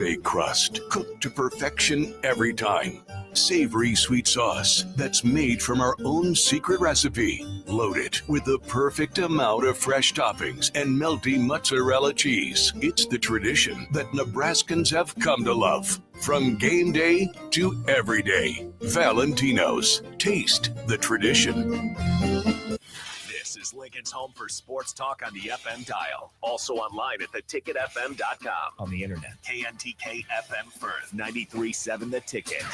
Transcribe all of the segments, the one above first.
Baked crust, cooked to perfection every time. Savory sweet sauce that's made from our own secret recipe. Loaded with the perfect amount of fresh toppings and melty mozzarella cheese. It's the tradition that Nebraskans have come to love. From game day to every day. Valentino's. Taste the tradition. This is Lincoln's home for sports talk on the FM dial. Also online at theticketfm.com. On the internet, KNTK FM Firth, 93.7 The Ticket.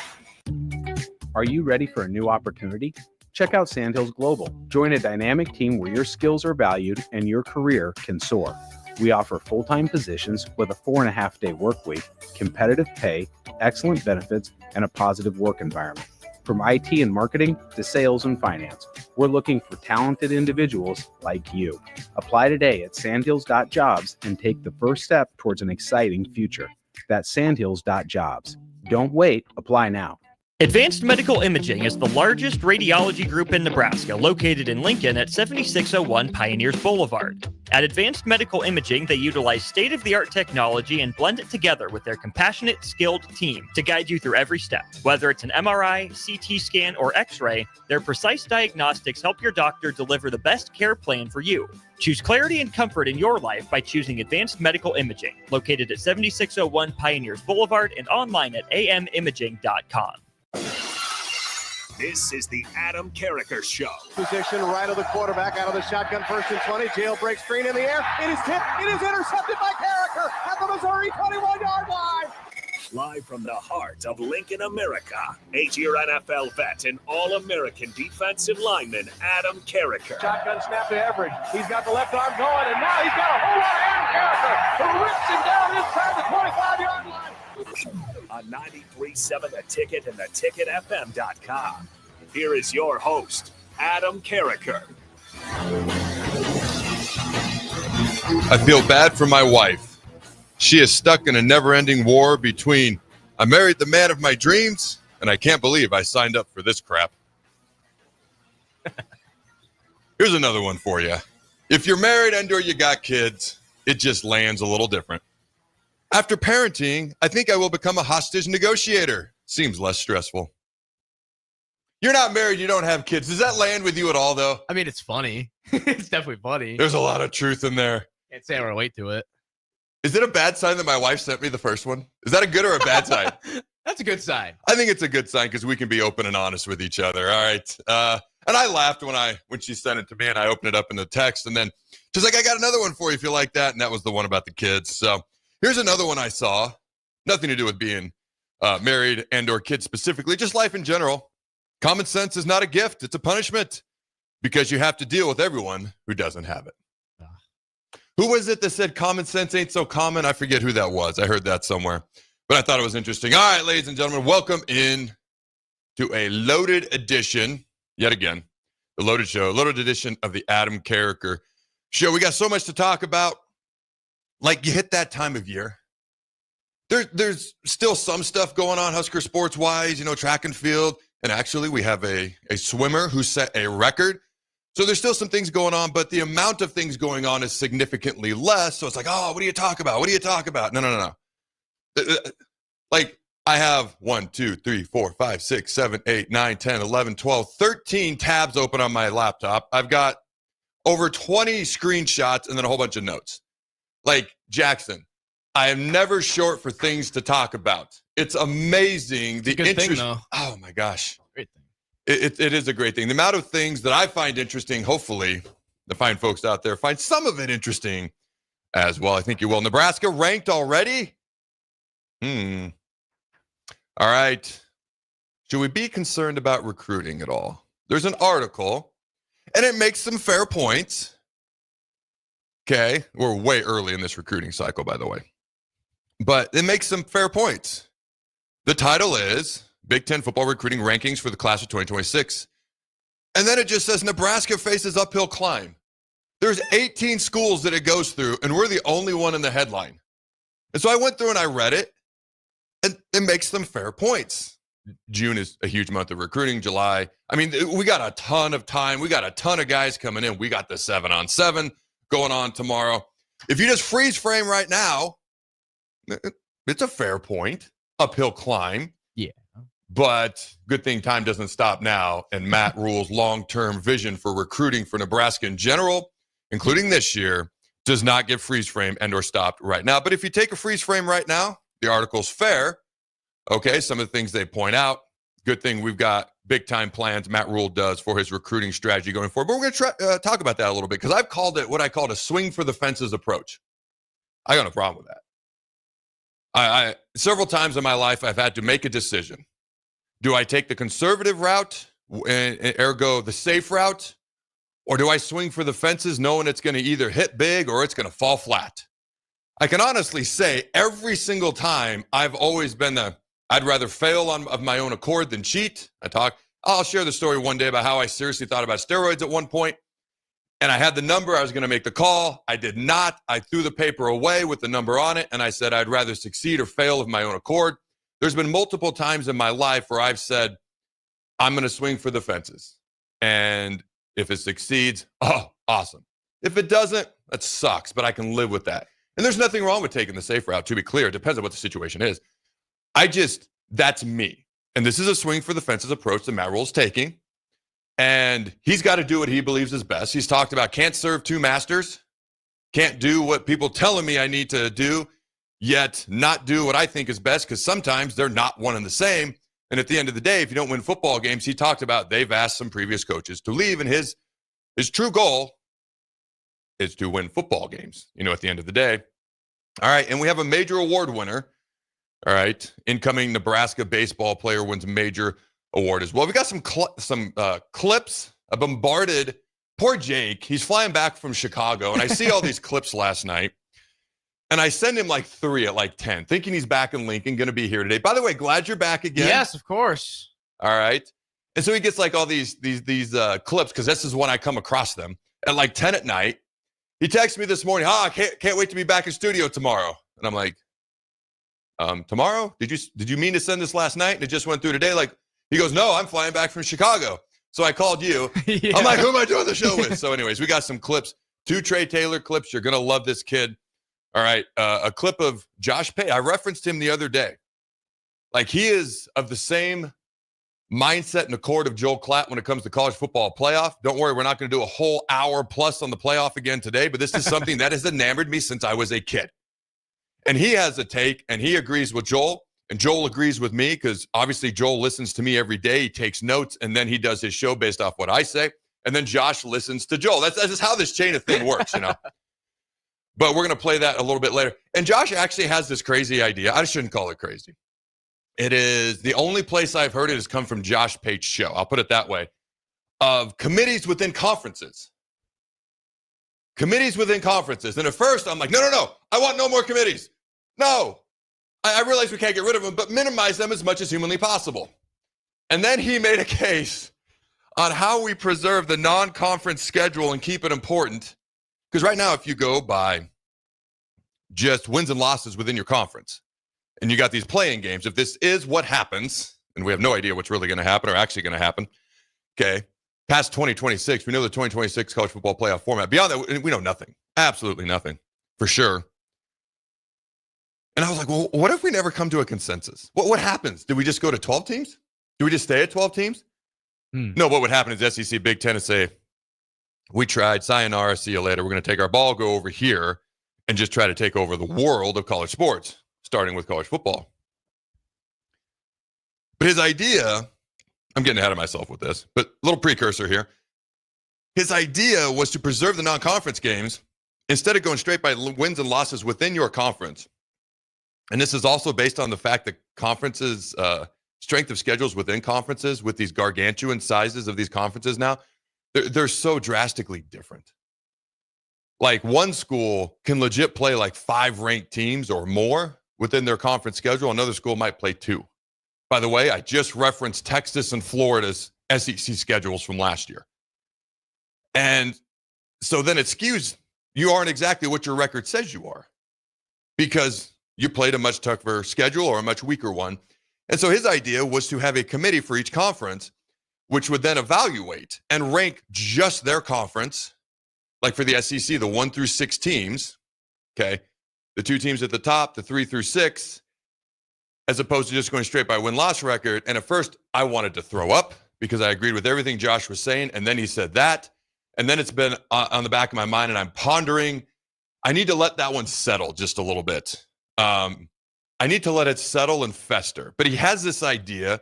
Are you ready for a new opportunity? Check out Sandhills Global. Join a dynamic team where your skills are valued and your career can soar. We offer full-time positions with a 4.5-day work week, competitive pay, excellent benefits, and a positive work environment. From IT and marketing to sales and finance, we're looking for talented individuals like you. Apply today at sandhills.jobs and take the first step towards an exciting future. That's sandhills.jobs. Don't wait, apply now. Advanced Medical Imaging is the largest radiology group in Nebraska, located in Lincoln at 7601 Pioneers Boulevard. At Advanced Medical Imaging, they utilize state-of-the-art technology and blend it together with their compassionate, skilled team to guide you through every step. Whether it's an MRI, CT scan, or X-ray, their precise diagnostics help your doctor deliver the best care plan for you. Choose clarity and comfort in your life by choosing Advanced Medical Imaging, located at 7601 Pioneers Boulevard and online at amimaging.com. This is the Adam Carriker Show. Position right of the quarterback, out of the shotgun, 1st and 20. Jailbreak screen in the air. It is tipped. It is intercepted by Carriker at the Missouri 21-yard line. Live from the heart of Lincoln, America, 8-year NFL vet and All-American defensive lineman Adam Carriker. Shotgun snap to Everett. He's got the left arm going, and now he's got a whole lot of Adam Carriker who rips him down inside the 25-yard line. On 93.7 The Ticket and theticketfm.com. Here is your host, Adam Carriker. I feel bad for my wife. She is stuck in a never-ending war between I married the man of my dreams and I can't believe I signed up for this crap. Here's another one for you. If you're married and or you got kids, it just lands a little different. After parenting, I think I will become a hostage negotiator. Seems less stressful. You're not married, you don't have kids. Does that land with you at all, though? I mean, it's funny. It's definitely funny. There's a lot of truth in there. Can't say I relate to it. Is it a bad sign that my wife sent me the first one? Is that a good or a bad sign? That's a good sign. I think it's a good sign because we can be open and honest with each other. All right. And I laughed when she sent it to me and I opened it up in the text. And then she's like, I got another one for you if you like that. And that was the one about the kids. So here's another one I saw. Nothing to do with being married and or kids specifically, just life in general. Common sense is not a gift. It's a punishment because you have to deal with everyone who doesn't have it. Who was it that said common sense ain't so common? I forget who that was. I heard that somewhere, but I thought it was interesting. All right, ladies and gentlemen, welcome in to a loaded edition, yet again, the loaded show, loaded edition of the Adam Carriker Show. We got so much to talk about. Like, you hit that time of year. There's still some stuff going on Husker sports-wise, track and field. And actually, we have a swimmer who set a record. So there's still some things going on, but the amount of things going on is significantly less. So it's like, oh, what do you talk about? What do you talk about? No. Like, I have 1, 2, 3, 4, 5, 6, 7, 8, 9, 10, 11, 12, 13 tabs open on my laptop. I've got over 20 screenshots and then a whole bunch of notes. Like, Jackson, I am never short for things to talk about. It's amazing. It's a good thing, though. Oh, my gosh. Great thing. It is a great thing. The amount of things that I find interesting, hopefully, the fine folks out there find some of it interesting as well. I think you will. Nebraska ranked already? All right. Should we be concerned about recruiting at all? There's an article, and it makes some fair points. Okay. We're way early in this recruiting cycle, by the way. But it makes some fair points. The title is Big Ten Football Recruiting Rankings for the Class of 2026. And then it just says Nebraska faces uphill climb. There's 18 schools that it goes through, and we're the only one in the headline. And so I went through and I read it, and it makes some fair points. June is a huge month of recruiting. July, I mean, we got a ton of time. We got a ton of guys coming in. We got the 7-on-7 going on tomorrow. If you just freeze frame right now, It's a fair point. Uphill climb. Yeah. But good thing time doesn't stop now. And Matt Rule's long-term vision for recruiting for Nebraska in general, including this year, does not get freeze frame and or stopped right now. But if you take a freeze frame right now, the article's fair. Okay, some of the things they point out. Good thing we've got big-time plans Matt Rule does for his recruiting strategy going forward. But we're going to talk about that a little bit because I've called it what I called a swing for the fences approach. I got no problem with that. I several times in my life, I've had to make a decision. Do I take the conservative route, ergo the safe route, or do I swing for the fences knowing it's going to either hit big or it's going to fall flat? I can honestly say every single time I've always been I'd rather fail of my own accord than cheat. I'll share the story one day about how I seriously thought about steroids at one point, and I had the number. I was going to make the call. I did not. I threw the paper away with the number on it, and I said I'd rather succeed or fail of my own accord. There's been multiple times in my life where I've said, I'm going to swing for the fences. And if it succeeds, oh, awesome. If it doesn't, that sucks, but I can live with that. And there's nothing wrong with taking the safe route, to be clear. It depends on what the situation is. That's me. And this is a swing for the fences approach that Matt Rule's taking. And he's got to do what he believes is best. He's talked about can't serve two masters, can't do what people telling me I need to do, yet not do what I think is best, because sometimes they're not one and the same. And at the end of the day, if you don't win football games, he talked about they've asked some previous coaches to leave, and his true goal is to win football games, at the end of the day. All right, and we have a major award winner. All right, incoming Nebraska baseball player wins a major award as well. We got some clips. I bombarded poor Jake. He's flying back from Chicago, and I see all these clips last night. And I send him 3 at 10, thinking he's back in Lincoln, going to be here today. By the way, glad you're back again. Yes, of course. All right. And so he gets all these clips, because this is when I come across them at 10 at night. He texts me this morning, I can't wait to be back in studio tomorrow. And I'm like, tomorrow? Did you mean to send this last night and it just went through today? He goes, no, I'm flying back from Chicago. So I called you. Yeah. I'm like, who am I doing the show with? So anyways, we got some clips, 2 Trey Taylor clips. You're going to love this kid. All right, a clip of Josh Pay. I referenced him the other day. He is of the same mindset and accord of Joel Klatt when it comes to college football playoff. Don't worry, we're not going to do a whole hour plus on the playoff again today, but this is something that has enamored me since I was a kid. And he has a take, and he agrees with Joel, and Joel agrees with me, because obviously Joel listens to me every day. He takes notes, and then he does his show based off what I say, and then Josh listens to Joel. That's just how this chain of thing works, But we're going to play that a little bit later. And Josh actually has this crazy idea. I shouldn't call it crazy. It is the only place I've heard it has come from Josh Pate's show. I'll put it that way. Of committees within conferences. Committees within conferences. And at first I'm like, no. I want no more committees. No. I realize we can't get rid of them, but minimize them as much as humanly possible. And then he made a case on how we preserve the non-conference schedule and keep it important. Because right now, if you go by just wins and losses within your conference, and you got these playing games, if this is what happens, and we have no idea what's really going to happen or actually going to happen, okay, past 2026, we know the 2026 college football playoff format. Beyond that, we know nothing. Absolutely nothing, for sure. And I was like, well, what if we never come to a consensus? What happens? Do we just go to 12 teams? Do we just stay at 12 teams? No, what would happen is SEC, Big Ten would say, we tried, sayonara, see you later. We're going to take our ball, go over here, and just try to take over the world of college sports, starting with college football. But his idea, I'm getting ahead of myself with this, but a little precursor here. His idea was to preserve the non-conference games instead of going straight by wins and losses within your conference. And this is also based on the fact that conferences, strength of schedules within conferences with these gargantuan sizes of these conferences now, they're so drastically different. One school can legit play 5 ranked teams or more within their conference schedule. Another school might play 2. By the way, I just referenced Texas and Florida's SEC schedules from last year. And so then it skews. You aren't exactly what your record says you are, because you played a much tougher schedule or a much weaker one. And so his idea was to have a committee for each conference, which would then evaluate and rank just their conference. For the SEC, the 1 through 6 teams, okay, the 2 teams at the top, the 3 through 6, as opposed to just going straight by win-loss record. And at first, I wanted to throw up because I agreed with everything Josh was saying. And then he said that. And then it's been on the back of my mind, and I'm pondering. I need to let that one settle just a little bit. I need to let it settle and fester. But he has this idea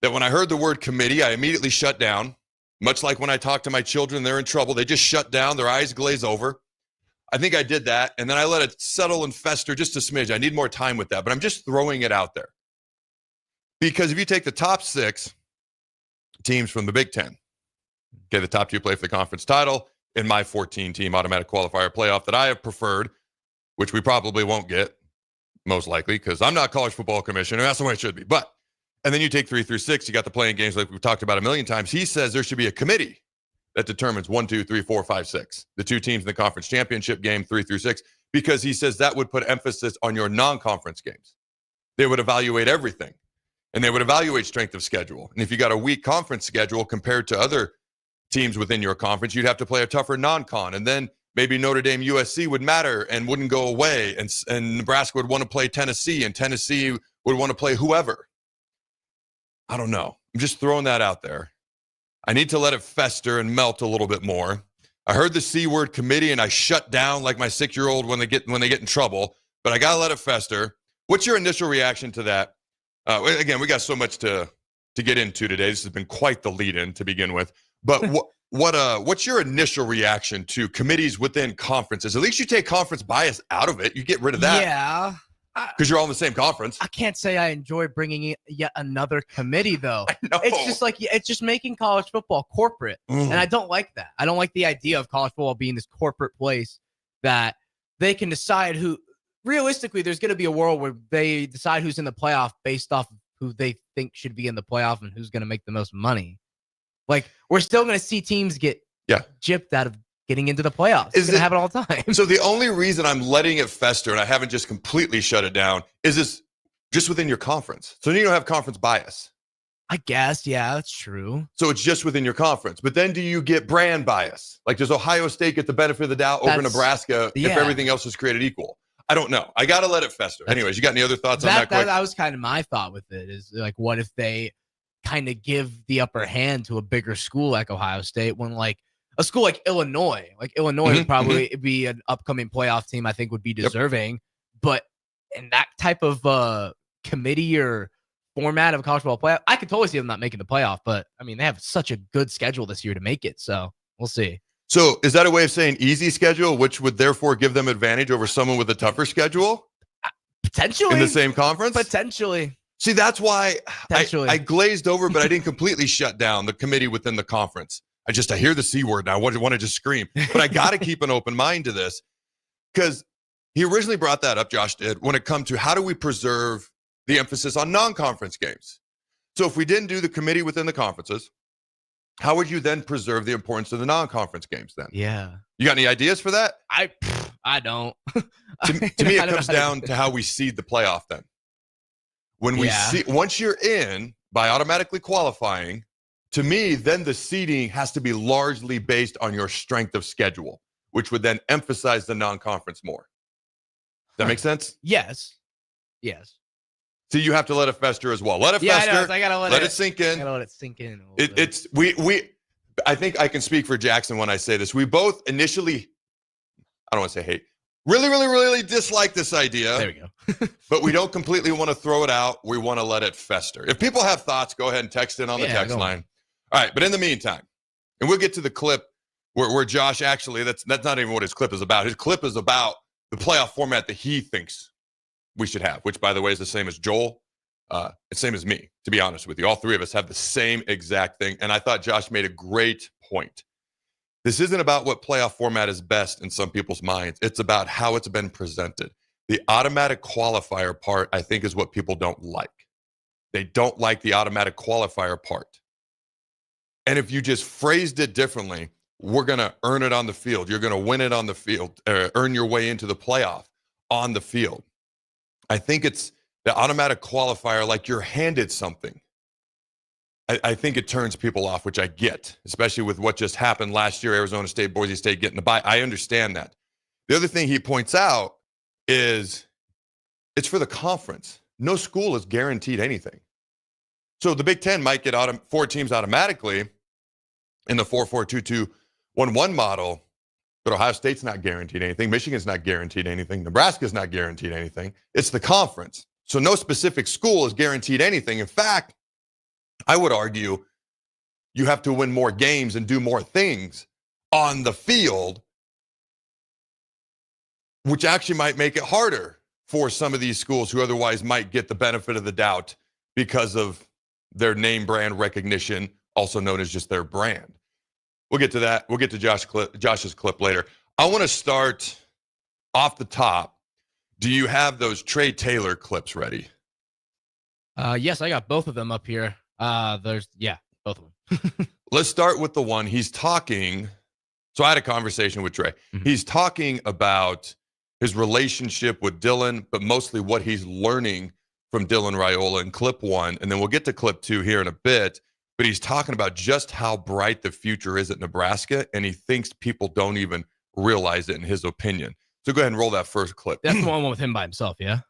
that when I heard the word committee, I immediately shut down. Much like when I talk to my children, they're in trouble. They just shut down. Their eyes glaze over. I think I did that, and then I let it settle and fester just a smidge. I need more time with that, but I'm just throwing it out there. Because if you take the top 6 teams from the Big Ten, okay, the top 2 play for the conference title in my 14-team automatic qualifier playoff that I have preferred, which we probably won't get, most likely, because I'm not college football commissioner. That's the way it should be. But, and then you take 3 through 6, you got the playing games like we've talked about a million times. He says there should be a committee that determines 1, 2, 3, 4, 5, 6. The 2 teams in the conference championship game, 3 through 6, because he says that would put emphasis on your non-conference games. They would evaluate everything, and they would evaluate strength of schedule. And if you got a weak conference schedule compared to other teams within your conference, you'd have to play a tougher non-con. And then maybe Notre Dame USC would matter and wouldn't go away. And Nebraska would want to play Tennessee, and Tennessee would want to play whoever. I don't know. I'm just throwing that out there. I need to let it fester and melt a little bit more. I heard the C word committee and I shut down like my 6-year-old when they get in trouble, but I got to let it fester. What's your initial reaction to that? Again, we got so much to get into today. This has been quite the lead-in to begin with. But what's your initial reaction to committees within conferences? At least you take conference bias out of it. You get rid of that. Yeah. Because you're all in the same conference. I can't say I enjoy bringing in yet another committee, though. I know. It's just making college football corporate. And I don't like that. I don't like the idea of college football being this corporate place that they can decide who. Realistically, there's going to be a world where they decide who's in the playoff based off of who they think should be in the playoff and who's going to make the most money. Like, we're still going to see teams get gypped out of getting into the playoffs. It's going to happen all the time. So the only reason I'm letting it fester and I haven't just completely shut it down is this just within your conference. So you don't have conference bias. I guess, yeah, that's true. So it's just within your conference. But then do you get brand bias? Like, does Ohio State get the benefit of the doubt over Nebraska if everything else is created equal? I don't know. I got to let it fester. Anyways, you got any other thoughts on that? That was kind of my thought with it is like, what if they kind of give the upper hand to a bigger school like Ohio State when like a school like Illinois would probably be an upcoming playoff team I think would be deserving. But in that type of committee or format of college football playoff, I could totally see them not making the playoff. But I mean, they have such a good schedule this year to make it. So we'll see. So is that a way of saying easy schedule, which would therefore give them advantage over someone with a tougher schedule? Potentially. In the same conference? Potentially. See, that's why I glazed over, but I didn't completely shut down the committee within the conference. I hear the C word and I want to just scream. But I got to keep an open mind to this because he originally brought that up, Josh did, when it comes to how do we preserve the emphasis on non-conference games. So if we didn't do the committee within the conferences, how would you then preserve the importance of the non-conference games then? Yeah. You got any ideas for that? I don't. To me, it comes down to how we seed the playoff then. When we see, once you're in by automatically qualifying, to me, then the seeding has to be largely based on your strength of schedule, which would then emphasize the non-conference more. Does that make sense? Yes. So you have to let it fester as well. Let it fester. I gotta let it sink in. I gotta let it sink in. I think I can speak for Jackson when I say this. We both initially, I don't want to say hate, really dislike this idea. There we go. But we don't completely want to throw it out. We want to let it fester. If people have thoughts, go ahead and text in on the text line. All right, but in the meantime, and we'll get to the clip where Josh actually, that's not even what his clip is about. His clip is about the playoff format that he thinks we should have, which, by the way, is the same as Joel. It's the same as me, to be honest with you. All three of us have the same exact thing. And I thought Josh made a great point. This isn't about what playoff format is best in some people's minds. It's about how it's been presented. The automatic qualifier part, I think, is what people don't like. They don't like the automatic qualifier part. And if you just phrased it differently, we're going to earn it on the field. You're going to win it on the field, earn your way into the playoff on the field. I think it's the automatic qualifier, like you're handed something. I think it turns people off, which I get, especially with what just happened last year, Arizona State, Boise State getting the bye. I understand that. The other thing he points out is it's for the conference, no school is guaranteed anything. So the Big Ten might get 4 teams automatically in the 4-4-2-2-1-1 model, but Ohio State's not guaranteed anything. Michigan's not guaranteed anything. Nebraska's not guaranteed anything. It's the conference. So no specific school is guaranteed anything. In fact, I would argue you have to win more games and do more things on the field, which actually might make it harder for some of these schools who otherwise might get the benefit of the doubt because of their name brand recognition, also known as just their brand. We'll get to that. We'll get to Josh's clip later. I want to start off the top. Do you have those Trey Taylor clips ready? Yes, I got both of them up here. Both of them. Let's start with the one he's talking. So I had a conversation with Trey. Mm-hmm. He's talking about his relationship with Dylan, but mostly what he's learning from Dylan Raiola in clip 1. And then we'll get to clip 2 here in a bit. But he's talking about just how bright the future is at Nebraska, and he thinks people don't even realize it in his opinion. So go ahead and roll that first clip. That's the one with him by himself, yeah?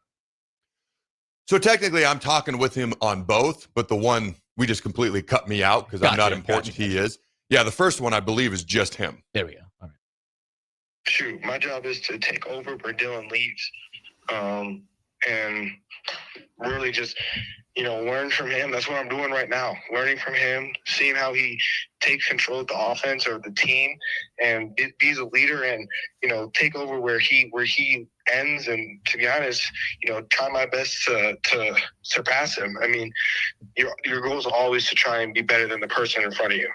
So technically, I'm talking with him on both, but the one we just completely cut me out because I'm not important. He is. Yeah, the first one, I believe, is just him. There we go. All right. Shoot, my job is to take over where Dylan leaves. And really just, learn from him. That's what I'm doing right now. Learning from him, seeing how he takes control of the offense or the team and be a leader and, take over where he ends. And to be honest, try my best to surpass him. I mean, your goal is always to try and be better than the person in front of you.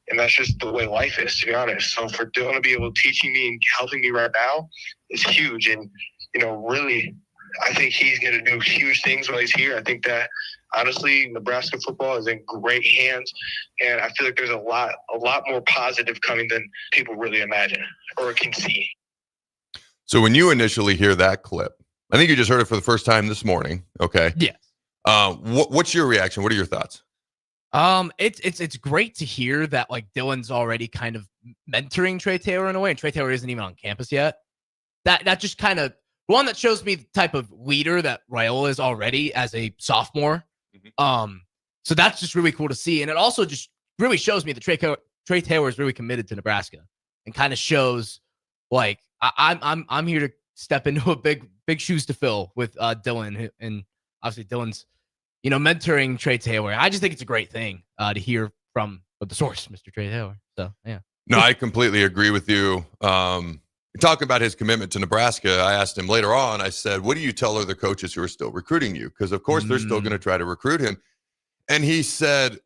And that's just the way life is, to be honest. So for Dylan to be able to teaching me and helping me right now is huge. And, really, I think he's going to do huge things while he's here. I think that, honestly, Nebraska football is in great hands. And I feel like there's a lot more positive coming than people really imagine or can see. So when you initially hear that clip, I think you just heard it for the first time this morning. Okay. Yes. What's your reaction? What are your thoughts? It's great to hear that like Dylan's already kind of mentoring Trey Taylor in a way, and Trey Taylor isn't even on campus yet. That just kind of one that shows me the type of leader that Raiola is already as a sophomore. Mm-hmm. So that's just really cool to see, and it also just really shows me that Trey Taylor is really committed to Nebraska, and kind of shows like I'm here to step into a big shoes to fill with Dylan, and obviously Dylan's mentoring Trey Taylor. I just think it's a great thing to hear from the source, Mr. Trey Taylor. So, yeah. No, I completely agree with you. Talking about his commitment to Nebraska, I asked him later on, I said, what do you tell other coaches who are still recruiting you? Because, of course, they're still going to try to recruit him. And he said,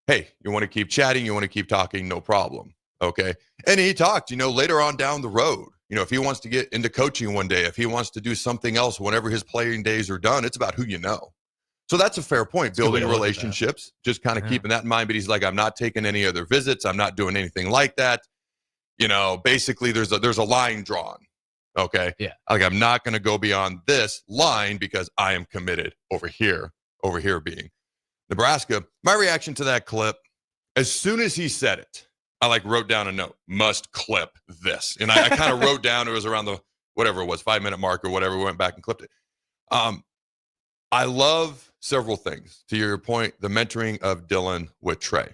hey, you want to keep chatting? You want to keep talking? No problem. Okay. And he talked, later on down the road, if he wants to get into coaching one day, if he wants to do something else whenever his playing days are done, it's about who you know. So that's a fair point, building relationships, just kind of keeping that in mind. But he's like, I'm not taking any other visits. I'm not doing anything like that. Basically there's a line drawn. Okay. Yeah. Like I'm not going to go beyond this line because I am committed over here being Nebraska. My reaction to that clip, as soon as he said it, I wrote down a note, must clip this. And I kind of wrote down, it was around the, whatever it was, 5-minute mark or whatever. We went back and clipped it. I love several things. To your point, the mentoring of Dylan with Trey.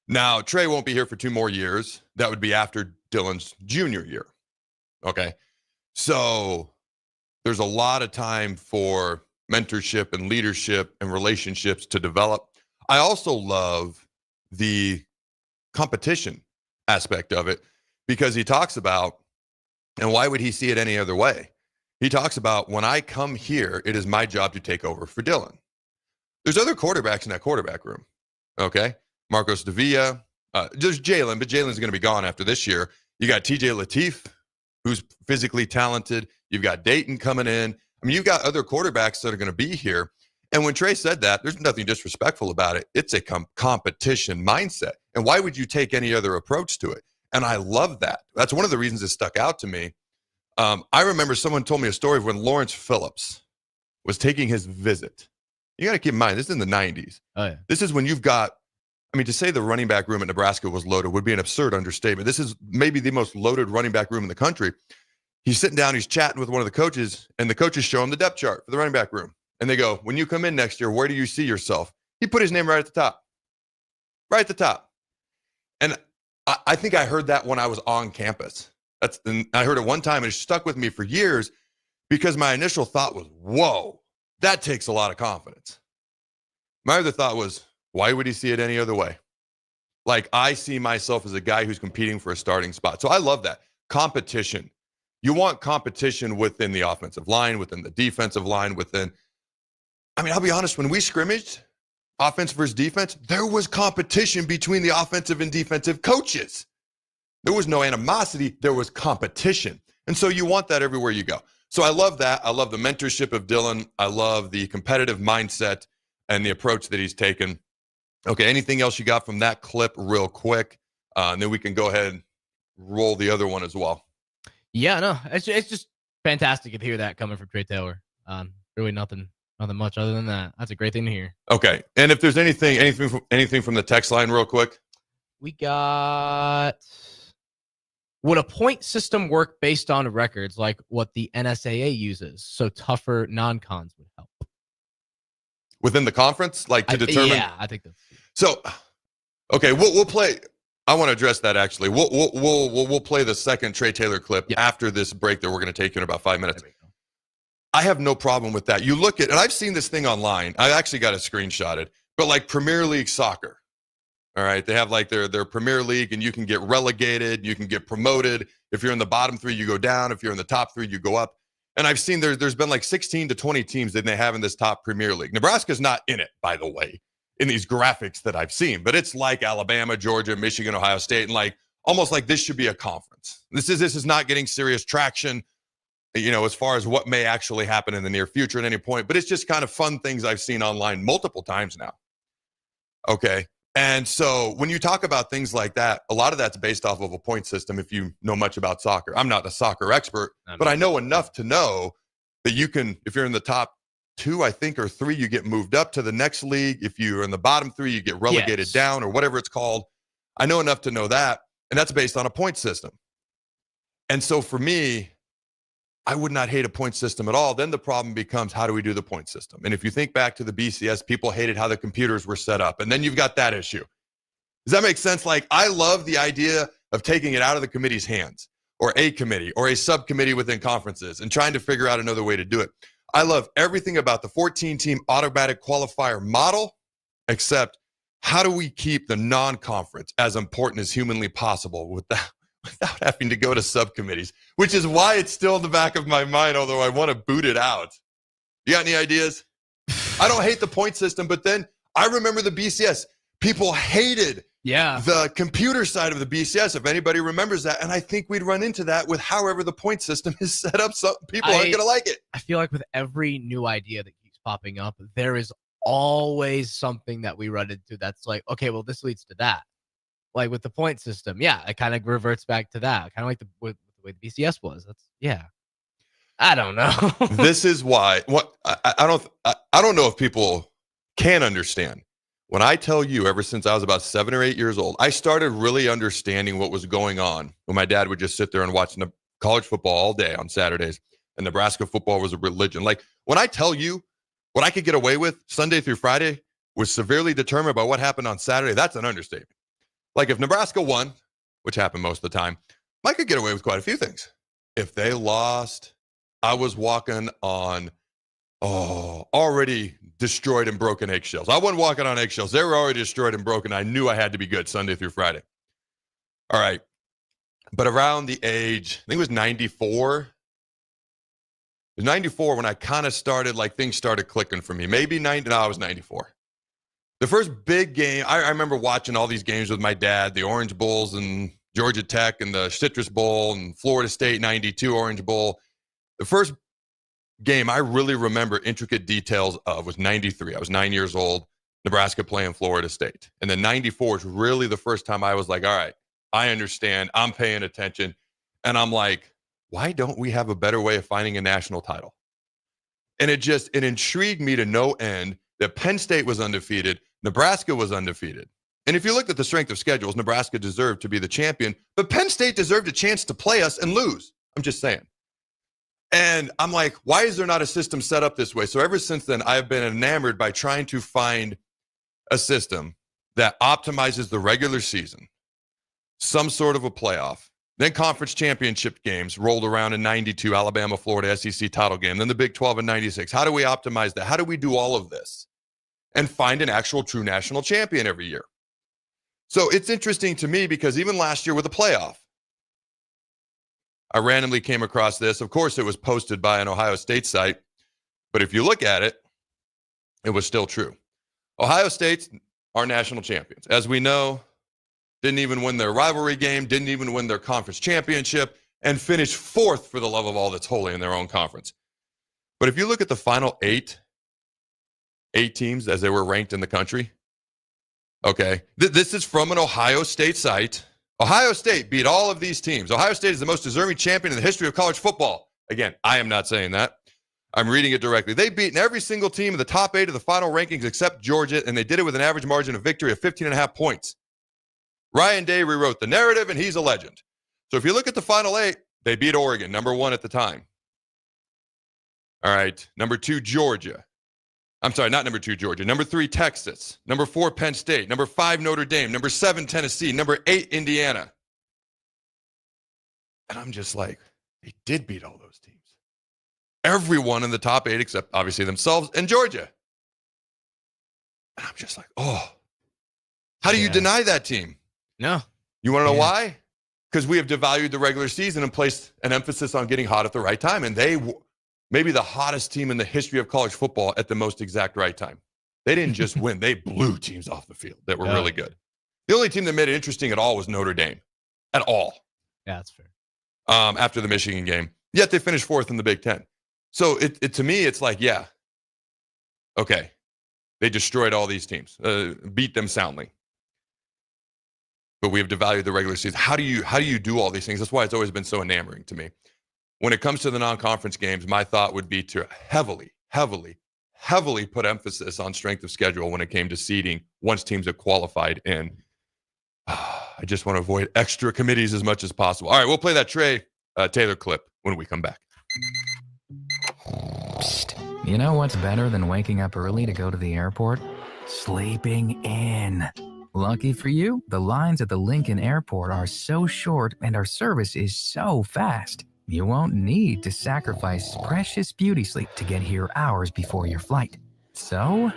Now, Trey won't be here for 2 more years. That would be after Dylan's junior year. Okay. So there's a lot of time for mentorship and leadership and relationships to develop. I also love the competition aspect of it because he talks about, and why would he see it any other way? He talks about, when I come here, it is my job to take over for Dylan. There's other quarterbacks in that quarterback room, okay? Marcos Davilla, there's Jalen, but Jalen's going to be gone after this year. You got TJ Lateef, who's physically talented. You've got Dayton coming in. I mean, you've got other quarterbacks that are going to be here. And when Trey said that, there's nothing disrespectful about it. It's a competition mindset. And why would you take any other approach to it? And I love that. That's one of the reasons it stuck out to me. I remember someone told me a story of when Lawrence Phillips was taking his visit. You got to keep in mind, this is in the 90s. Oh, yeah. This is when you've got, to say the running back room at Nebraska was loaded would be an absurd understatement. This is maybe the most loaded running back room in the country. He's sitting down, he's chatting with one of the coaches, and the coaches show him the depth chart for the running back room. And they go, when you come in next year, where do you see yourself? He put his name right at the top. Right at the top. And I think I heard that when I was on campus. I heard it one time and it stuck with me for years because my initial thought was, whoa, that takes a lot of confidence. My other thought was, why would he see it any other way? Like, I see myself as a guy who's competing for a starting spot. So I love that. Competition. You want competition within the offensive line, within the defensive line, I'll be honest, when we scrimmaged, offense versus defense, there was competition between the offensive and defensive coaches. There was no animosity. There was competition. And so you want that everywhere you go. So I love that. I love the mentorship of Dylan. I love the competitive mindset and the approach that he's taken. Okay, anything else you got from that clip real quick? And then we can go ahead and roll the other one as well. Yeah, no, it's just fantastic to hear that coming from Trey Taylor. Really nothing much other than that. That's a great thing to hear. Okay, and if there's anything from the text line real quick? We got, would a point system work based on records like what the NSAA uses? So tougher non-cons would help. Within the conference, like to determine? Yeah, I think that's. So, okay, we'll play. I want to address that actually. We'll play the second Trey Taylor clip after this break that we're going to take in about 5 minutes. I have no problem with that. You look at, and I've seen this thing online. I actually got it screenshotted, but like Premier League soccer. All right, they have like their Premier League, and you can get relegated, you can get promoted. If you're in the bottom three, you go down. If you're in the top three, you go up. And I've seen there's been like 16 to 20 teams that they have in this top Premier League. Nebraska's not in it, by the way, in these graphics that I've seen, but it's like Alabama, Georgia, Michigan, Ohio State, and like almost like this should be a conference. This is not getting serious traction, as far as what may actually happen in the near future at any point, but it's just kind of fun things I've seen online multiple times now. Okay. And so when you talk about things like that, a lot of that's based off of a point system. If you know much about soccer, I'm not a soccer expert, but I know enough to know that you can, if you're in the top two, I think, or three, you get moved up to the next league. If you're in the bottom three, you get relegated down or whatever it's called. I know enough to know that. And that's based on a point system. And so for me, I would not hate a point system at all. Then the problem becomes, how do we do the point system? And if you think back to the BCS, people hated how the computers were set up. And then you've got that issue. Does that make sense? Like, I love the idea of taking it out of the committee's hands, or a committee or a subcommittee within conferences, and trying to figure out another way to do it. I love everything about the 14-team automatic qualifier model, except how do we keep the non-conference as important as humanly possible without having to go to subcommittees, which is why it's still in the back of my mind, although I want to boot it out. You got any ideas? I don't hate the point system, but then I remember the BCS. People hated the computer side of the BCS, if anybody remembers that. And I think we'd run into that with however the point system is set up. So people aren't going to like it. I feel like with every new idea that keeps popping up, there is always something that we run into that's like, okay, well, this leads to that. Like with the point system, it kind of reverts back to that, kind of like the way the BCS was. I don't know. This is why. I don't know if people can understand. When I tell you, ever since I was about 7 or 8 years old, I started really understanding what was going on when my dad would just sit there and watch college football all day on Saturdays, and Nebraska football was a religion. Like, when I tell you what I could get away with Sunday through Friday was severely determined by what happened on Saturday, that's an understatement. Like, if Nebraska won, which happened most of the time, I could get away with quite a few things. If they lost, I was walking on, already destroyed and broken eggshells. I wasn't walking on eggshells. They were already destroyed and broken. I knew I had to be good Sunday through Friday. All right. But around the age, I think it was 94. It was 94 when I kind of started, like, things started clicking for me. Maybe 90. No, I was 94. The first big game, I remember watching all these games with my dad, the Orange Bowls and Georgia Tech and the Citrus Bowl and Florida State 92 Orange Bowl. The first game I really remember intricate details of was 93. I was 9 years old, Nebraska playing Florida State. And then 94 is really the first time I was like, all right, I understand. I'm paying attention. And I'm like, why don't we have a better way of finding a national title? And it intrigued me to no end that Penn State was undefeated, Nebraska was undefeated. And if you looked at the strength of schedules, Nebraska deserved to be the champion, but Penn State deserved a chance to play us and lose. I'm just saying. And I'm like, why is there not a system set up this way? So ever since then, I've been enamored by trying to find a system that optimizes the regular season, some sort of a playoff, then conference championship games rolled around in 92, Alabama, Florida, SEC title game, then the Big 12 in 96. How do we optimize that? How do we do all of this and find an actual true national champion every year? So it's interesting to me because even last year with the playoff, I randomly came across this. Of course, it was posted by an Ohio State site, but if you look at it, it was still true. Ohio State's our national champions. As we know, didn't even win their rivalry game, didn't even win their conference championship, and finished fourth for the love of all that's holy in their own conference. But if you look at the final eight teams as they were ranked in the country, okay, this is from an Ohio State site. Ohio State beat all of these teams. Ohio State is the most deserving champion in the history of college football. Again, I am not saying that. I'm reading it directly. They've beaten every single team in the top 8 of the final rankings except Georgia, and they did it with an average margin of victory of 15.5 points. Ryan Day rewrote the narrative, and he's a legend. So if you look at the final 8, they beat Oregon, number 1 at the time. All right, number 2, Georgia. I'm sorry, not number 2, Georgia. Number 3, Texas. Number 4, Penn State. Number 5, Notre Dame. Number 7, Tennessee. Number 8, Indiana. And I'm just like, they did beat all those teams. Everyone in the top 8 except obviously themselves and Georgia. And I'm just like, oh, how do you deny that team? No. You want to know why? Because we have devalued the regular season and placed an emphasis on getting hot at the right time. And they maybe the hottest team in the history of college football at the most exact right time. They didn't just win. They blew teams off the field that were really good. The only team that made it interesting at all was Notre Dame. At all. Yeah, that's fair. After the Michigan game. Yet they finished 4th in the Big Ten. So it to me, it's like, yeah, okay. They destroyed all these teams, beat them soundly. But we have devalued the regular season. How do you do all these things? That's why it's always been so enamoring to me. When it comes to the non-conference games, my thought would be to heavily put emphasis on strength of schedule when it came to seeding once teams have qualified in. I just want to avoid extra committees as much as possible. All right, we'll play that Trey Taylor clip when we come back. Psst. You know what's better than waking up early to go to the airport? Sleeping in. Lucky for you, the lines at the Lincoln Airport are so short and our service is so fast. You won't need to sacrifice precious beauty sleep to get here hours before your flight. So,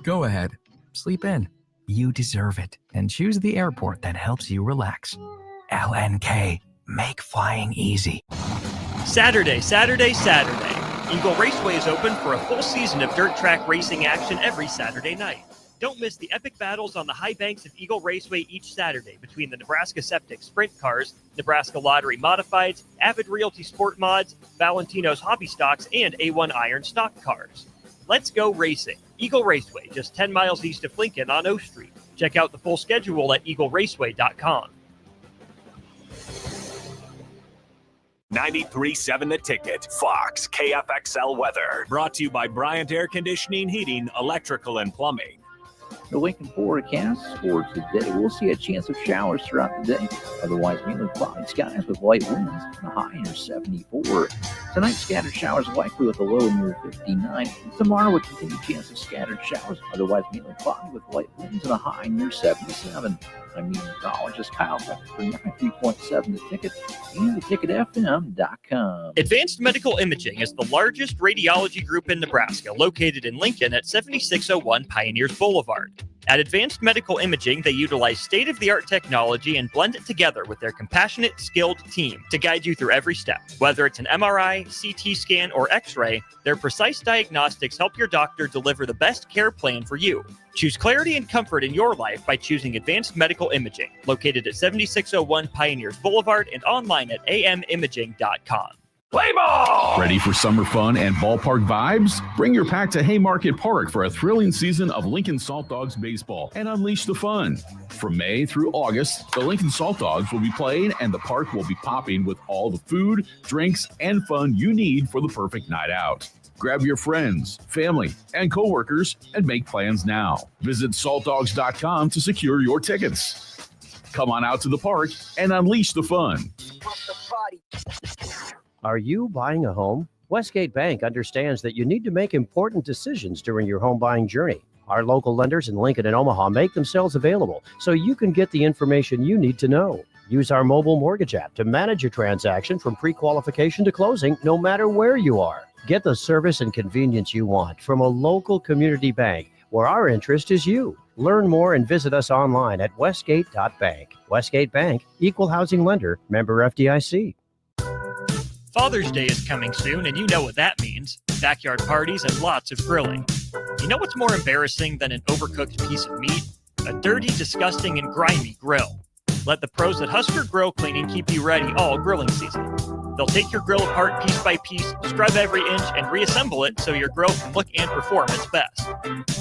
go ahead. Sleep in. You deserve it. And choose the airport that helps you relax. LNK. Make flying easy. Saturday. Eagle Raceway is open for a full season of dirt track racing action every Saturday night. Don't miss the epic battles on the high banks of Eagle Raceway each Saturday between the Nebraska Septic Sprint Cars, Nebraska Lottery Modifieds, Avid Realty Sport Mods, Valentino's Hobby Stocks, and A1 Iron Stock Cars. Let's go racing. Eagle Raceway, just 10 miles east of Lincoln on O Street. Check out the full schedule at eagleraceway.com. 93.7 The Ticket, Fox, KFXL weather. Brought to you by Bryant Air Conditioning, Heating, Electrical, and Plumbing. The Lincoln forecast for today, we'll see a chance of showers throughout the day. Otherwise, mainly cloudy skies with light winds and a high near 74. Tonight, scattered showers likely with a low near 59. Tomorrow, a continued chance of scattered showers. Otherwise, mainly cloudy with light winds and a high near 77. I'm meteorologist Kyle Becker for 93.7 The Ticket and theticketfm.com. Advanced Medical Imaging is the largest radiology group in Nebraska, located in Lincoln at 7601 Pioneers Boulevard. At Advanced Medical Imaging, they utilize state-of-the-art technology and blend it together with their compassionate, skilled team to guide you through every step. Whether it's an MRI, CT scan, or X-ray, their precise diagnostics help your doctor deliver the best care plan for you. Choose clarity and comfort in your life by choosing Advanced Medical Imaging, located at 7601 Pioneers Boulevard and online at amimaging.com. Play ball! Ready for summer fun and ballpark vibes? Bring your pack to Haymarket Park for a thrilling season of Lincoln Salt Dogs baseball and unleash the fun. From May through August, the Lincoln Salt Dogs will be playing and the park will be popping with all the food, drinks, and fun you need for the perfect night out. Grab your friends, family, and coworkers and make plans now. Visit saltdogs.com to secure your tickets. Come on out to the park and unleash the fun. Are you buying a home? Westgate Bank understands that you need to make important decisions during your home buying journey. Our local lenders in Lincoln and Omaha make themselves available so you can get the information you need to know. Use our mobile mortgage app to manage your transaction from pre-qualification to closing, no matter where you are. Get the service and convenience you want from a local community bank where our interest is you. Learn more and visit us online at westgate.bank. Westgate Bank, equal housing lender, member FDIC. Father's Day is coming soon, and you know what that means. Backyard parties and lots of grilling. You know what's more embarrassing than an overcooked piece of meat? A dirty, disgusting, and grimy grill. Let the pros at Husker Grill Cleaning keep you ready all grilling season. They'll take your grill apart piece by piece, scrub every inch, and reassemble it so your grill can look and perform its best.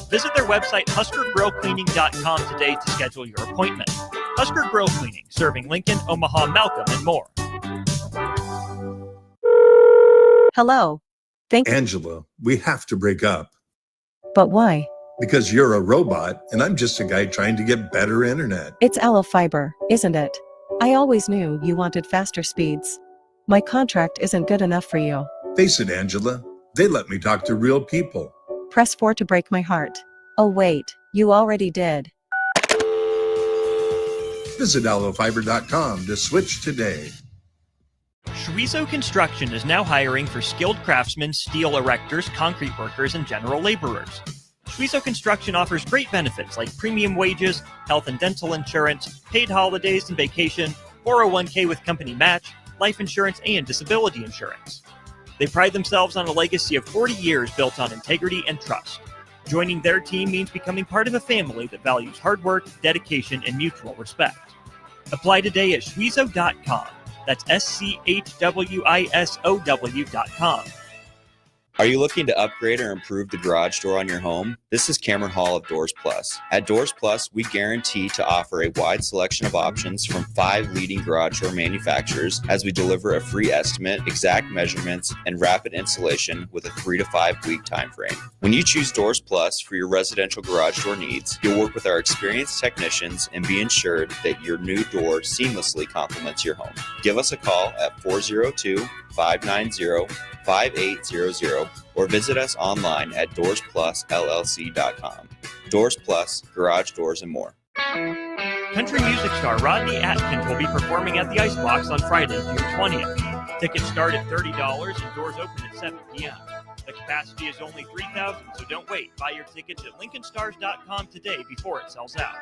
Visit their website, huskergrillcleaning.com today to schedule your appointment. Husker Grill Cleaning, serving Lincoln, Omaha, Malcolm, and more. Hello. Angela, we have to break up. But why? Because you're a robot and I'm just a guy trying to get better internet. It's Aloe Fiber, isn't it? I always knew you wanted faster speeds. My contract isn't good enough for you. Face it, Angela, they let me talk to real people. Press 4 to break my heart. Oh wait, you already did. Visit aloefiber.com to switch today. Schweizo Construction is now hiring for skilled craftsmen, steel erectors, concrete workers, and general laborers. Schweizo Construction offers great benefits like premium wages, health and dental insurance, paid holidays and vacation, 401k with company match, life insurance, and disability insurance. They pride themselves on a legacy of 40 years built on integrity and trust. Joining their team means becoming part of a family that values hard work, dedication, and mutual respect. Apply today at schweizo.com. That's schweisow.com. Are you looking to upgrade or improve the garage door on your home? This is Cameron Hall of Doors Plus. At Doors Plus, we guarantee to offer a wide selection of options from 5 leading garage door manufacturers as we deliver a free estimate, exact measurements, and rapid installation with a 3 to 5 week time frame. When you choose Doors Plus for your residential garage door needs, you'll work with our experienced technicians and be ensured that your new door seamlessly complements your home. Give us a call at 402-590-5800 or visit us online at DoorsPlusLLC.com. Doors Plus, garage doors, and more. Country music star Rodney Atkins will be performing at the Icebox on Friday, June 20th. Tickets start at $30 and doors open at 7 p.m. The capacity is only 3,000, so don't wait. Buy your tickets at LincolnStars.com today before it sells out.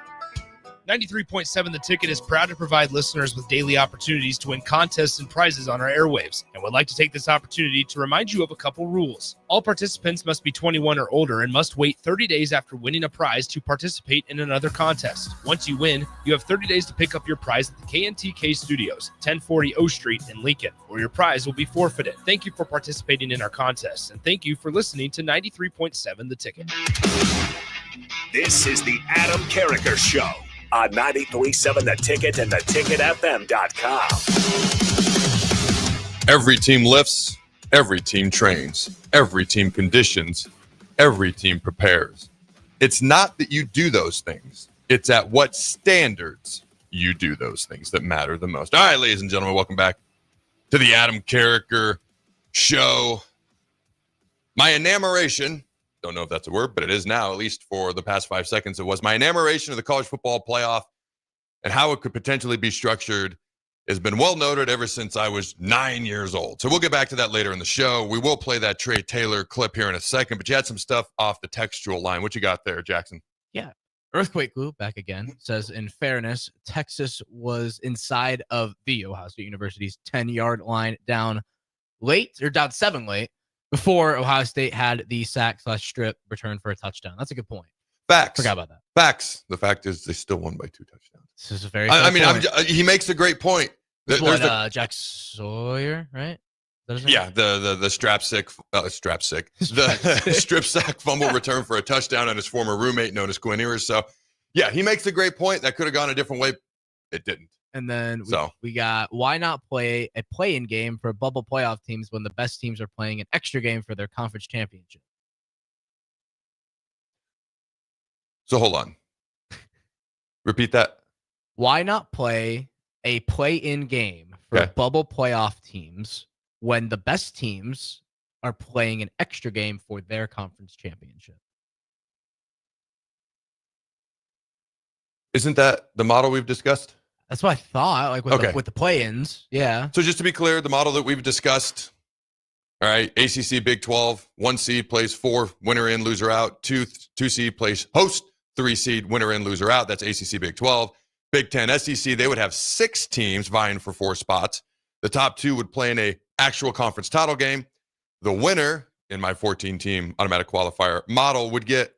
93.7 The Ticket is proud to provide listeners with daily opportunities to win contests and prizes on our airwaves, and would like to take this opportunity to remind you of a couple rules. All participants must be 21 or older and must wait 30 days after winning a prize to participate in another contest. Once you win, you have 30 days to pick up your prize at the KNTK Studios, 1040 O Street in Lincoln, or your prize will be forfeited. Thank you for participating in our contest, and thank you for listening to 93.7 The Ticket. This is the Adam Carriker Show on 93.7 The Ticket and theticketfm.com. Every team lifts, every team trains, every team conditions, every team prepares. It's not that you do those things. It's at what standards you do those things that matter the most. All right, ladies and gentlemen, welcome back to the Adam Carriker Show. My enamoration, don't know if that's a word, but it is now, at least for the past 5 seconds. It was my enamoration of the college football playoff and how it could potentially be structured has been well noted ever since I was 9 years old. So we'll get back to that later in the show. We will play that Trey Taylor clip here in a second, but you had some stuff off the textual line. What you got there, Jackson? Yeah. Earthquake Glue back again says, in fairness, Texas was inside of the Ohio State University's 10-yard line down 7 late before Ohio State had the sack/strip return for a touchdown. That's a good point. Facts. Forgot about that. Facks. The fact is they still won by 2 touchdowns. This is a very he makes a great point. Jack Sawyer, right? Yeah, the strip sack fumble return for a touchdown on his former roommate known as Quinn Ewers. So, yeah, he makes a great point. That could have gone a different way. It didn't. And then we got, why not play a play-in game for bubble playoff teams when the best teams are playing an extra game for their conference championship? So hold on. Repeat that. Why not play a play-in game for bubble playoff teams when the best teams are playing an extra game for their conference championship. Isn't that the model we've discussed? That's what I thought, like with the play-ins. Yeah. So just to be clear, the model that we've discussed, all right, ACC Big 12, 1 seed plays 4, winner in, loser out. 2 seed plays host, 3 seed, winner in, loser out. That's ACC Big 12. Big 10 SEC, they would have 6 teams vying for 4 spots. The top 2 would play in a actual conference title game. The winner in my 14-team automatic qualifier model would get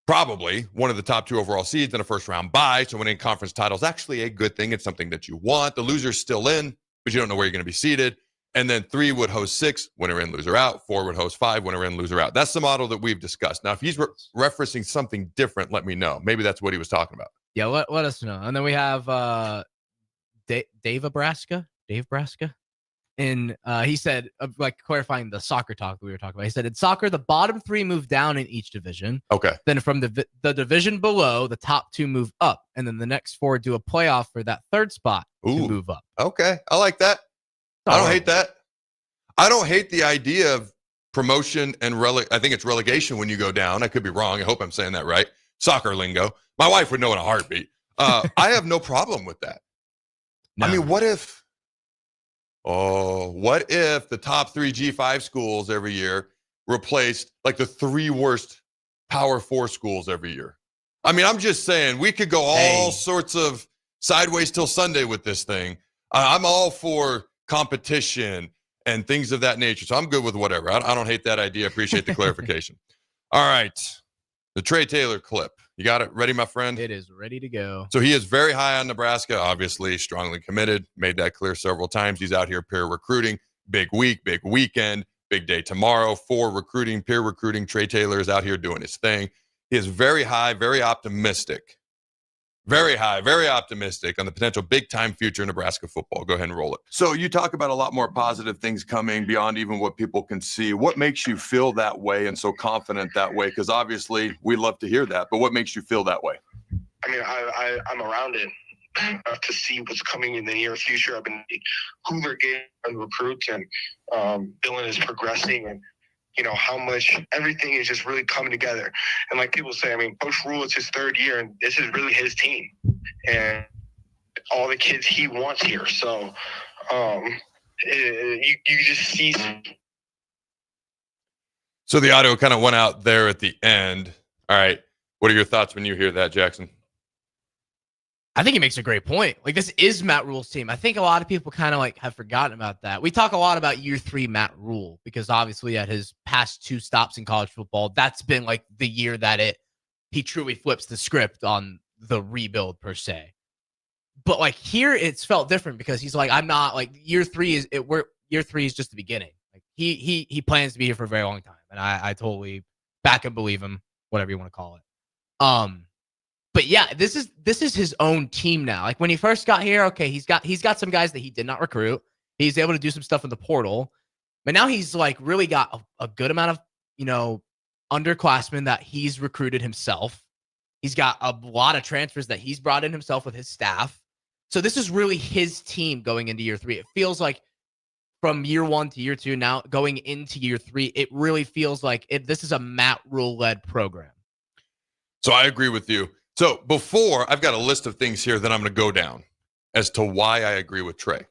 probably one of the top 2 overall seeds in a first-round bye. So winning conference title is actually a good thing. It's something that you want. The loser's still in, but you don't know where you're going to be seated. And then 3 would host 6, winner in, loser out. 4 would host 5, winner in, loser out. That's the model that we've discussed. Now, if he's referencing something different, let me know. Maybe that's what he was talking about. Yeah, let us know. And then we have Dave Nebraska. And he said, like clarifying the soccer talk we were talking about. He said, in soccer, the bottom 3 move down in each division. Okay. Then from the division below, the top 2 move up. And then the next 4 do a playoff for that 3rd spot to move up. Okay. I like that. I don't hate that. I don't hate the idea of promotion and I think it's relegation when you go down. I could be wrong. I hope I'm saying that right. Soccer lingo. My wife would know in a heartbeat. I have no problem with that. No. I mean, what if the top 3 G5 schools every year replaced like the 3 worst Power 4 schools every year? I mean, I'm just saying we could go all sorts of sideways till Sunday with this thing. I'm all for competition and things of that nature. So I'm good with whatever. I don't hate that idea. Appreciate the clarification. All right. The Trey Taylor clip. You got it ready, my friend? It is ready to go. So he is very high on Nebraska, obviously strongly committed. Made that clear several times. He's out here peer recruiting. Big week, big weekend, big day tomorrow for recruiting, peer recruiting. Trey Taylor is out here doing his thing. He is very high, very optimistic. Very high, very optimistic on the potential big-time future of Nebraska football. Go ahead and roll it. So you talk about a lot more positive things coming beyond even what people can see. What makes you feel that way and so confident that way? Because obviously we love to hear that, but what makes you feel that way? I mean, I'm around it to see what's coming in the near future. I've been who they're getting on recruits, and Dylan is progressing, and you know, how much everything is just really coming together. And like people say, I mean, Coach Rule, it's his 3rd year, and this is really his team. And all the kids he wants here. So you just see. So the audio kind of went out there at the end. All right. What are your thoughts when you hear that, Jackson? I think he makes a great point. Like, this is Matt Rule's team. I think a lot of people kind of like have forgotten about that. We talk a lot about year 3 Matt Rule because obviously at his past 2 stops in college football, that's been like the year that he truly flips the script on the rebuild per se. But like here, it's felt different because he's like, I'm not like year 3 is just the beginning. Like he plans to be here for a very long time, and I totally back and believe him, whatever you want to call it. But yeah, this is his own team now. Like when he first got here, okay, he's got some guys that he did not recruit. He's able to do some stuff in the portal, but now he's like really got a good amount of, you know, underclassmen that he's recruited himself. He's got a lot of transfers that he's brought in himself with his staff. So this is really his team going into year 3. It feels like from year 1 to year 2, now going into year 3, it really feels like this is a Matt Rule-led program. So I agree with you. So before, I've got a list of things here that I'm going to go down as to why I agree with Trey.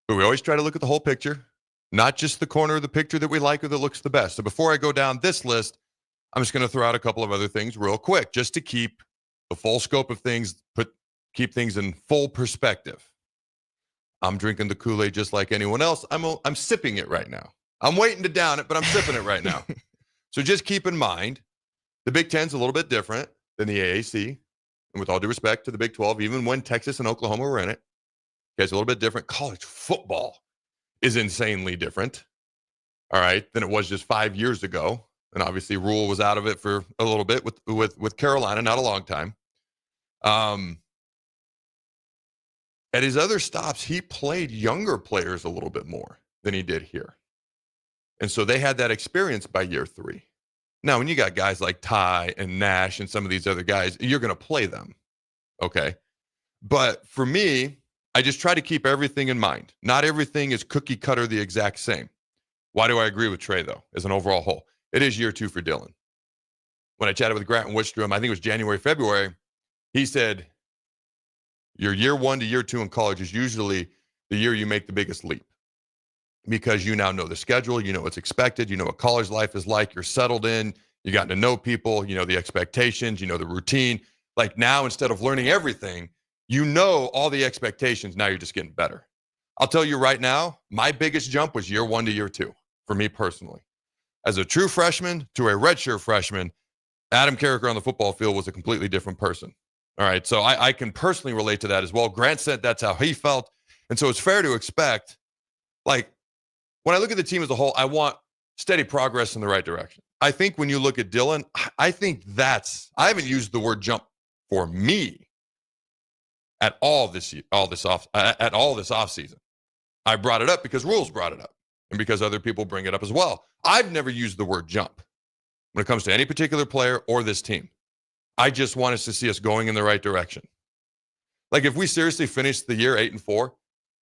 But we always try to look at the whole picture, not just the corner of the picture that we like or that looks the best. So before I go down this list, I'm just going to throw out a couple of other things real quick, just to keep the full scope of things, keep things in full perspective. I'm drinking the Kool-Aid just like anyone else. I'm sipping it right now. I'm waiting to down it, but I'm sipping it right now. So just keep in mind, the Big Ten's a little bit different than the AAC. And with all due respect to the Big 12, even when Texas and Oklahoma were in it, it's a little bit different. College football is insanely different, all right, than it was just 5 years ago. And obviously Rule was out of it for a little bit with Carolina, not a long time. At his other stops, he played younger players a little bit more than he did here. And so they had that experience by year 3. Now, when you got guys like Ty and Nash and some of these other guys, you're going to play them, okay? But for me, I just try to keep everything in mind. Not everything is cookie cutter the exact same. Why do I agree with Trey, though, as an overall whole? It is year 2 for Dylan. When I chatted with Grant and Wickstrom, I think it was January, February, he said, your year 1 to year 2 in college is usually the year you make the biggest leap because you now know the schedule, you know what's expected, you know what college life is like, you're settled in, you got to know people, you know the expectations, you know the routine. Like now, instead of learning everything, you know all the expectations. Now you're just getting better. I'll tell you right now, my biggest jump was year 1 to year 2 for me personally. As a true freshman to a redshirt freshman, Adam Carriker on the football field was a completely different person. All right, so I can personally relate to that as well. Grant said that's how he felt. And so it's fair to expect, like, when I look at the team as a whole, I want steady progress in the right direction. I think when you look at Dylan, I think I haven't used the word jump for me at all this offseason. I brought it up because Rules brought it up and because other people bring it up as well. I've never used the word jump when it comes to any particular player or this team. I just want us to see us going in the right direction. Like if we seriously finished the year 8-4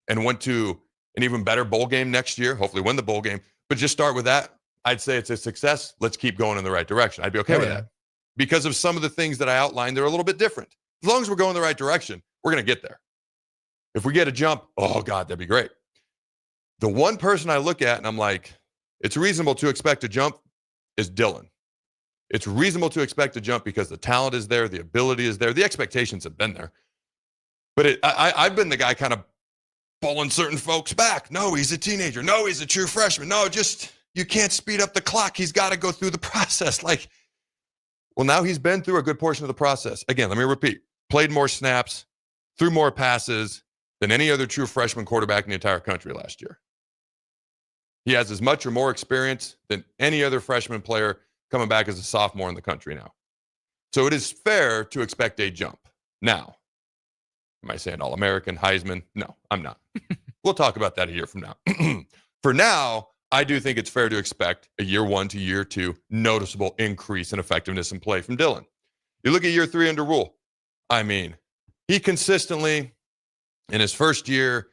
and went to an even better bowl game next year, hopefully win the bowl game, but just start with that, I'd say it's a success. Let's keep going in the right direction. I'd be okay with that. Because of some of the things that I outlined, they're a little bit different. As long as we're going in the right direction, we're going to get there. If we get a jump, oh God, that'd be great. The one person I look at and I'm like, it's reasonable to expect a jump is Dylan. It's reasonable to expect a jump because the talent is there, the ability is there, the expectations have been there. But I've been the guy kind of pulling certain folks back. No, he's a teenager. No, he's a true freshman. No, you can't speed up the clock. He's got to go through the process. Like, well, now he's been through a good portion of the process. Again, let me repeat. Played more snaps, threw more passes than any other true freshman quarterback in the entire country last year. He has as much or more experience than any other freshman player coming back as a sophomore in the country now. So it is fair to expect a jump. Now, am I saying All-American, Heisman? No, I'm not. We'll talk about that a year from now. For now, I do think it's fair to expect a year 1 to year 2 noticeable increase in effectiveness and play from Dylan. You look at year 3 under Rule. I mean, he consistently, in his first year,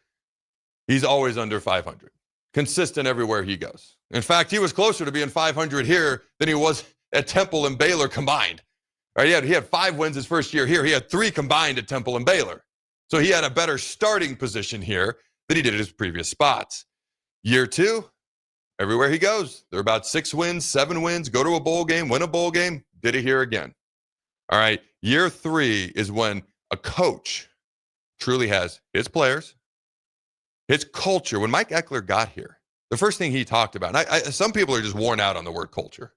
he's always under 500. Consistent everywhere he goes. In fact, he was closer to being 500 here than he was at Temple and Baylor combined. Right? He had 5 wins his first year here. He had 3 combined at Temple and Baylor. So he had a better starting position here than he did at his previous spots. Year 2, everywhere he goes, they're about 6 wins, 7 wins, go to a bowl game, win a bowl game, did it here again. All right, year 3 is when a coach truly has his players, his culture. When Mike Eckler got here, the first thing he talked about, and some people are just worn out on the word culture.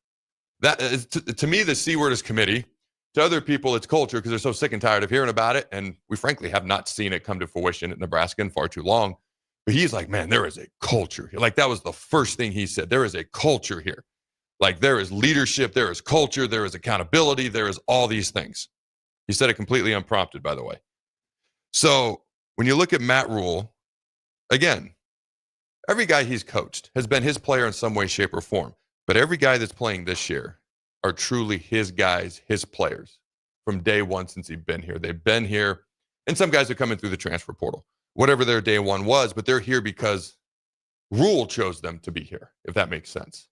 That is, to me, the C word is committee. To other people, it's culture because they're so sick and tired of hearing about it. And we frankly have not seen it come to fruition at Nebraska in far too long. But he's like, man, there is a culture here. Like that was the first thing he said. There is a culture here. Like there is leadership, there is culture, there is accountability, there is all these things. He said it completely unprompted, by the way. So when you look at Matt Rule, again, every guy he's coached has been his player in some way, shape, or form. But every guy that's playing this year are truly his guys, his players from day one since he's been here. They've been here, and some guys are coming through the transfer portal, whatever their day one was, but they're here because Rule chose them to be here, if that makes sense.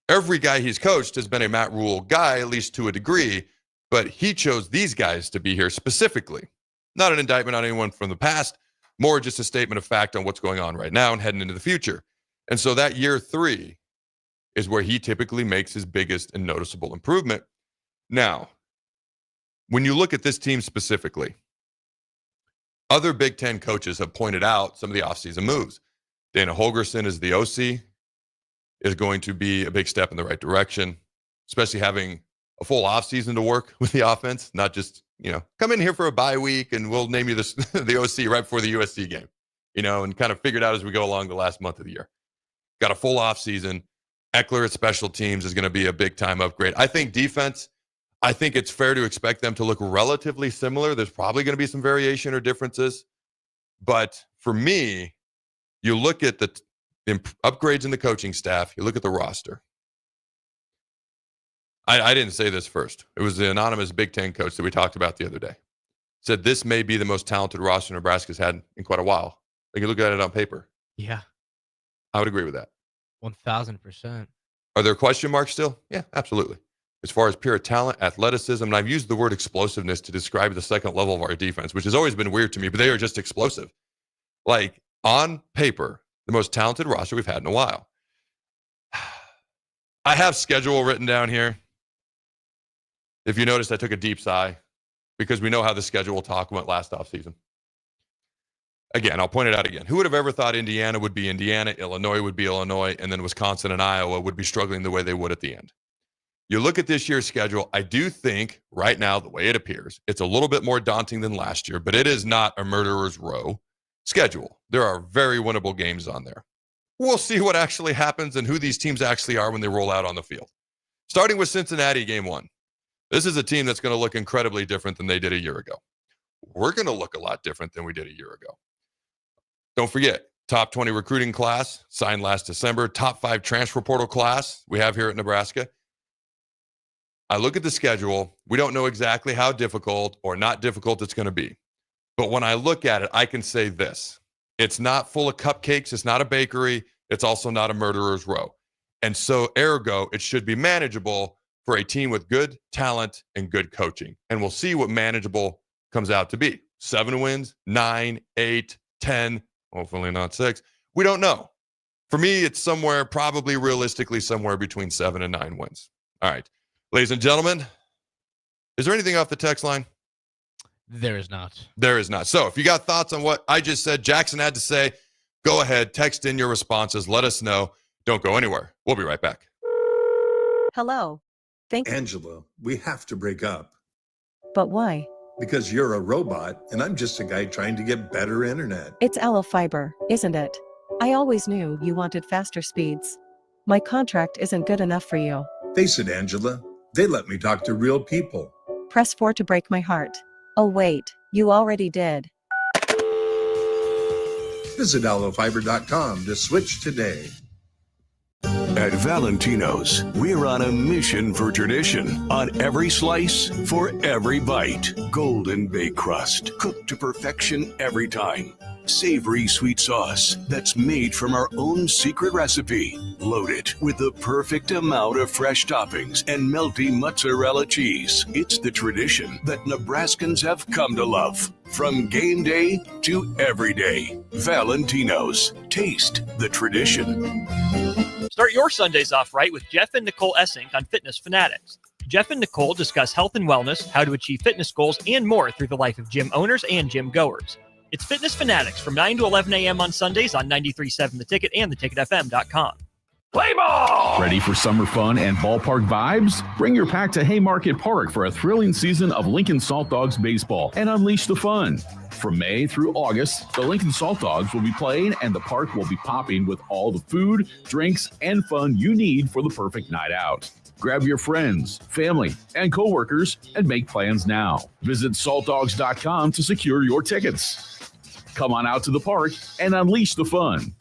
Every guy he's coached has been a Matt Rule guy, at least to a degree, but he chose these guys to be here specifically. Not an indictment on anyone from the past, more just a statement of fact on what's going on right now and heading into the future. And so that year 3 is where he typically makes his biggest and noticeable improvement. Now, when you look at this team specifically, other Big Ten coaches have pointed out some of the offseason moves. Dana Holgorsen is the OC, is going to be a big step in the right direction, especially having a full offseason to work with the offense, not just, come in here for a bye week and we'll name you the OC right before the USC game, and kind of figure it out as we go along the last month of the year. Got a full offseason. Eckler at special teams is going to be a big-time upgrade. I think defense, I think it's fair to expect them to look relatively similar. There's probably going to be some variation or differences. But for me, you look at the upgrades in the coaching staff, you look at the roster. I didn't say this first. It was the anonymous Big Ten coach that we talked about the other day. said this may be the most talented roster Nebraska's had in quite a while. Like, you look at it on paper. Yeah. I would agree with that. 1,000%. Are there question marks still? Yeah, absolutely. As far as pure talent, athleticism, and I've used the word explosiveness to describe the second level of our defense, which has always been weird to me, but they are just explosive. Like, on paper, the most talented roster we've had in a while. I have schedule written down here. If you noticed, I took a deep sigh because we know how the schedule talk went last offseason. Again, I'll point it out again. Who would have ever thought Indiana would be Indiana, Illinois would be Illinois, and then Wisconsin and Iowa would be struggling the way they would at the end? You look at this year's schedule, I do think right now, the way it appears, it's a little bit more daunting than last year, but it is not a murderer's row schedule. There are very winnable games on there. We'll see what actually happens and who these teams actually are when they roll out on the field. Starting with Cincinnati, game one. This is a team that's going to look incredibly different than they did a year ago. We're going to look a lot different than we did a year ago. Don't forget, top 20 recruiting class signed last December, top 5 transfer portal class we have here at Nebraska. I look at the schedule. We don't know exactly how difficult or not difficult it's going to be. But when I look at it, I can say this. It's not full of cupcakes. It's not a bakery. It's also not a murderer's row. And so, ergo, it should be manageable for a team with good talent and good coaching. And we'll see what manageable comes out to be. 7 wins, 9, 8, 10, hopefully not 6. We don't know. For me, it's somewhere, probably realistically, somewhere between 7 and 9 wins. All right. Ladies and gentlemen, is there anything off the text line? There is not. There is not. So if you got thoughts on what I just said, Jackson had to say, go ahead, text in your responses. Let us know. Don't go anywhere. We'll be right back. Hello. Angela, we have to break up. But why? Because you're a robot and I'm just a guy trying to get better internet. It's Aloe Fiber, isn't it? I always knew you wanted faster speeds. My contract isn't good enough for you. Face it, Angela, they let me talk to real people. Press 4 to break my heart. Oh wait, you already did. Visit aloefiber.com to switch today. At Valentino's, we're on a mission for tradition. On every slice, for every bite. Golden baked crust, cooked to perfection every time. Savory sweet sauce that's made from our own secret recipe. Loaded with the perfect amount of fresh toppings and melty mozzarella cheese. It's the tradition that Nebraskans have come to love. From game day to every day. Valentino's. Taste the tradition. Start your Sundays off right with Jeff and Nicole Essink on Fitness Fanatics. Jeff and Nicole discuss health and wellness, how to achieve fitness goals, and more through the life of gym owners and gym goers. It's Fitness Fanatics from 9 to 11 a.m. on Sundays on 93.7 The Ticket and theticketfm.com. Play ball! Ready for summer fun and ballpark vibes? Bring your pack to Haymarket Park for a thrilling season of Lincoln Salt Dogs baseball and unleash the fun. From May through August, the Lincoln Salt Dogs will be playing and the park will be popping with all the food, drinks, and fun you need for the perfect night out. Grab your friends, family, and coworkers and make plans now. Visit saltdogs.com to secure your tickets. Come on out to the park and unleash the fun.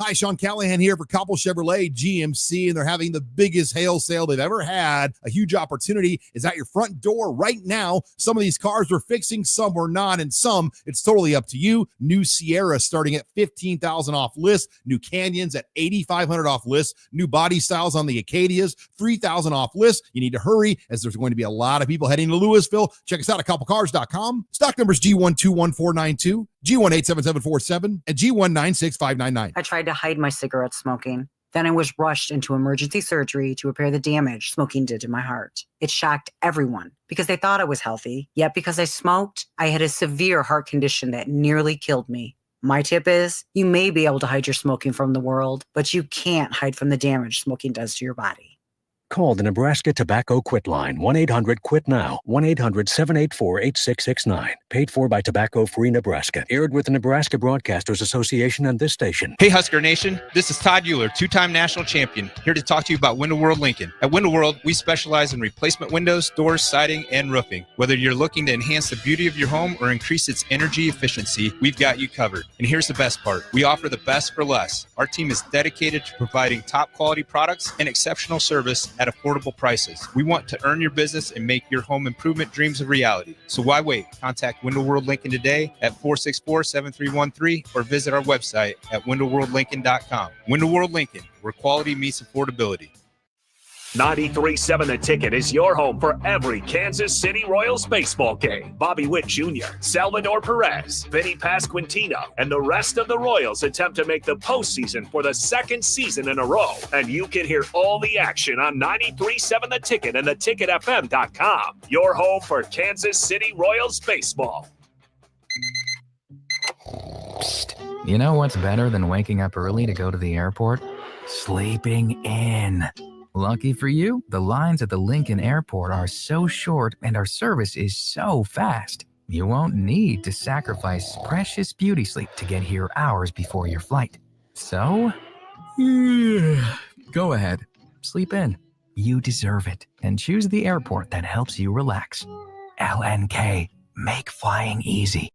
Hi, Sean Callahan here for Copple Chevrolet GMC, and they're having the biggest hail sale they've ever had. A huge opportunity is at your front door right now. Some of these cars we're fixing, some we're not, and some it's totally up to you. New Sierra starting at $15,000 off list. New Canyons at $8,500 off list. New body styles on the Acadias, $3,000 off list. You need to hurry as there's going to be a lot of people heading to Louisville. Check us out at copplecars.com. Stock numbers G121492, G187747, and G196599. I tried to hide my cigarette smoking. Then I was rushed into emergency surgery to repair the damage smoking did to my heart. It shocked everyone because they thought I was healthy. Yet because I smoked, I had a severe heart condition that nearly killed me. My tip is, you may be able to hide your smoking from the world, but you can't hide from the damage smoking does to your body. Call the Nebraska Tobacco Quit Line, 1-800-QUIT-NOW, 1-800-784-8669. Paid for by Tobacco Free Nebraska. Aired with the Nebraska Broadcasters Association and this station. Hey Husker Nation, this is Todd Euler, two-time national champion, here to talk to you about Window World Lincoln. At Window World, we specialize in replacement windows, doors, siding, and roofing. Whether you're looking to enhance the beauty of your home or increase its energy efficiency, we've got you covered. And here's the best part. We offer the best for less. Our team is dedicated to providing top quality products and exceptional service at at affordable prices. We want to earn your business and make your home improvement dreams a reality. So why wait? Contact Window World Lincoln today at 464-7313 or visit our website at windowworldlincoln.com. Window World Lincoln, where quality meets affordability. 93.7 The Ticket is your home for every Kansas City Royals baseball game. Bobby Witt Jr., Salvador Perez, Vinny Pasquantino, and the rest of the Royals attempt to make the postseason for the second season in a row. And you can hear all the action on 93.7 The Ticket and theticketfm.com. Your home for Kansas City Royals baseball. Psst. You know what's better than waking up early to go to the airport? Sleeping in. Lucky for you, the lines at the Lincoln Airport are so short and our service is so fast. You won't need to sacrifice precious beauty sleep to get here hours before your flight. So, go ahead, sleep in. You deserve it, and choose the airport that helps you relax. LNK, make flying easy.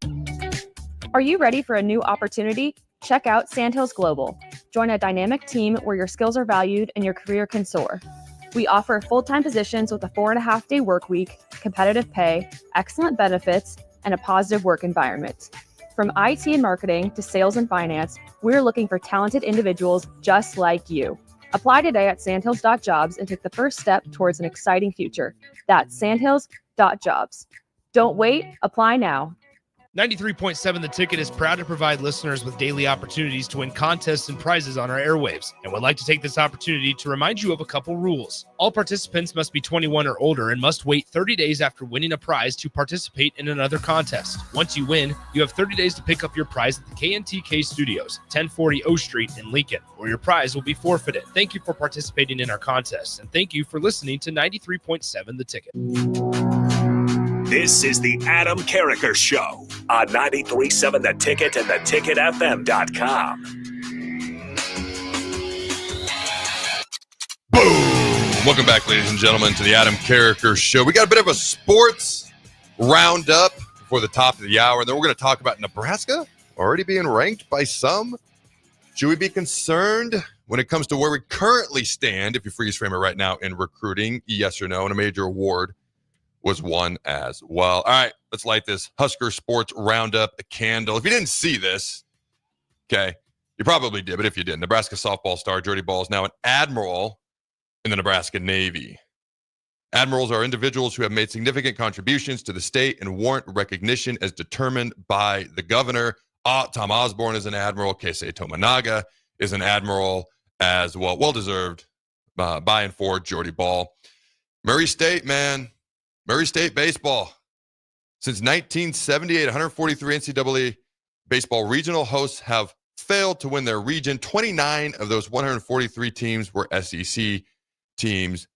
Are you ready for a new opportunity? Check out Sandhills Global. Join a dynamic team where your skills are valued and your career can soar. We offer full-time positions with a 4.5-day work week, competitive pay, excellent benefits, and a positive work environment. From IT and marketing to sales and finance, we're looking for talented individuals just like you. Apply today at sandhills.jobs and take the first step towards an exciting future. That's sandhills.jobs. Don't wait, apply now. 93.7 The Ticket is proud to provide listeners with daily opportunities to win contests and prizes on our airwaves, and would like to take this opportunity to remind you of a couple rules. All participants must be 21 or older and must wait 30 days after winning a prize to participate in another contest. Once you win, you have 30 days to pick up your prize at the KNTK Studios, 1040 O Street in Lincoln, or your prize will be forfeited. Thank you for participating in our contest, and thank you for listening to 93.7 The Ticket. This is the Adam Carriker Show on 93.7 The Ticket and theticketfm.com. Boom! Welcome back, ladies and gentlemen, to the Adam Carriker Show. We got a bit of a sports roundup before the top of the hour. Then we're going to talk about Nebraska already being ranked by some. Should we be concerned when it comes to where we currently stand, if you freeze frame it right now, in recruiting? Yes or no? And a major award was won as well. All right, let's light this Husker Sports Roundup a candle. If you didn't see this, okay, you probably did, but if you didn't, Nebraska softball star Jordy Ball is now an admiral in the Nebraska Navy. Admirals are individuals who have made significant contributions to the state and warrant recognition as determined by the governor. Tom Osborne is an admiral. Keisei Tominaga is an admiral as well. Well-deserved by and for Jordy Ball. Murray State, man. Murray State baseball. Since 1978, 143 NCAA baseball regional hosts have failed to win their region. 29 of those 143 teams were SEC teams.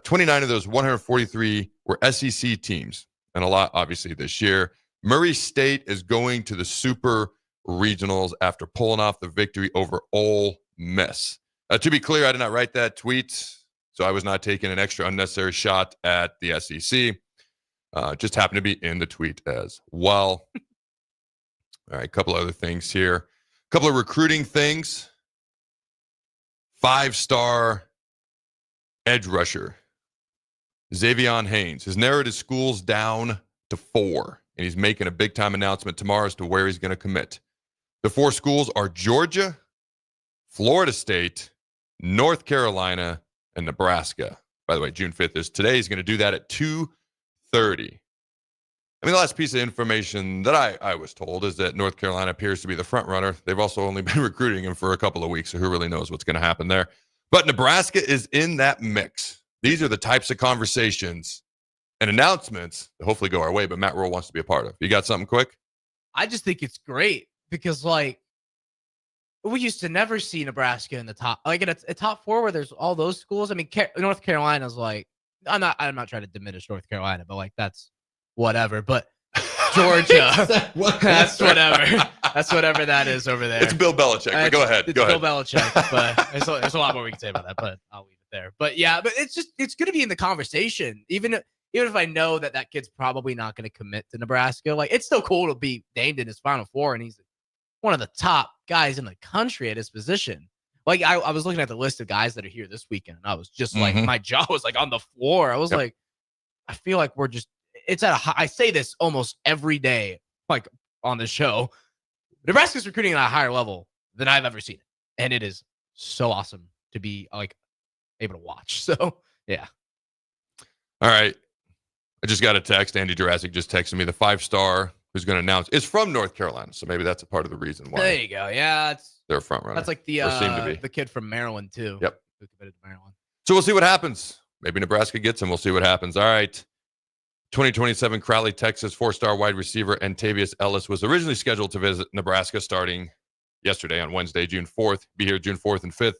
29 of those 143 were SEC teams, and a lot, obviously, this year. Murray State is going to the Super Regionals after pulling off the victory over Ole Miss. To be clear, I did not write that tweet, so I was not taking an extra unnecessary shot at the SEC. Just happened to be in the tweet as well. All right, a couple other things here. A couple of recruiting things. 5-star edge rusher, Xavion Haynes, has narrowed his schools down to 4, and he's making a big-time announcement tomorrow as to where he's going to commit. The 4 schools are Georgia, Florida State, North Carolina, and Nebraska. By the way, June 5th is today. He's going to do that at 2:30. I mean, the last piece of information that I was told is that North Carolina appears to be the front runner. They've also only been recruiting him for a couple of weeks, so who really knows what's going to happen there. But Nebraska is in that mix. These are the types of conversations and announcements that hopefully go our way, but Matt Rule wants to be a part of. You got something quick? I just think it's great because, like, we used to never see Nebraska in the top, like in a top 4 where there's all those schools. I mean, North Carolina's like, I'm not trying to diminish North Carolina, but like that's whatever. But Georgia, that's whatever. That's whatever that is over there. It's Bill Belichick. But go ahead. It's Bill Belichick. But there's a lot more we can say about that. But I'll leave it there. But yeah, but it's going to be in the conversation, even if I know that kid's probably not going to commit to Nebraska. Like, it's still cool to be named in his Final Four, and he's one of the top guys in the country at his position. Like I was looking at the list of guys that are here this weekend, and I was just like, my jaw was like on the floor. I was like, I feel like we're just, it's at a high, I say this almost every day, like on the show. Nebraska's recruiting at a higher level than I've ever seen it. And it is so awesome to be like able to watch. So yeah. All right. I just got a text. Andy Jurassic just texted me. The 5-star who's going to announce is from North Carolina. So maybe that's a part of the reason why. There you go. Yeah. They're a front runner. That's like the kid from Maryland too. Yep. Who committed to Maryland. So we'll see what happens. Maybe Nebraska gets him. We'll see what happens. All right. 2027 Crowley, Texas 4-star wide receiver Antavius Ellis was originally scheduled to visit Nebraska starting yesterday on Wednesday, June 4th. Be here June 4th and 5th.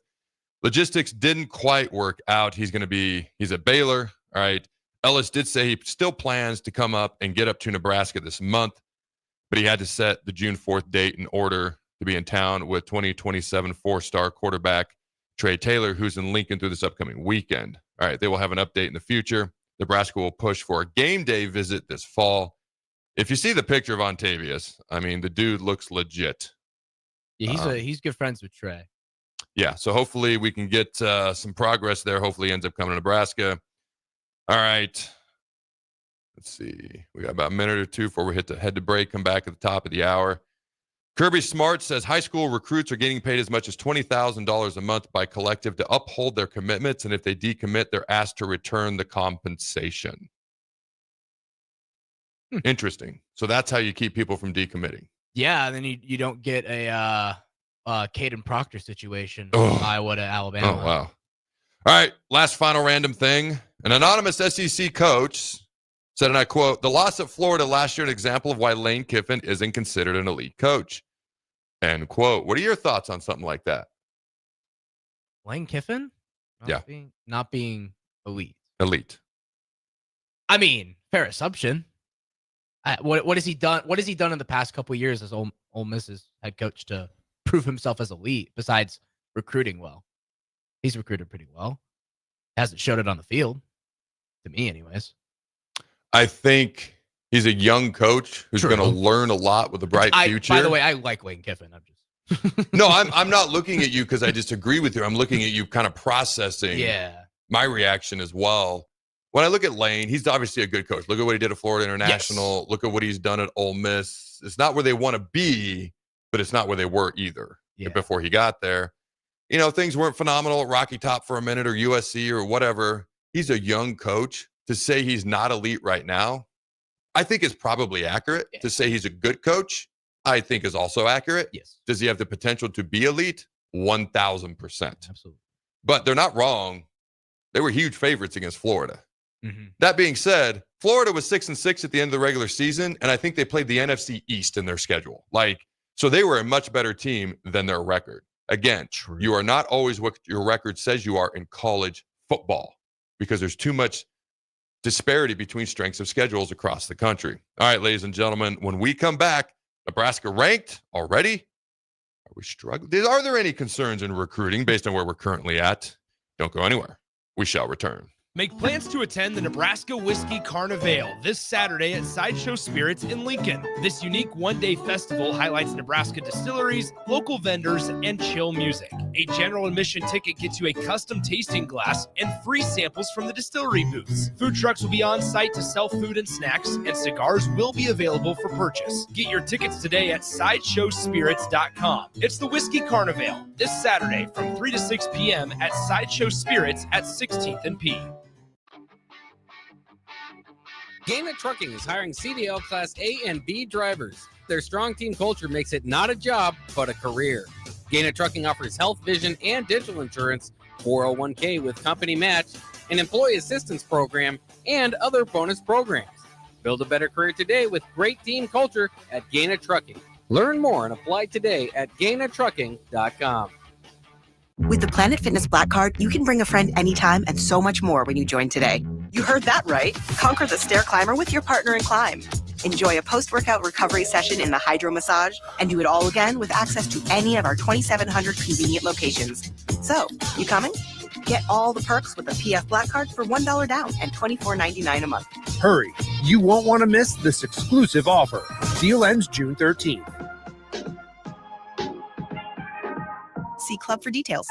Logistics didn't quite work out. He's at Baylor. All right. Ellis did say he still plans to come up and get up to Nebraska this month, but he had to set the June 4th date in order to be in town with 2027 4-star quarterback Trey Taylor, who's in Lincoln through this upcoming weekend. All right, they will have an update in the future. Nebraska will push for a game day visit this fall. If you see the picture of Antavius, I mean, the dude looks legit. Yeah, he's good friends with Trey. Yeah, so hopefully we can get some progress there. Hopefully he ends up coming to Nebraska. All right. Let's see. We got about a minute or two before we head to break, come back at the top of the hour. Kirby Smart says high school recruits are getting paid as much as $20,000 a month by Collective to uphold their commitments, and if they decommit, they're asked to return the compensation. Interesting. So that's how you keep people from decommitting. Yeah, and then you don't get a Caden Proctor situation from Iowa to Alabama. Oh, wow. All right, last final random thing. An anonymous SEC coach said, and I quote, "The loss at Florida last year an example of why Lane Kiffin isn't considered an elite coach." End quote. What are your thoughts on something like that? Lane Kiffin? Not being elite. Elite. I mean, fair assumption. What has he done? What has he done in the past couple of years as Ole Miss's head coach to prove himself as elite besides recruiting well? He's recruited pretty well. Hasn't showed it on the field, to me anyways. I think he's a young coach who's going to learn a lot with a bright future. By the way, I like Lane Kiffin. I'm just No, I'm not looking at you because I disagree with you. I'm looking at you kind of processing my reaction as well. When I look at Lane, he's obviously a good coach. Look at what he did at Florida International. Yes. Look at what he's done at Ole Miss. It's not where they want to be, but it's not where they were either before he got there. You know, things weren't phenomenal at Rocky Top for a minute or USC or whatever. He's a young coach. To say he's not elite right now, I think is probably accurate. To say he's a good coach, I think is also accurate. Yes. Does he have the potential to be elite? 1,000%. Absolutely. But they're not wrong. They were huge favorites against Florida. Mm-hmm. That being said, Florida was 6-6 at the end of the regular season, and I think they played the NFC East in their schedule. So they were a much better team than their record. Again, you are not always what your record says you are in college football because there's too much disparity between strengths of schedules across the country. All right, ladies and gentlemen, when we come back, Nebraska ranked already? Are we struggling? Are there any concerns in recruiting based on where we're currently at? Don't go anywhere. We shall return. Make plans to attend the Nebraska Whiskey Carnival this Saturday at Sideshow Spirits in Lincoln. This unique one-day festival highlights Nebraska distilleries, local vendors, and chill music. A general admission ticket gets you a custom tasting glass and free samples from the distillery booths. Food trucks will be on site to sell food and snacks, and cigars will be available for purchase. Get your tickets today at SideshowSpirits.com. It's the Whiskey Carnival this Saturday from 3 to 6 p.m. at Sideshow Spirits at 16th and P. Gaina Trucking is hiring CDL Class A and B drivers. Their strong team culture makes it not a job, but a career. Gaina Trucking offers health, vision, and dental insurance, 401k with company match, an employee assistance program, and other bonus programs. Build a better career today with great team culture at Gaina Trucking. Learn more and apply today at GainaTrucking.com. With the Planet Fitness Black Card, you can bring a friend anytime and so much more when you join today. You heard that right. Conquer the stair climber with your partner in climb. Enjoy a post-workout recovery session in the hydro massage and do it all again with access to any of our 2,700 convenient locations. So, you coming? Get all the perks with the PF Black Card for $1 down and $24.99 a month. Hurry. You won't want to miss this exclusive offer. Deal ends June 13th. See club for details.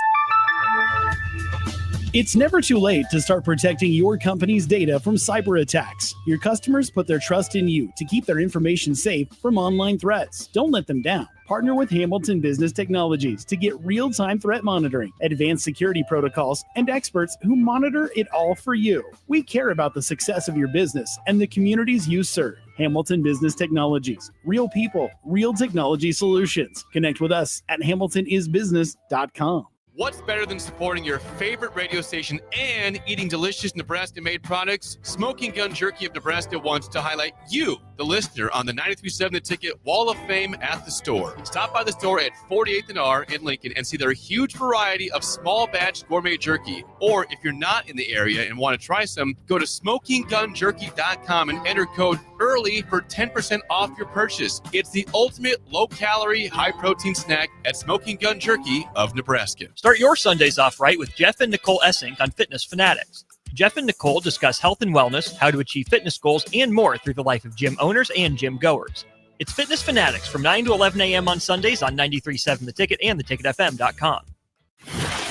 It's never too late to start protecting your company's data from cyber attacks. Your customers put their trust in you to keep their information safe from online threats. Don't let them down. Partner with Hamilton Business Technologies to get real-time threat monitoring, advanced security protocols, and experts who monitor it all for you. We care about the success of your business and the communities you serve. Hamilton Business Technologies. Real people, real technology solutions. Connect with us at hamiltonisbusiness.com. What's better than supporting your favorite radio station and eating delicious Nebraska-made products? Smoking Gun Jerky of Nebraska wants to highlight you, the listener, on the 93.7 The Ticket Wall of Fame at the store. Stop by the store at 48th and R in Lincoln and see their huge variety of small batch gourmet jerky. Or if you're not in the area and want to try some, go to smokinggunjerky.com and enter code EARLY for 10% off your purchase. It's the ultimate low-calorie, high-protein snack at Smoking Gun Jerky of Nebraska. Start your Sundays off right with Jeff and Nicole Essink on Fitness Fanatics. Jeff and Nicole discuss health and wellness, how to achieve fitness goals, and more through the life of gym owners and gym goers. It's Fitness Fanatics from 9 to 11 a.m. on Sundays on 93.7 The Ticket and theticketfm.com.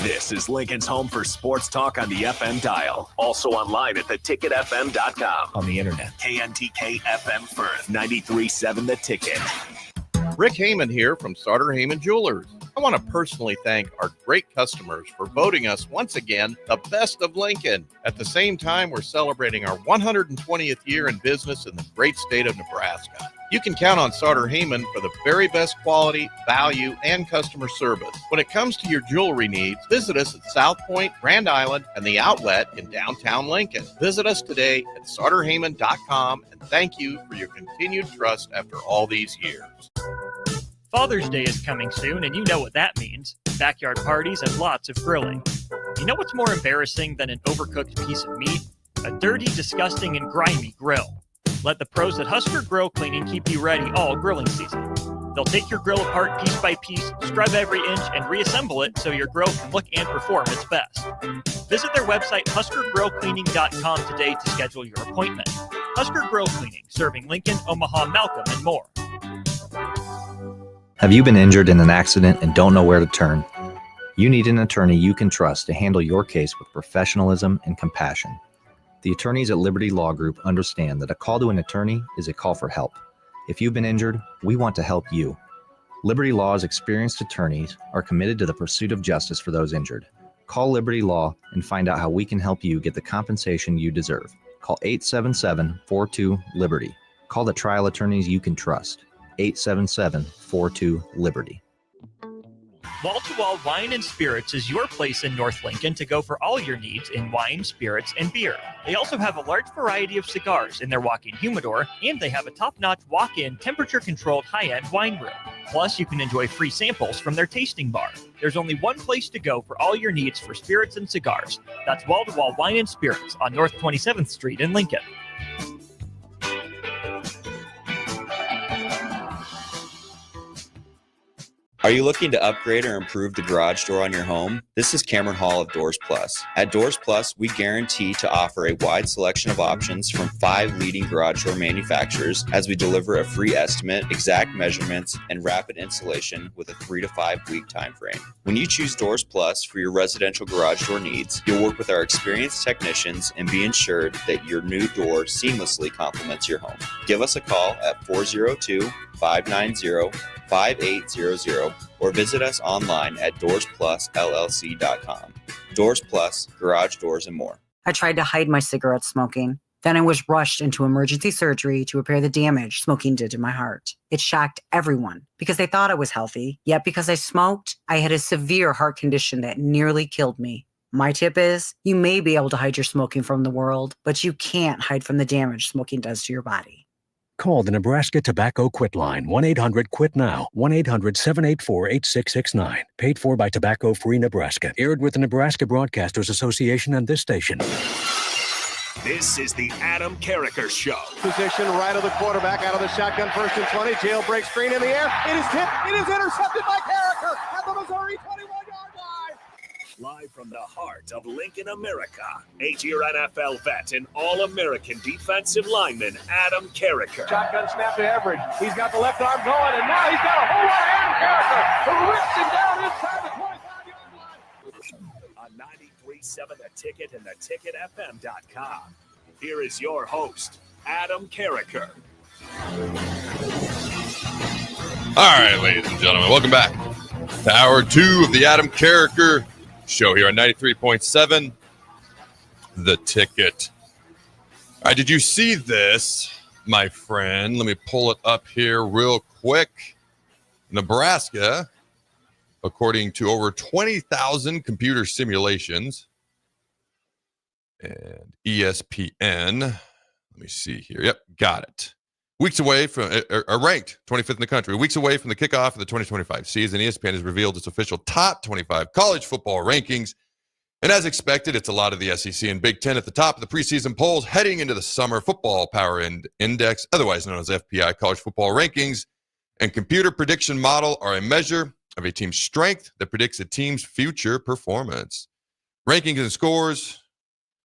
This is Lincoln's home for sports talk on the FM dial. Also online at theticketfm.com. On the internet. KNTK FM Firth, 93.7 The Ticket. Rick Heyman here from Sauter Heyman Jewelers. I want to personally thank our great customers for voting us once again the best of Lincoln. At the same time, we're celebrating our 120th year in business in the great state of Nebraska. You can count on Sauter Heyman for the very best quality, value, and customer service. When it comes to your jewelry needs, visit us at South Point, Grand Island, and the Outlet in downtown Lincoln. Visit us today at sauterheyman.com, and thank you for your continued trust after all these years. Father's Day is coming soon, and you know what that means. Backyard parties and lots of grilling. You know what's more embarrassing than an overcooked piece of meat? A dirty, disgusting, and grimy grill. Let the pros at Husker Grill Cleaning keep you ready all grilling season. They'll take your grill apart piece by piece, scrub every inch, and reassemble it so your grill can look and perform its best. Visit their website, huskergrillcleaning.com today to schedule your appointment. Husker Grill Cleaning, serving Lincoln, Omaha, Malcolm, and more. Have you been injured in an accident and don't know where to turn? You need an attorney you can trust to handle your case with professionalism and compassion. The attorneys at Liberty Law Group understand that a call to an attorney is a call for help. If you've been injured, we want to help you. Liberty Law's experienced attorneys are committed to the pursuit of justice for those injured. Call Liberty Law and find out how we can help you get the compensation you deserve. Call 877-42-LIBERTY. Call the trial attorneys you can trust. 877-42-LIBERTY. Wall to Wall Wine and Spirits is your place in North Lincoln to go for all your needs in wine, spirits, and beer. They also have a large variety of cigars in their walk-in humidor, and they have a top-notch walk-in, temperature-controlled high-end wine room. Plus, you can enjoy free samples from their tasting bar. There's only one place to go for all your needs for spirits and cigars. That's Wall to Wall Wine and Spirits on North 27th Street in Lincoln. Are you looking to upgrade or improve the garage door on your home? This is Cameron Hall of Doors Plus. At Doors Plus, we guarantee to offer a wide selection of options from 5 leading garage door manufacturers as we deliver a free estimate, exact measurements, and rapid installation with a 3 to 5 week time frame. When you choose Doors Plus for your residential garage door needs, you'll work with our experienced technicians and be ensured that your new door seamlessly complements your home. Give us a call at 402-590-5800 or visit us online at DoorsPlusLLC.com. Doors Plus, garage doors, and more. I tried to hide my cigarette smoking. Then I was rushed into emergency surgery to repair the damage smoking did to my heart. It shocked everyone because they thought I was healthy, yet because I smoked, I had a severe heart condition that nearly killed me. My tip is, you may be able to hide your smoking from the world, but you can't hide from the damage smoking does to your body. Call the Nebraska Tobacco Quit Line, 1-800-QUIT-NOW, 1-800-784-8669. Paid for by Tobacco Free Nebraska. Aired with the Nebraska Broadcasters Association and this station. This is the Adam Carriker Show. Position right of the quarterback out of the shotgun, 1st and 20. Jailbreak screen in the air. It is tipped. It is intercepted by Carriker at the Missouri 21-yard line. Live from the heart of Lincoln, America, 8-year NFL vet and All-American defensive lineman Adam Carriker. Shotgun snap to Everidge. He's got the left arm going, and now he's got a whole lot of Adam Carriker who rips him down inside the 25. The Ticket and theticketfm.com. Here is your host, Adam Carriker. All right, ladies and gentlemen, welcome back to Hour 2 of the Adam Carriker Show here on 93.7 The Ticket. All right, did you see this, my friend? Let me pull it up here real quick. Nebraska, according to over 20,000 computer simulations, and ESPN, let me see here. Yep, got it. Weeks away from, are ranked 25th in the country. Weeks away from the kickoff of the 2025 season, ESPN has revealed its official top 25 college football rankings. And as expected, it's a lot of the SEC and Big Ten at the top of the preseason polls heading into the Summer Football Power Index, otherwise known as FPI. College football rankings and computer prediction model are a measure of a team's strength that predicts a team's future performance. Rankings and scores,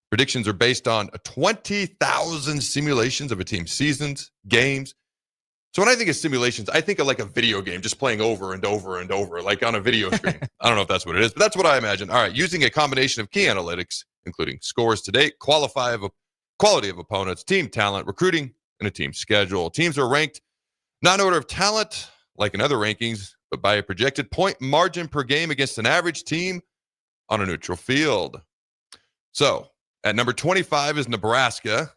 predictions are based on 20,000 simulations of a team's seasons, games. So when I think of simulations, I think of like a video game just playing over and over and over, like on a video screen. I don't know if that's what it is, but that's what I imagine. All right, using a combination of key analytics, including scores to date, quality of opponents, team talent, recruiting, and a team schedule. Teams are ranked not in order of talent, like in other rankings, but by a projected point margin per game against an average team on a neutral field. So at number 25 is Nebraska.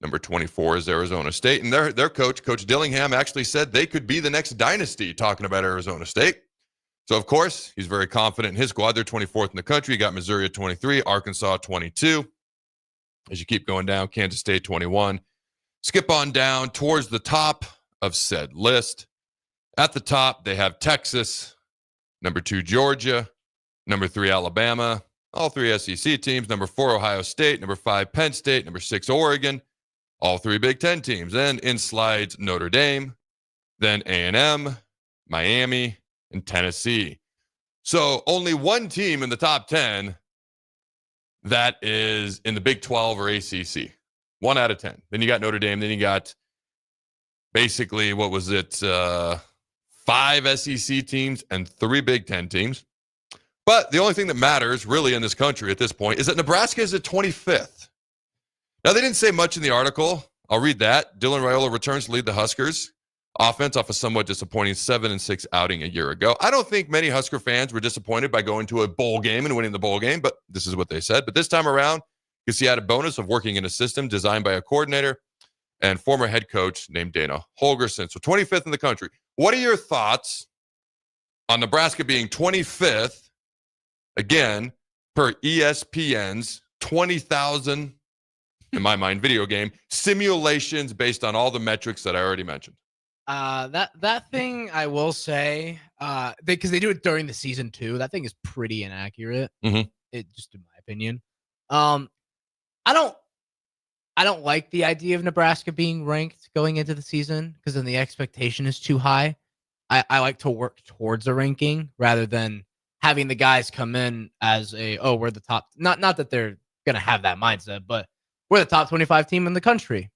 Number 24 is Arizona State. And their coach, Coach Dillingham, actually said they could be the next dynasty, talking about Arizona State. So, of course, he's very confident in his squad. They're 24th in the country. You got Missouri at 23, Arkansas 22. As you keep going down, Kansas State 21. Skip on down towards the top of said list. At the top, they have Texas, number 2, Georgia, number 3, Alabama, all 3 SEC teams, number 4, Ohio State, number 5, Penn State, number 6, Oregon, all 3 Big Ten teams. Then in slides Notre Dame, then A&M, Miami, and Tennessee. So only one team in the top 10 that is in the Big 12 or ACC. 1 out of 10. Then you got Notre Dame. Then you got basically, what was it? 5 SEC teams and 3 Big Ten teams. But the only thing that matters really in this country at this point is that Nebraska is at 25th. Now, they didn't say much in the article. I'll read that. Dylan Raiola returns to lead the Huskers. Offense off a somewhat disappointing 7-6 outing a year ago. I don't think many Husker fans were disappointed by going to a bowl game and winning the bowl game, but this is what they said. But this time around, you see added bonus of working in a system designed by a coordinator and former head coach named Dana Holgerson. So 25th in the country. What are your thoughts on Nebraska being 25th, again, per ESPN's 20,000, in my mind, video game simulations based on all the metrics that I already mentioned? That thing, I will say, because they do it during the season too. That thing is pretty inaccurate. Mm-hmm. It just, in my opinion, I don't like the idea of Nebraska being ranked going into the season because then the expectation is too high. I like to work towards a ranking rather than having the guys come in as we're the top. Not that they're gonna have that mindset, but we're the top 25 team in the country.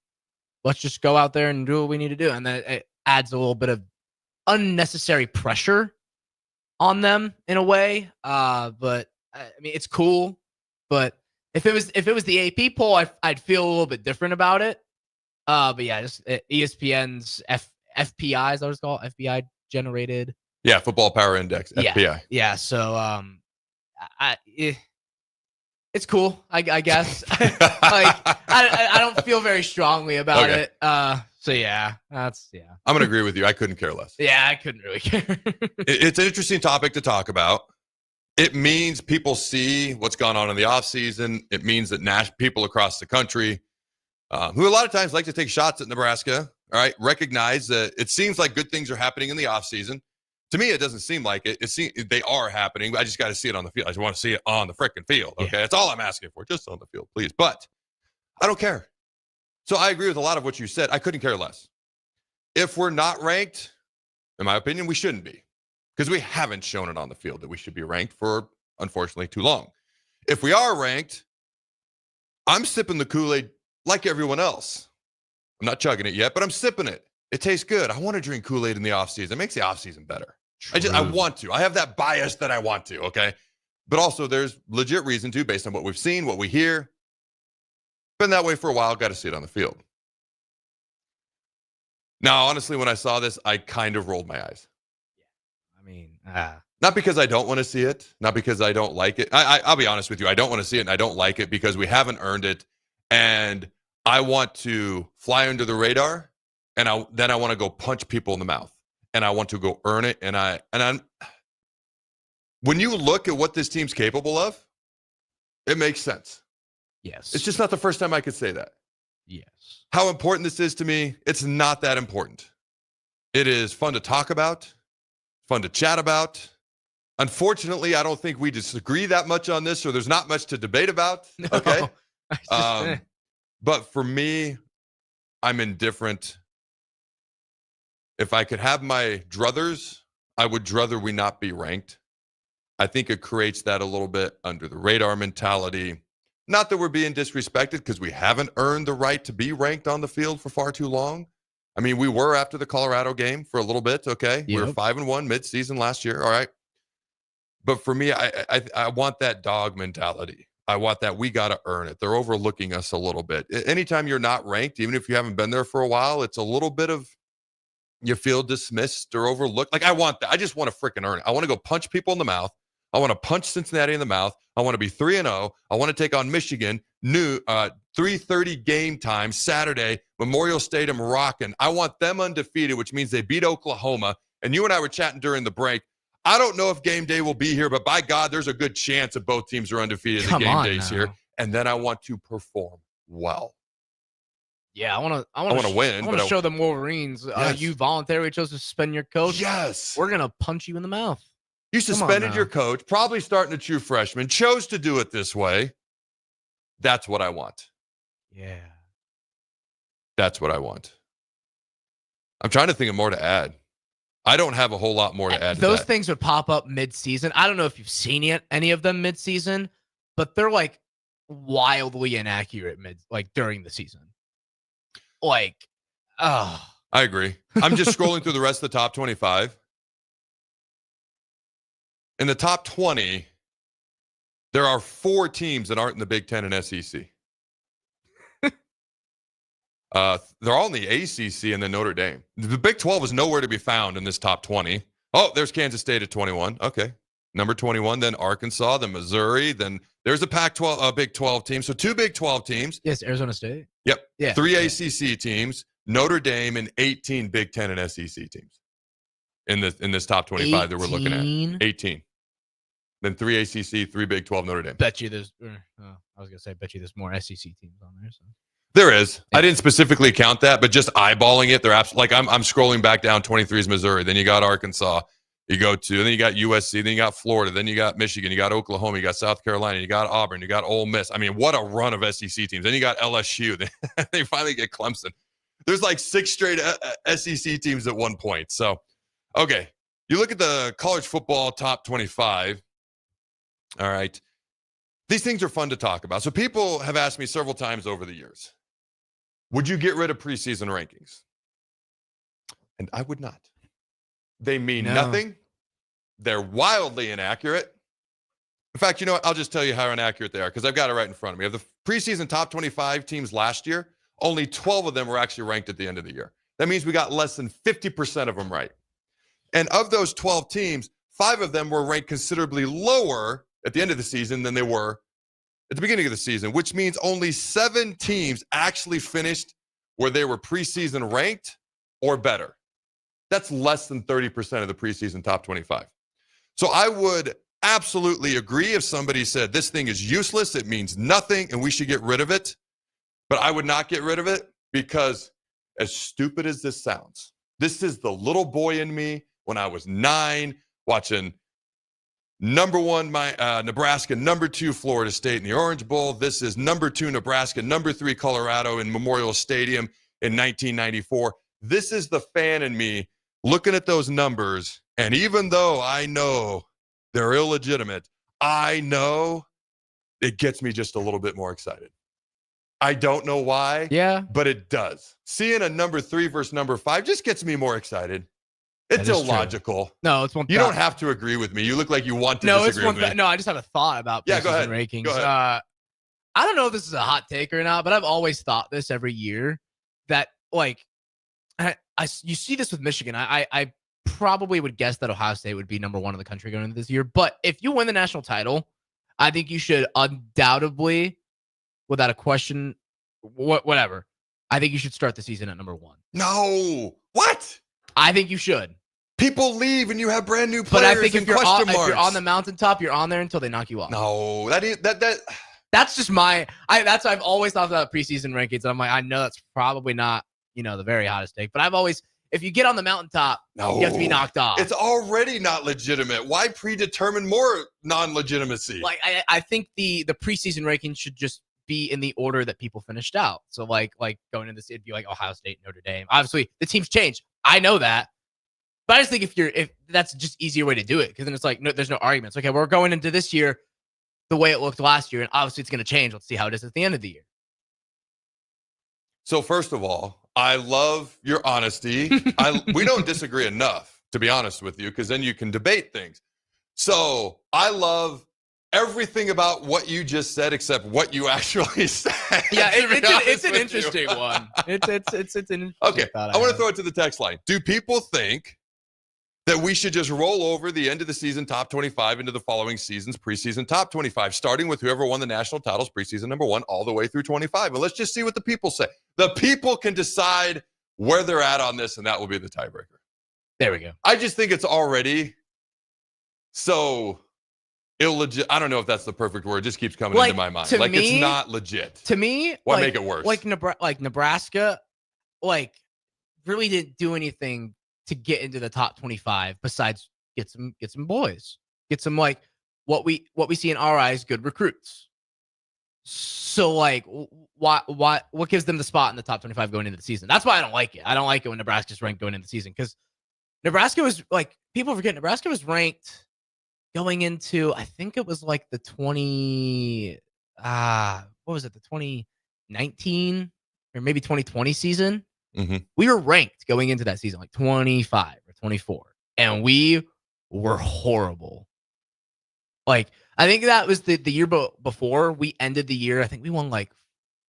Let's just go out there and do what we need to do, and then it adds a little bit of unnecessary pressure on them in a way. But I mean, it's cool. But if it was the AP poll, I'd feel a little bit different about it. But yeah, just ESPN's FPI is what it's called, FBI generated. Yeah, Football Power Index, FPI. Yeah. So it's cool, I guess. I don't feel very strongly about it. So yeah, I'm gonna agree with you. I couldn't care less. Yeah, I couldn't really care. It's an interesting topic to talk about. It means people see what's gone on in the offseason. It means that people across the country, who a lot of times like to take shots at Nebraska, all right, recognize that it seems like good things are happening in the offseason. To me, it doesn't seem like it. They are happening. I just got to see it on the field. I just want to see it on the freaking field. Okay, That's all I'm asking for, just on the field, please. But I don't care. So I agree with a lot of what you said. I couldn't care less. If we're not ranked, in my opinion, we shouldn't be, because we haven't shown it on the field that we should be ranked for, unfortunately, too long. If we are ranked, I'm sipping the Kool-Aid like everyone else. I'm not chugging it yet, but I'm sipping it. It tastes good. I want to drink Kool-Aid in the offseason. It makes the offseason better. I want to. I have that bias that I want to, okay? But also there's legit reason to, based on what we've seen, what we hear. Been that way for a while, got to see it on the field. Now, honestly, when I saw this, I kind of rolled my eyes. I mean, not because I don't want to see it, not because I don't like it. I'll be honest with you. I don't want to see it and I don't like it because we haven't earned it. And I want to fly under the radar, and then I want to go punch people in the mouth, and I want to go earn it. And I'm when you look at what this team's capable of, it makes sense. Yes. It's just not the first time I could say that. Yes. How important this is to me, it's not that important. It is fun to talk about, fun to chat about. Unfortunately, I don't think we disagree that much on this, or there's not much to debate about. Okay. But for me, I'm indifferent. If I could have my druthers, I would druther we not be ranked. I think it creates that a little bit under the radar mentality. Not that we're being disrespected, because we haven't earned the right to be ranked on the field for far too long. I mean, we were after the Colorado game for a little bit, okay? Yep. We were 5-1 mid-season last year, all right? But for me, I want that dog mentality. I want that we got to earn it. They're overlooking us a little bit. Anytime you're not ranked, even if you haven't been there for a while, it's a little bit of you feel dismissed or overlooked. Like, I want that. I just want to freaking earn it. I want to go punch people in the mouth. I want to punch Cincinnati in the mouth. I want to be 3-0. I want to take on Michigan. New 3:30 game time Saturday, Memorial Stadium rocking. I want them undefeated, which means they beat Oklahoma. And you and I were chatting during the break. I don't know if game day will be here, but by God, there's a good chance that both teams are undefeated. The game day's here. And then I want to perform well. Yeah, I want to win. I want to show them Wolverines. Yes. You voluntarily chose to suspend your coach. Yes. We're going to punch you in the mouth. You suspended your coach, probably starting a true freshman, chose to do it this way. That's what I want. Yeah. That's what I want. I'm trying to think of more to add. I don't have a whole lot more to add to Those that. things would pop up mid-season. I don't know if you've seen any of them mid-season, but they're like wildly inaccurate during the season. I agree. I'm just scrolling through the rest of the top 25. In the top 20, there are 4 teams that aren't in the Big Ten and SEC. They're all in the ACC and then Notre Dame. The Big 12 is nowhere to be found in this top 20. Oh, there's Kansas State at 21. Okay. Number 21, then Arkansas, then Missouri, then there's a Pac-12, Big 12 team. So 2 Big 12 teams. Yes, Arizona State. Yep. Yeah. 3 ACC teams, Notre Dame, and 18 Big 10 and SEC teams in this top 25 that we're looking at. 18. Then 3 ACC, 3 Big 12, Notre Dame. Bet you there's more SEC teams on there. So. There is. I didn't specifically count that, but just eyeballing it, they're absolutely like I'm scrolling back down. 23 is Missouri. Then you got Arkansas. You go to, and then you got USC. Then you got Florida. Then you got Michigan. You got Oklahoma. You got South Carolina. You got Auburn. You got Ole Miss. I mean, what a run of SEC teams. Then you got LSU. They finally get Clemson. There's like 6 straight SEC teams at one point. So, okay, you look at the college football top 25. All right, these things are fun to talk about. So people have asked me several times over the years, would you get rid of preseason rankings? And I would not. They mean nothing. They're wildly inaccurate. In fact, you know what? I'll just tell you how inaccurate they are because I've got it right in front of me. Of the preseason top 25 teams last year, only 12 of them were actually ranked at the end of the year. That means we got less than 50% of them right. And of those 12 teams, 5 of them were ranked considerably lower at the end of the season than they were at the beginning of the season, which means only 7 teams actually finished where they were preseason ranked or better. That's less than 30% of the preseason top 25. So I would absolutely agree if somebody said this thing is useless, it means nothing, and we should get rid of it. But I would not get rid of it because, as stupid as this sounds, this is the little boy in me when I was 9 watching number 1 Nebraska, number 2 Florida State in the Orange Bowl. This is number 2 Nebraska, number 3 Colorado in Memorial Stadium in 1994. This is the fan in me looking at those numbers, and even though I know they're illegitimate, I know it gets me just a little bit more excited. I don't know why, but it does. Seeing a number 3 versus number 5 just gets me more excited. It's illogical. No, it's one. You don't have to agree with me. You look like you want to disagree with me. No, I just have a thought about go ahead. rankings. Go ahead. I don't know if this is a hot take or not, but I've always thought this every year that like you see this with Michigan. I probably would guess that Ohio State would be number 1 in the country going into this year. But if you win the national title, I think you should undoubtedly, without a question, whatever. I think you should start the season at number 1. No. What? I think you should. People leave and you have brand new players. But I think if and you're question if you're on the mountaintop, you're on there until they knock you off. No, that's just I've always thought about preseason rankings. And I'm like, I know that's probably not, the very hottest take, but I've always, if you get on the mountaintop, you have to be knocked off. It's already not legitimate. Why predetermine more non-legitimacy? Like, I think the preseason rankings should just be in the order that people finished out. So like going into this, it'd be like Ohio State, Notre Dame. Obviously, the teams change. I know that. But I just think if that's just easier way to do it, because then it's like, no, there's no arguments. Okay, we're going into this year the way it looked last year, and obviously it's going to change. Let's see how it is at the end of the year. So first of all, I love your honesty. We don't disagree enough, to be honest with you, because then you can debate things. So I love everything about what you just said, except what you actually said. Yeah, it's an interesting one. It's an interesting okay. I want to throw it to the text line. Do people think that we should just roll over the end of the season top 25 into the following season's preseason top 25, starting with whoever won the national titles preseason number 1 all the way through 25? And let's just see what the people say. The people can decide where they're at on this, and that will be the tiebreaker. There we go. I just think it's already so illegit. I don't know if that's the perfect word. It just keeps coming into my mind. Like, it's not legit. To me, why make it worse? Like Nebraska, really didn't do anything to get into the top 25 besides get some boys, get some what we see in our eyes, good recruits. So what gives them the spot in the top 25 going into the season? That's why I don't like it. I don't like it when Nebraska's ranked going into the season, because Nebraska was people forget Nebraska was ranked going into, I think it was like the 2019 or maybe 2020 season. Mm-hmm. We were ranked going into that season, 25 or 24, and we were horrible. I think that was the year before we ended the year. I think we won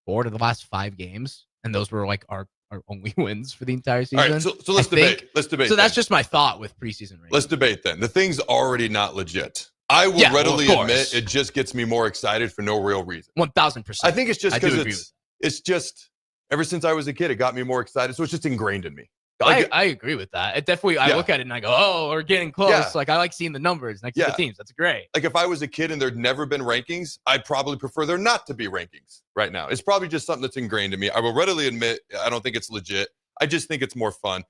4 of the last 5 games, and those were our only wins for the entire season. All right, so let's debate. Let's debate. So that's just my thought with preseason rankings. Let's debate then. The thing's already not legit. I will readily admit it just gets me more excited for no real reason. 1,000%. I think it's just because it's just ever since I was a kid, it got me more excited. So it's just ingrained in me. I agree with that. It definitely, I look at it and I go, oh, we're getting close. Yeah. I like seeing the numbers next to the teams. That's great. If I was a kid and there'd never been rankings, I'd probably prefer there not to be rankings right now. It's probably just something that's ingrained in me. I will readily admit, I don't think it's legit. I just think it's more fun.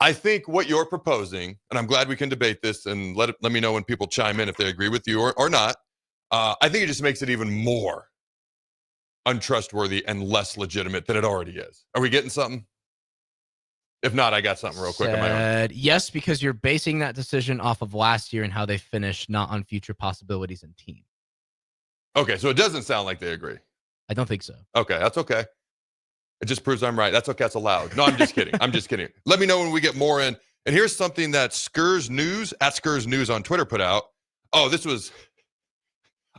I think what you're proposing, and I'm glad we can debate this and let me know when people chime in if they agree with you or not. I think it just makes it even more untrustworthy and less legitimate than it already is. Are we getting something? If not, I got something real quick on my own. Yes, because you're basing that decision off of last year and how they finished, not on future possibilities and team. Okay, so it doesn't sound like they agree. I don't think so. Okay, that's okay. It just proves I'm right. That's okay. That's allowed. No, I'm just kidding. I'm just kidding. Let me know when we get more in. And here's something that Skurs News, at Skurs News on Twitter, put out. Oh, this was...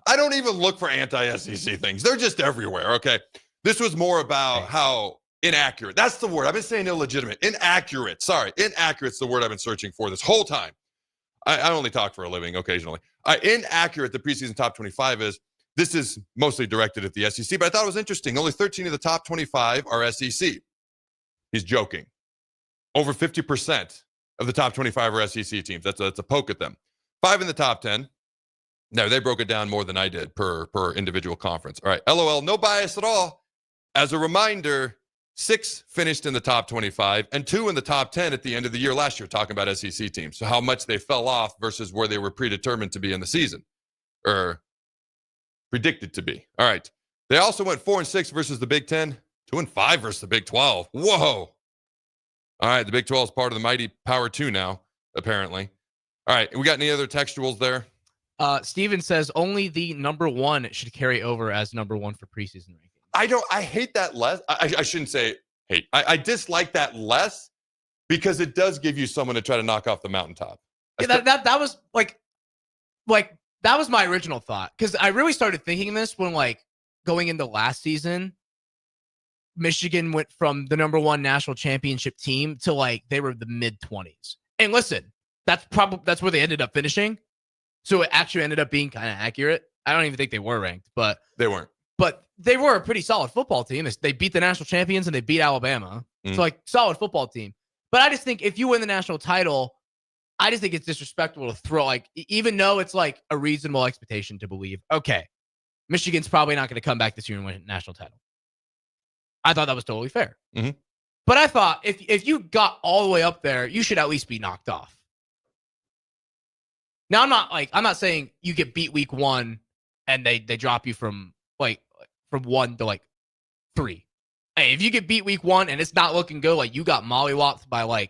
I don't even look for anti-SEC things. They're just everywhere, okay? This was more about how inaccurate. That's the word. I've been saying illegitimate. Inaccurate. Sorry. Inaccurate's the word I've been searching for this whole time. I only talk for a living occasionally. Inaccurate, the preseason top 25 is. This is mostly directed at the SEC, but I thought it was interesting. Only 13 of the top 25 are SEC. He's joking. Over 50% of the top 25 are SEC teams. That's a poke at them. 5 in the top 10. No, they broke it down more than I did per individual conference. All right, LOL, no bias at all. As a reminder, 6 finished in the top 25 and 2 in the top 10 at the end of the year last year, talking about SEC teams. So how much they fell off versus where they were predetermined to be in the season, or predicted to be. All right. They also went 4-6 versus the Big 10, 2-5 versus the Big 12. Whoa. All right, the Big 12 is part of the mighty Power 2 now, apparently. All right, we got any other textuals there? Steven says only the number 1 should carry over as number 1 for preseason rankings. I hate that less. I shouldn't say hate. I dislike that less because it does give you someone to try to knock off the mountaintop. Yeah, that was like that was my original thought, because I really started thinking this when going into last season, Michigan went from the #1 national championship team to they were the mid-20s. And listen, that's where they ended up finishing. So it actually ended up being kind of accurate. I don't even think they were ranked, but they weren't. But they were a pretty solid football team. They beat the national champions and they beat Alabama. So solid football team. But I just think if you win the national title, I just think it's disrespectful to throw even though it's a reasonable expectation to believe, okay, Michigan's probably not going to come back this year and win a national title. I thought that was totally fair. Mm-hmm. But I thought if you got all the way up there, you should at least be knocked off. Now I'm not saying you get beat week 1 and they drop you from 1 to 3. Hey, if you get beat week 1 and it's not looking good, you got mollywopped by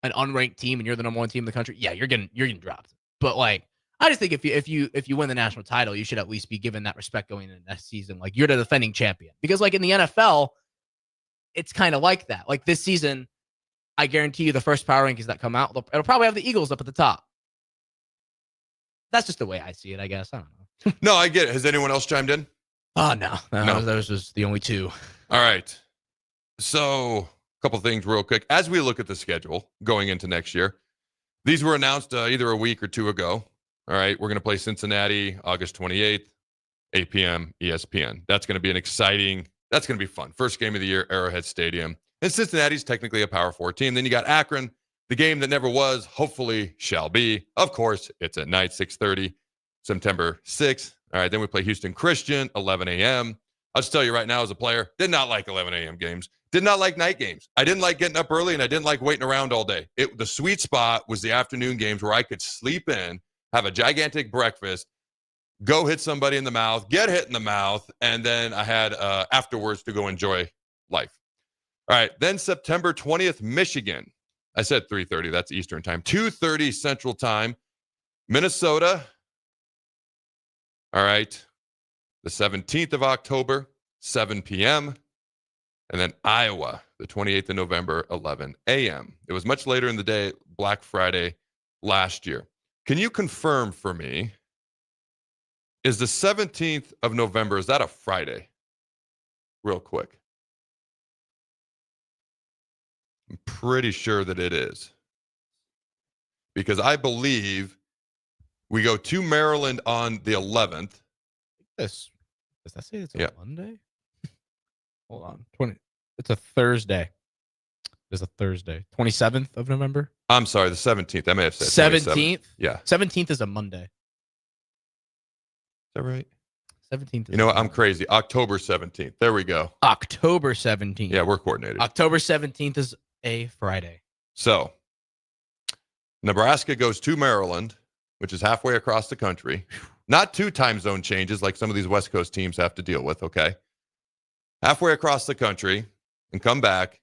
an unranked team and you're the #1 team in the country, yeah, you're getting dropped. But I just think if you win the national title, you should at least be given that respect going into next season. You're the defending champion. Because in the NFL, it's kind of like that. This season, I guarantee you the first power rankings that come out, it'll probably have the Eagles up at the top. That's just the way I see it, I guess. I don't know. No, I get it. Has anyone else chimed in? Oh, no. Those was the only two. All right. So a couple things real quick. As we look at the schedule going into next year, these were announced either a week or two ago. All right. We're going to play Cincinnati August 28th, 8 p.m. ESPN. That's going to be that's going to be fun. First game of the year, Arrowhead Stadium. And Cincinnati's technically a Power 4 team. Then you got Akron, the game that never was, hopefully shall be. Of course, it's at night, 6:30, September 6th. All right, then we play Houston Christian, 11 a.m. I'll just tell you right now as a player, did not like 11 a.m. games. Did not like night games. I didn't like getting up early, and I didn't like waiting around all day. The sweet spot was the afternoon games where I could sleep in, have a gigantic breakfast, go hit somebody in the mouth, get hit in the mouth, and then I had afterwards to go enjoy life. All right, then September 20th, Michigan. I said 3:30. That's Eastern time. 2:30 Central time. Minnesota. All right. The 17th of October, 7 p.m. And then Iowa, the 28th of November, 11 a.m. It was much later in the day, Black Friday last year. Can you confirm for me, is the 17th of November, is that a Friday? Real quick. I'm pretty sure that it is. Because I believe we go to Maryland on the 11th. Does that say it's a Monday? Hold on. It's a Thursday. It's a Thursday. 27th of November? I'm sorry, the 17th. I may have said 17th? Yeah. 17th is a Monday. Is that right? 17th. You know what? I'm crazy. October 17th. There we go. October 17th. Yeah, we're coordinated. October 17th is a Friday. So, Nebraska goes to Maryland, which is halfway across the country. Not 2 time zone changes like some of these West Coast teams have to deal with, okay? Halfway across the country and come back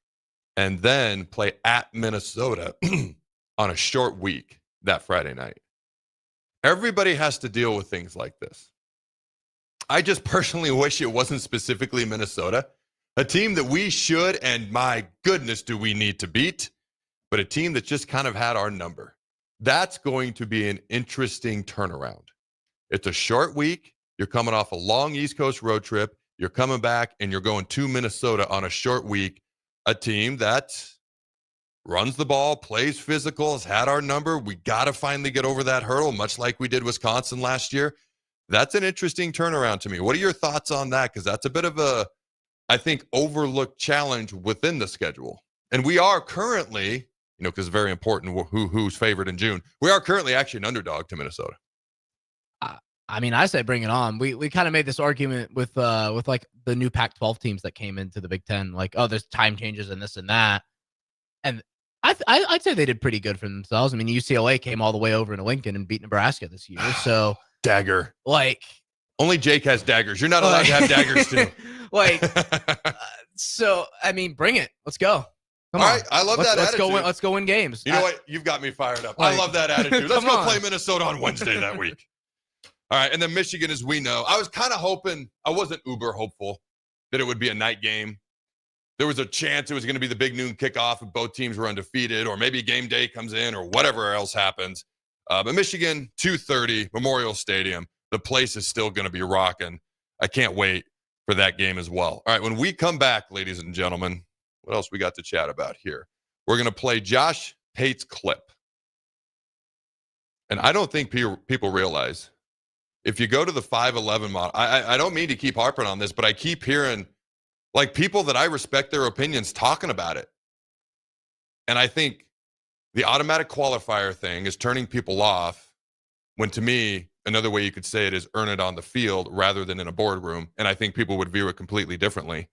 and then play at Minnesota on a short week that Friday night. Everybody has to deal with things like this. I just personally wish it wasn't specifically Minnesota, a team that we should, and my goodness, do we need to beat, but a team that just kind of had our number. That's going to be an interesting turnaround. It's a short week. You're coming off a long East Coast road trip. You're coming back and you're going to Minnesota on a short week. A team that runs the ball, plays physical, has had our number. We got to finally get over that hurdle, much like we did Wisconsin last year. That's an interesting turnaround to me. What are your thoughts on that? Because that's a bit of a, I think, overlooked challenge within the schedule. And we are currently, because it's very important who's favored in June. We are currently actually an underdog to Minnesota. I mean, I say bring it on. We kind of made this argument with like the new Pac-12 teams that came into the Big Ten, like, oh, there's time changes and this and that. And I'd say they did pretty good for themselves. I mean, UCLA came all the way over into Lincoln and beat Nebraska this year. So dagger, like, only Jake has daggers. You're not allowed to have daggers too. So I mean, bring it. Let's go. Come all on. right, I love that attitude. Let's go win games. You know what? You've got me fired up. I love that attitude. Let's go play Minnesota on Wednesday that week. All right, and then Michigan, as we know, I was kind of hoping, I wasn't uber hopeful that it would be a night game. there was a chance it was going to be the big noon kickoff if both teams were undefeated, or maybe game day comes in or whatever else happens. But Michigan, 2:30, Memorial Stadium. The place is still going to be rocking. I can't wait for that game as well. All right, when we come back, ladies and gentlemen, what else we got to chat about here? We're going to play Josh Pate's clip. And I don't think people realize, if you go to the 5'11 model, I don't mean to keep harping on this, but I keep hearing like people that I respect their opinions talking about it. And I think the automatic qualifier thing is turning people off, when to me, another way you could say it is earn it on the field rather than in a boardroom. And I think people would view it completely differently,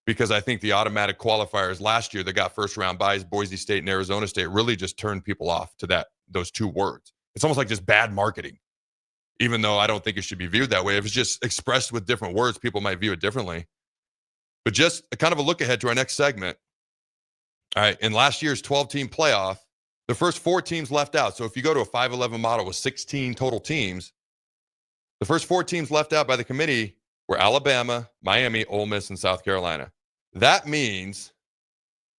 because I think the automatic qualifiers last year that got first round byes, Boise State and Arizona State, really just turned people off to those two words. It's almost like just bad marketing, even though I don't think it should be viewed that way. If it's just expressed with different words, people might view it differently. But just a kind of a look ahead to our next segment. All right, in last year's 12-team playoff, the first 4 teams left out. So if you go to a 5'11 model with 16 total teams, the first 4 teams left out by the committee were Alabama, Miami, Ole Miss, and South Carolina. That means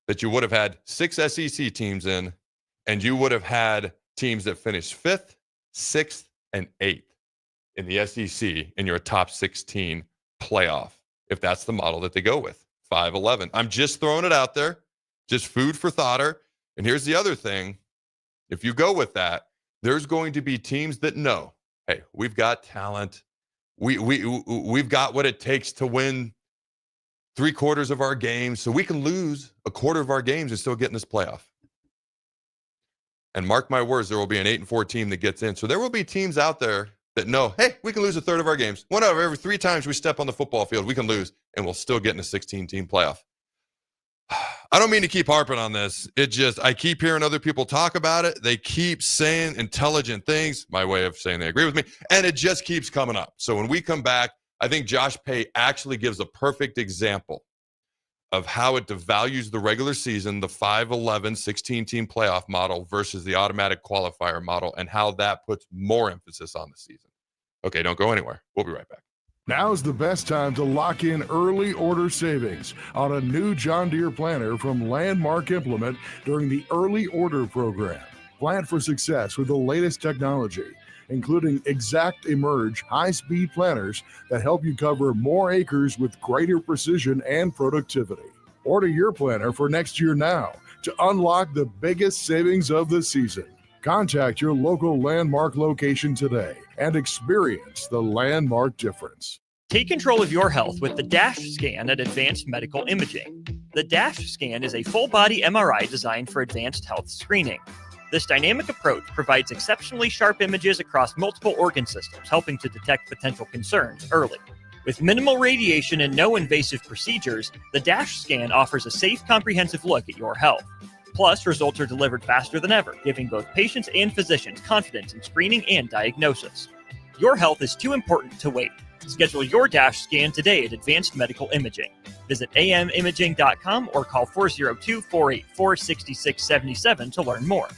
that you would have had 6 SEC teams in, and you would have had teams that finished 5th, 6th, and 8th in the SEC in your top 16 playoff, if that's the model that they go with, 5'11. I'm just throwing it out there, just food for thoughter. And here's the other thing. If you go with that, there's going to be teams that know, hey, we've got talent. We've got what it takes to win 3/4 of our games, so we can lose 1/4 of our games and still get in this playoff. And mark my words, there will be an 8-4 team that gets in. So there will be teams out there that know, hey, we can lose 1/3 of our games. One out of every 3 times we step on the football field, we can lose, and we'll still get in a 16-team playoff. I don't mean to keep harping on this. I keep hearing other people talk about it. They keep saying intelligent things, my way of saying they agree with me, and it just keeps coming up. So when we come back, I think Josh Pate actually gives a perfect example of how it devalues the regular season, the 5'11", 16-team playoff model versus the automatic qualifier model, and how that puts more emphasis on the season. Okay, don't go anywhere. We'll be right back. Now's the best time to lock in early order savings on a new John Deere planter from Landmark Implement during the early order program. Plant for success with the latest technology, including Exact Emerge high-speed planters that help you cover more acres with greater precision and productivity. Order your planter for next year now to unlock the biggest savings of the season. Contact your local Landmark location today and experience the Landmark difference. Take control of your health with the DASH scan at Advanced Medical Imaging. The DASH scan is a full-body MRI designed for advanced health screening. This dynamic approach provides exceptionally sharp images across multiple organ systems, helping to detect potential concerns early. With minimal radiation and no invasive procedures, the DASH scan offers a safe, comprehensive look at your health. Plus, results are delivered faster than ever, giving both patients and physicians confidence in screening and diagnosis. Your health is too important to wait. Schedule your DASH scan today at Advanced Medical Imaging. Visit amimaging.com or call 402-484-6677 to learn more.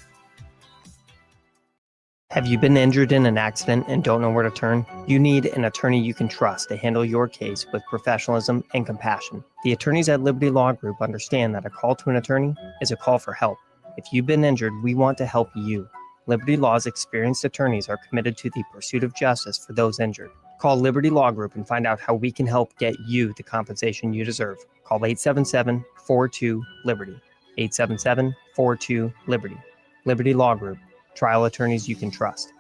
Have you been injured in an accident and don't know where to turn? You need an attorney you can trust to handle your case with professionalism and compassion. The attorneys at Liberty Law Group understand that a call to an attorney is a call for help. If you've been injured, we want to help you. Liberty Law's experienced attorneys are committed to the pursuit of justice for those injured. Call Liberty Law Group and find out how we can help get you the compensation you deserve. Call 877-42-LIBERTY. 877-42-LIBERTY. Liberty Law Group. Trial attorneys you can trust.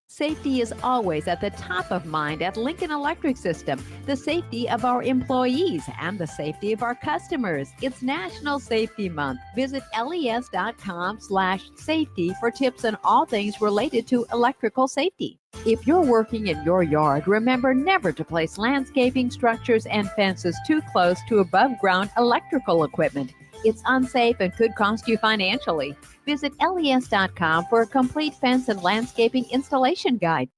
Safety is always at the top of mind at Lincoln Electric System. The safety of our employees and the safety of our customers. It's National Safety Month. Visit les.com/safety for tips on all things related to electrical safety. If you're working in your yard, remember never to place landscaping, structures, and fences too close to above-ground electrical equipment. It's unsafe and could cost you financially. Visit les.com for a complete fence and landscaping installation guide.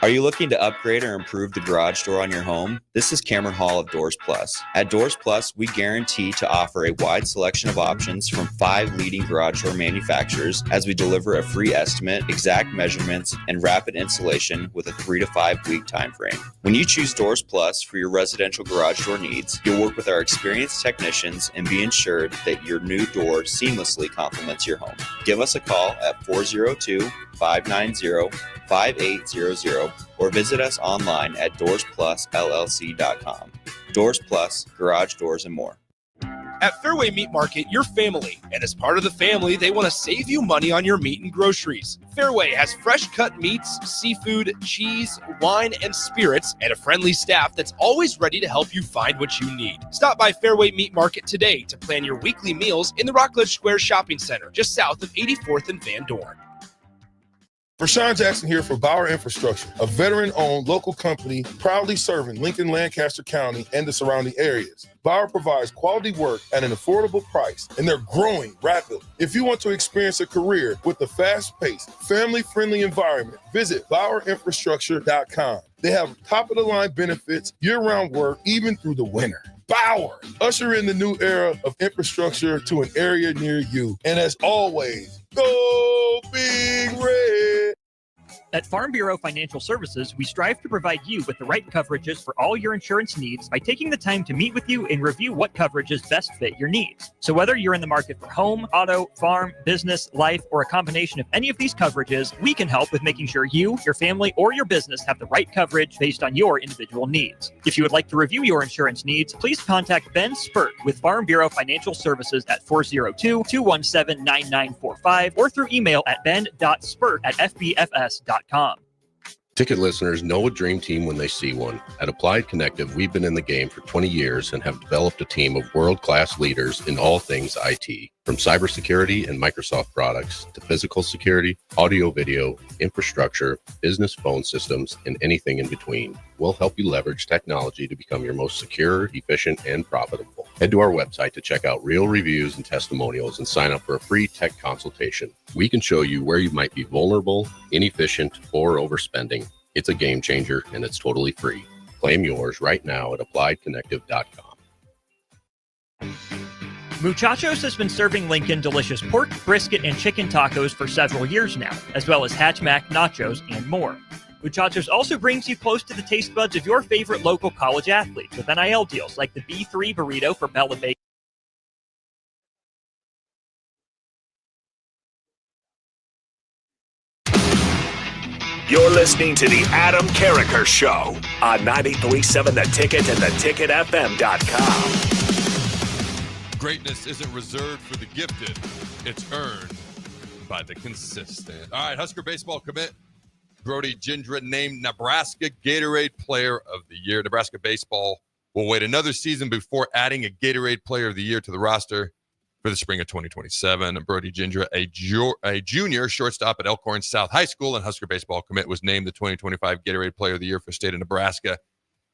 Are you looking to upgrade or improve the garage door on your home? This is Cameron Hall of Doors Plus. At Doors Plus, we guarantee to offer a wide selection of options from 5 leading garage door manufacturers as we deliver a free estimate, exact measurements, and rapid installation with a 3 to 5 week time frame. When you choose Doors Plus for your residential garage door needs, you'll work with our experienced technicians and be ensured that your new door seamlessly complements your home. Give us a call at 402-590-5800 or visit us online at doorsplusllc.com. Doors Plus, garage doors, and more. At Fairway Meat Market, you're family, and as part of the family, they want to save you money on your meat and groceries. Fairway has fresh cut meats, seafood, cheese, wine, and spirits, and a friendly staff that's always ready to help you find what you need. Stop by Fairway Meat Market today to plan your weekly meals in the Rockledge Square Shopping Center, just south of 84th and Van Dorn. Rashawn Jackson here for Bauer Infrastructure, a veteran-owned local company proudly serving Lincoln, Lancaster County, and the surrounding areas. Bauer provides quality work at an affordable price, and they're growing rapidly. If you want to experience a career with a fast-paced, family-friendly environment, visit BauerInfrastructure.com. They have top-of-the-line benefits, year-round work, even through the winter. Bauer, usher in the new era of infrastructure to an area near you. And as always, go Big Red! At Farm Bureau Financial Services, we strive to provide you with the right coverages for all your insurance needs by taking the time to meet with you and review what coverages best fit your needs. So whether you're in the market for home, auto, farm, business, life, or a combination of any of these coverages, we can help with making sure you, your family, or your business have the right coverage based on your individual needs. If you would like to review your insurance needs, please contact Ben Spurt with Farm Bureau Financial Services at 402-217-9945 or through email at ben.spurt@fbfs.com. Ticket listeners know a dream team when they see one. At Applied Connective, we've been in the game for 20 years and have developed a team of world-class leaders in all things IT. From cybersecurity and Microsoft products to physical security, audio-video, infrastructure, business phone systems, and anything in between. We'll help you leverage technology to become your most secure, efficient, and profitable. Head to our website to check out real reviews and testimonials and sign up for a free tech consultation. We can show you where you might be vulnerable, inefficient, or overspending. It's a game changer, and it's totally free. Claim yours right now at appliedconnective.com. Muchachos has been serving Lincoln delicious pork, brisket, and chicken tacos for several years now, as well as hatchback nachos and more. Muchachos also brings you close to the taste buds of your favorite local college athletes with NIL deals like the B3 burrito for Bella Bay. You're listening to the Adam Carriker Show on 93.7 The Ticket and theticketfm.com. Greatness isn't reserved for the gifted. It's earned by the consistent. All right, Husker baseball commit Brody Gindra named Nebraska Gatorade Player of the Year. Nebraska baseball will wait another season before adding a Gatorade Player of the Year to the roster for the spring of 2027. Brody Gindra, a junior shortstop at Elkhorn South High School and Husker baseball commit, was named the 2025 Gatorade Player of the Year for the state of Nebraska.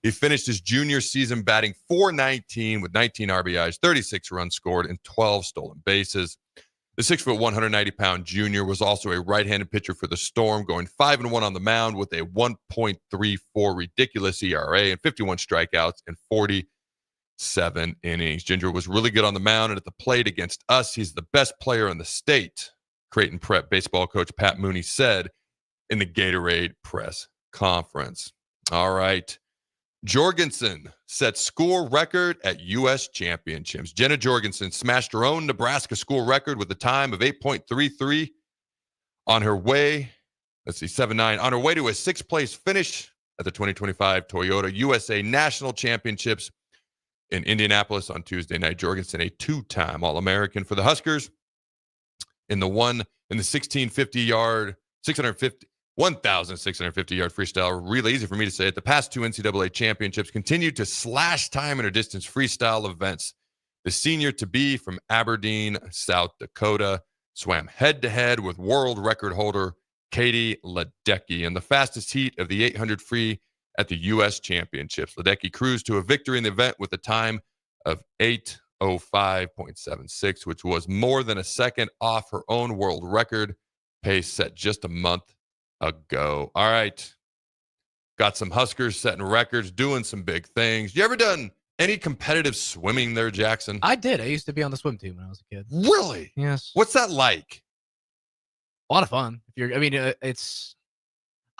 He finished his junior season batting .419 with 19 RBIs, 36 runs scored, and 12 stolen bases. The 6', 190-pound junior was also a right-handed pitcher for the Storm, going 5-1 on the mound with a 1.34 ridiculous ERA and 51 strikeouts in 47 innings. Gindra was really good on the mound and at the plate against us. He's the best player in the state, Creighton Prep baseball coach Pat Mooney said in the Gatorade press conference. All right. Jorgensen set school record at U.S. Championships. Jenna Jorgensen smashed her own Nebraska school record with a time of 8.33 on her way, 7.9, on her way to a sixth-place finish at the 2025 Toyota USA National Championships in Indianapolis on Tuesday night. Jorgensen, a two-time All-American for the Huskers, in the 1,650-yard freestyle relay. Easy for me to say it. The past two NCAA championships continued to slash time in her distance freestyle events. The senior-to-be from Aberdeen, South Dakota, swam head-to-head with world record holder Katie Ledecky in the fastest heat of the 800 free at the U.S. Championships. Ledecky cruised to a victory in the event with a time of 8:05.76, which was more than a second off her own world record pace set just a month ago. All right. got some Huskers setting records, doing some big things. You ever done any competitive swimming there, Jackson? I did. I used to be on the swim team when I was a kid. Really? Yes. What's that like? A lot of fun. It's.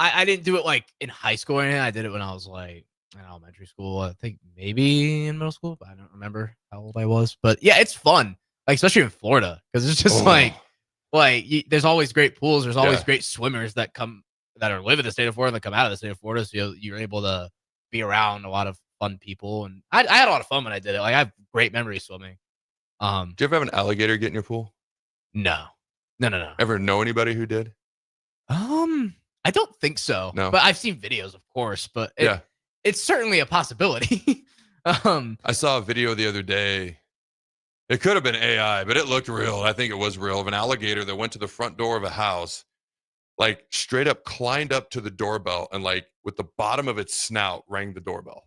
I didn't do it like in high school or anything. I did it when I was like in elementary school. I think maybe in middle school, but I don't remember how old I was. But yeah, it's fun. Like especially in Florida, because it's just there's always great pools. There's always great swimmers that live in the state of Florida that come out of the state of Florida. So you're able to be around a lot of fun people, and I had a lot of fun when I did it. Like I have great memories swimming. Do you ever have an alligator get in your pool? No. Ever know anybody who did? I don't think so. No. But I've seen videos, of course. But it's certainly a possibility. I saw a video the other day. It could have been AI, but it looked real. I think it was real, of an alligator that went to the front door of a house, like straight up climbed up to the doorbell and like with the bottom of its snout rang the doorbell.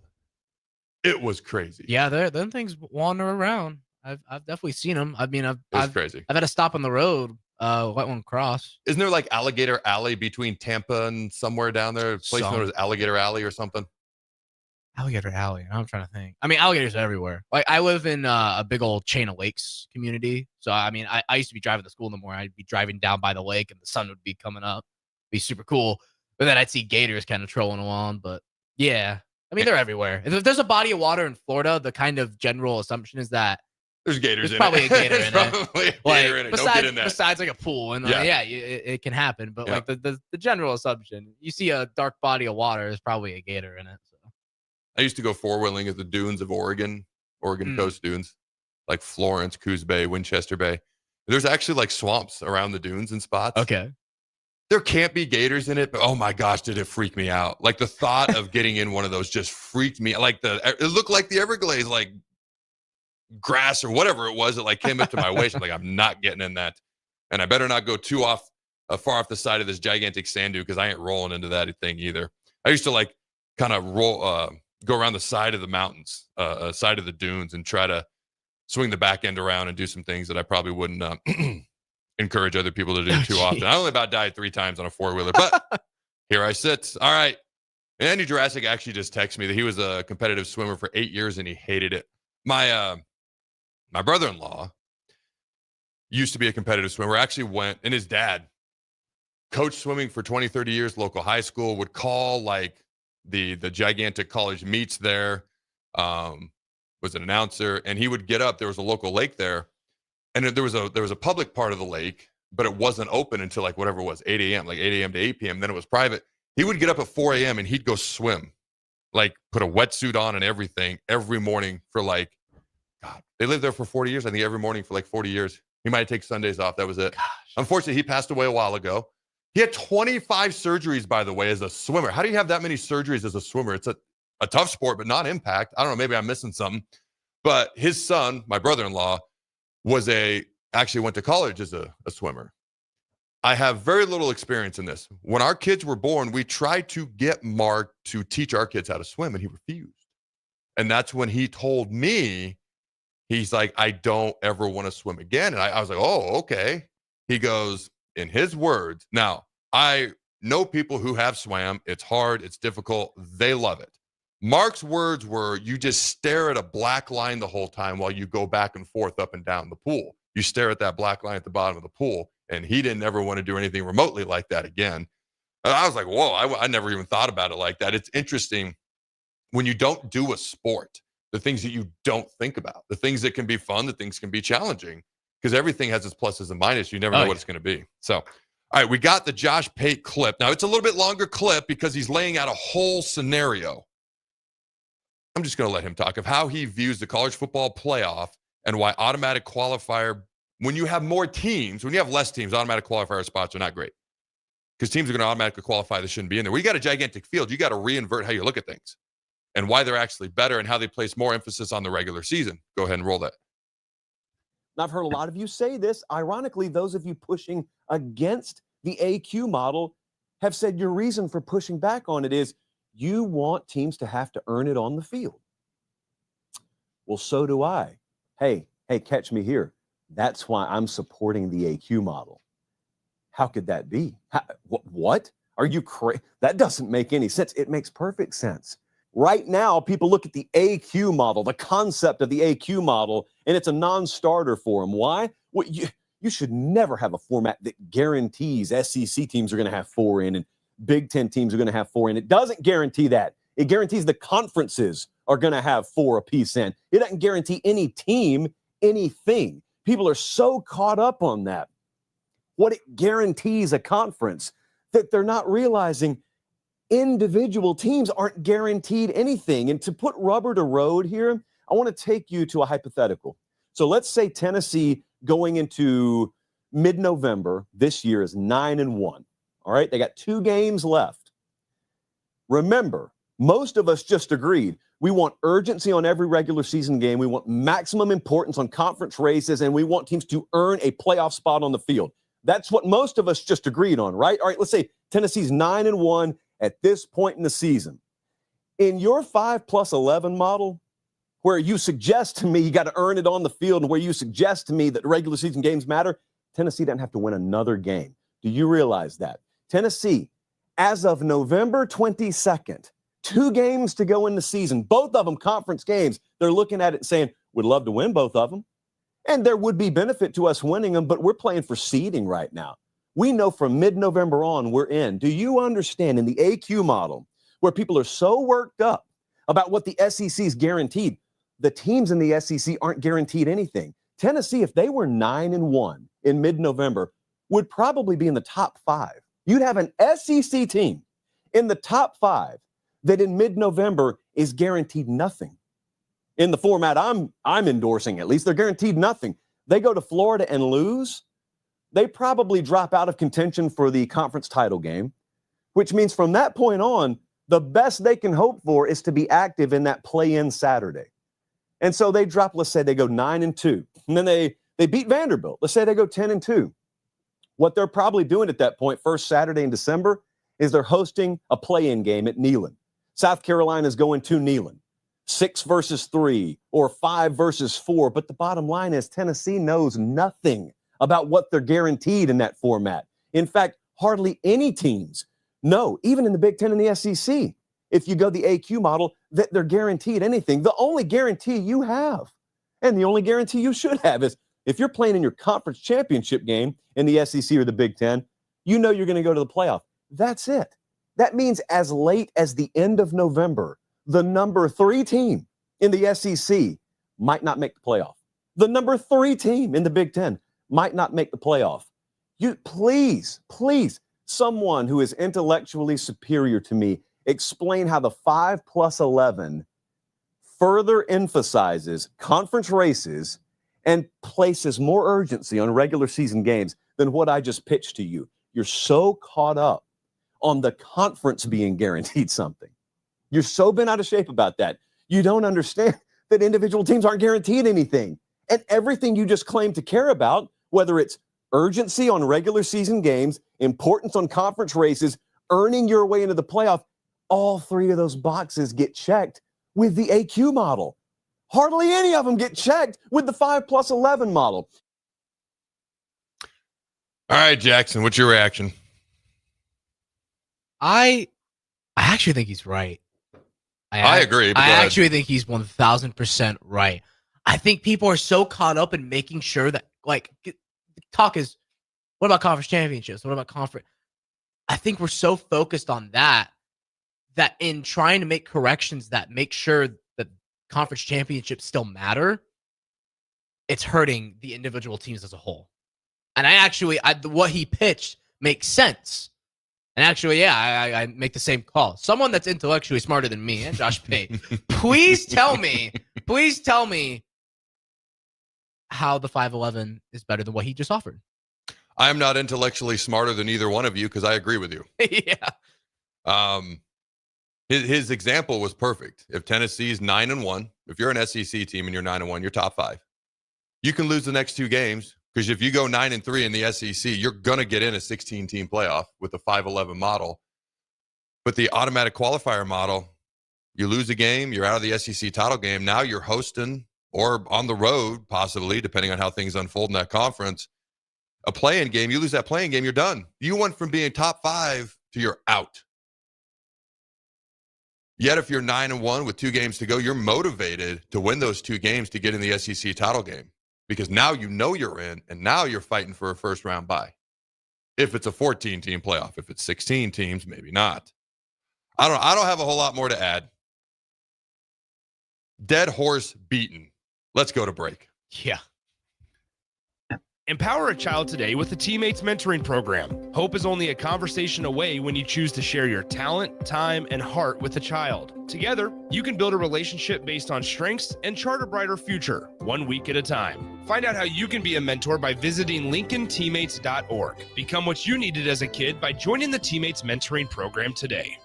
It was crazy. Yeah, them things wander around. I've definitely seen them. I mean, I've crazy. I've had to stop on the road. Let one cross. Isn't there like Alligator Alley between Tampa and somewhere down there? A place known as Alligator Alley or something? Alligator Alley. I'm trying to think. I mean, alligators are everywhere. Like I live in a big old chain of lakes community. So I mean, I used to be driving to school in the morning. I'd be driving down by the lake and the sun would be coming up. Be super cool. But then I'd see gators kind of trolling along. But yeah, I mean, they're everywhere. If there's a body of water in Florida, the kind of general assumption is that there's gators in probably it. a gator There's in it. probably a gator in it. Don't get in that. Besides like a pool. And it can happen. But like the general assumption, you see a dark body of water, there's probably a gator in it. So I used to go four-wheeling at the dunes of Oregon coast dunes, like Florence, Coos Bay, Winchester Bay. There's actually like swamps around the dunes and spots. Okay. There can't be gators in it, but oh my gosh, did it freak me out. Like the thought of getting in one of those just freaked me. Like it looked like the Everglades, like grass or whatever it was that like came up to my waist. I'm like, I'm not getting in that. And I better not go too far off the side of this gigantic sand dune because I ain't rolling into that thing either. I used to like kind of go around the side of the mountains, side of the dunes and try to swing the back end around and do some things that I probably wouldn't encourage other people to do too often. I only about died 3 times on a 4-wheeler, but here I sit. All right. Andy Jurassic actually just texted me that he was a competitive swimmer for 8 years and he hated it. My brother-in-law used to be a competitive swimmer, actually went, and his dad coached swimming for 20, 30 years, local high school, would call like the gigantic college meets there, was an announcer, and he would get up. There was a local lake there, and there was a public part of the lake, but it wasn't open until like whatever it was, 8 a.m., like 8 a.m. to 8 p.m. Then it was private. He would get up at 4 a.m. and he'd go swim, like put a wetsuit on and everything every morning for like, God, they lived there for 40 years. I think every morning for like 40 years. He might take Sundays off. That was it. Gosh. Unfortunately, he passed away a while ago. He had 25 surgeries, by the way, as a swimmer. How do you have that many surgeries as a swimmer? It's a tough sport, but not impact. I don't know. Maybe I'm missing something. But his son, my brother-in-law, actually went to college as a swimmer. I have very little experience in this. When our kids were born, we tried to get Mark to teach our kids how to swim, and he refused. And that's when he told me, he's like, I don't ever want to swim again. And I was like, oh, okay. He goes, in his words, now, I know people who have swam. It's hard. It's difficult. They love it. Mark's words were, you just stare at a black line the whole time while you go back and forth up and down the pool. You stare at that black line at the bottom of the pool. And he didn't ever want to do anything remotely like that again. And I was like, whoa, I never even thought about it like that. It's interesting when you don't do a sport, the things that you don't think about, the things that can be fun, the things can be challenging, because everything has its pluses and minuses. You never know what it's going to be. So, all right, we got the Josh Pate clip. Now, it's a little bit longer clip because he's laying out a whole scenario. I'm just going to let him talk of how he views the college football playoff and why automatic qualifier, when you have more teams, when you have less teams, automatic qualifier spots are not great because teams are going to automatically qualify that shouldn't be in there. When you got a gigantic field, you got to reinvert how you look at things and why they're actually better and how they place more emphasis on the regular season. Go ahead and roll that. I've heard a lot of you say this. Ironically, those of you pushing against the AQ model have said your reason for pushing back on it is you want teams to have to earn it on the field. Well, so do I. Hey, catch me here. That's why I'm supporting the AQ model. How could that be? What? Are you crazy? That doesn't make any sense. It makes perfect sense. Right now, people look at the AQ model, the concept of the AQ model, and it's a non-starter for them. Why? Well, you should never have a format that guarantees SEC teams are going to have 4 in and Big Ten teams are going to have 4 in. It doesn't guarantee that. It guarantees the conferences are going to have 4 apiece in. It doesn't guarantee any team anything. People are so caught up on that. What it guarantees a conference that they're not realizing individual teams aren't guaranteed anything. And to put rubber to road here, I want to take you to a hypothetical. So let's say Tennessee going into mid-November this year is 9-1. All right, they got 2 games left. Remember, most of us just agreed we want urgency on every regular season game. We want maximum importance on conference races, and we want teams to earn a playoff spot on the field. That's what most of us just agreed on, right? All right, let's say Tennessee's 9-1 at this point in the season. In your 5+11 model, where you suggest to me you got to earn it on the field and where you suggest to me that regular season games matter, Tennessee doesn't have to win another game. Do you realize that? Tennessee, as of November 22nd, 2 games to go in the season, both of them conference games, they're looking at it and saying, we'd love to win both of them. And there would be benefit to us winning them, but we're playing for seeding right now. We know from mid-November on, we're in. Do you understand in the AQ model, where people are so worked up about what the SEC is guaranteed, the teams in the SEC aren't guaranteed anything. Tennessee, if they were 9-1 in mid-November, would probably be in the top 5. You'd have an SEC team in the top 5 that in mid-November is guaranteed nothing. In the format I'm endorsing, at least, they're guaranteed nothing. They go to Florida and lose, they probably drop out of contention for the conference title game, which means from that point on, the best they can hope for is to be active in that play-in Saturday. And so they drop, let's say they go 9-2, and then they beat Vanderbilt. Let's say they go 10-2. What they're probably doing at that point, first Saturday in December, is they're hosting a play-in game at Neyland. South Carolina is going to Neyland. 6 versus 3 or 5 versus 4. But the bottom line is Tennessee knows nothing about what they're guaranteed in that format. In fact, hardly any teams know, even in the Big Ten and the SEC, if you go the AQ model, that they're guaranteed anything. The only guarantee you have, and the only guarantee you should have, is if you're playing in your conference championship game in the SEC or the Big Ten, you know you're going to go to the playoff. That's it. That means as late as the end of November, the number 3 team in the SEC might not make the playoff. The number 3 team in the Big Ten might not make the playoff. You please, someone who is intellectually superior to me, explain how the 5+11 further emphasizes conference races and places more urgency on regular season games than what I just pitched to you. You're so caught up on the conference being guaranteed something. You're so bent out of shape about that. You don't understand that individual teams aren't guaranteed anything. And everything you just claim to care about, whether it's urgency on regular season games, importance on conference races, earning your way into the playoff, all 3 of those boxes get checked with the AQ model. Hardly any of them get checked with the 5+11 model. All right, Jackson, what's your reaction? I actually think he's right. I agree. I actually think he's 1,000% right. I think people are so caught up in making sure that, like, talk is, what about conference championships? What about conference? I think we're so focused on that in trying to make corrections that make sure that conference championships still matter, it's hurting the individual teams as a whole. And what he pitched makes sense. And actually, I make the same call. Someone that's intellectually smarter than me and Josh Pate, please tell me how the 5.11 is better than what he just offered. I'm not intellectually smarter than either one of you because I agree with you. Yeah. His example was perfect. If Tennessee's 9-1, if you're an SEC team and you're 9-1, you're top 5. You can lose the next 2 games. Because if you go 9-3 in the SEC, you're going to get in a 16-team playoff with the 5-11 model. But the automatic qualifier model, you lose a game, you're out of the SEC title game. Now you're hosting or on the road, possibly, depending on how things unfold in that conference, a play-in game. You lose that play-in game, you're done. You went from being top 5 to you're out. Yet if you're 9-1 with 2 games to go, you're motivated to win those 2 games to get in the SEC title game, because now you know you're in, and now you're fighting for a first-round bye. If it's a 14-team playoff, if it's 16 teams, maybe not. I don't have a whole lot more to add. Dead horse beaten. Let's go to break. Yeah. Empower a child today with the Teammates Mentoring Program. Hope is only a conversation away when you choose to share your talent, time, and heart with a child. Together, you can build a relationship based on strengths and chart a brighter future, 1 week at a time. Find out how you can be a mentor by visiting LincolnTeammates.org. Become what you needed as a kid by joining the Teammates Mentoring Program today.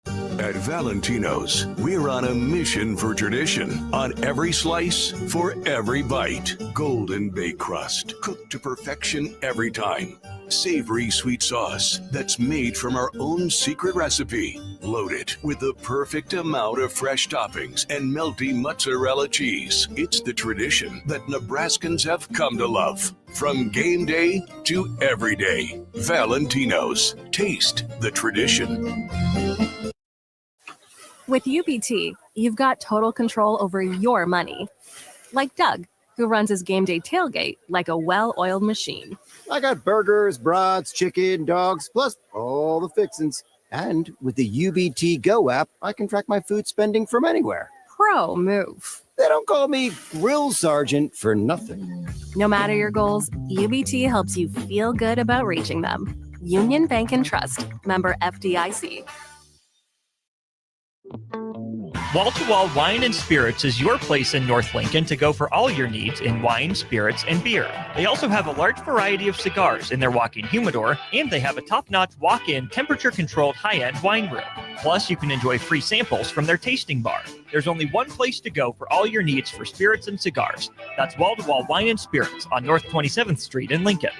At Valentino's, we're on a mission for tradition. On every slice, for every bite. Golden baked crust, cooked to perfection every time. Savory sweet sauce that's made from our own secret recipe. Loaded with the perfect amount of fresh toppings and melty mozzarella cheese. It's the tradition that Nebraskans have come to love. From game day to every day. Valentino's. Taste the tradition. With UBT, you've got total control over your money. Like Doug, who runs his game day tailgate like a well-oiled machine. I got burgers, brats, chicken, dogs, plus all the fixins. And with the UBT Go app, I can track my food spending from anywhere. Pro move. They don't call me Grill Sergeant for nothing. No matter your goals, UBT helps you feel good about reaching them. Union Bank and Trust. Member FDIC. Wall-to-Wall Wine and Spirits is your place in North Lincoln to go for all your needs in wine, spirits, and beer. They also have a large variety of cigars in their walk-in humidor, and they have a top-notch walk-in, temperature-controlled high-end wine room. Plus, you can enjoy free samples from their tasting bar. There's only one place to go for all your needs for spirits and cigars. That's Wall-to-Wall Wine and Spirits on North 27th Street in Lincoln.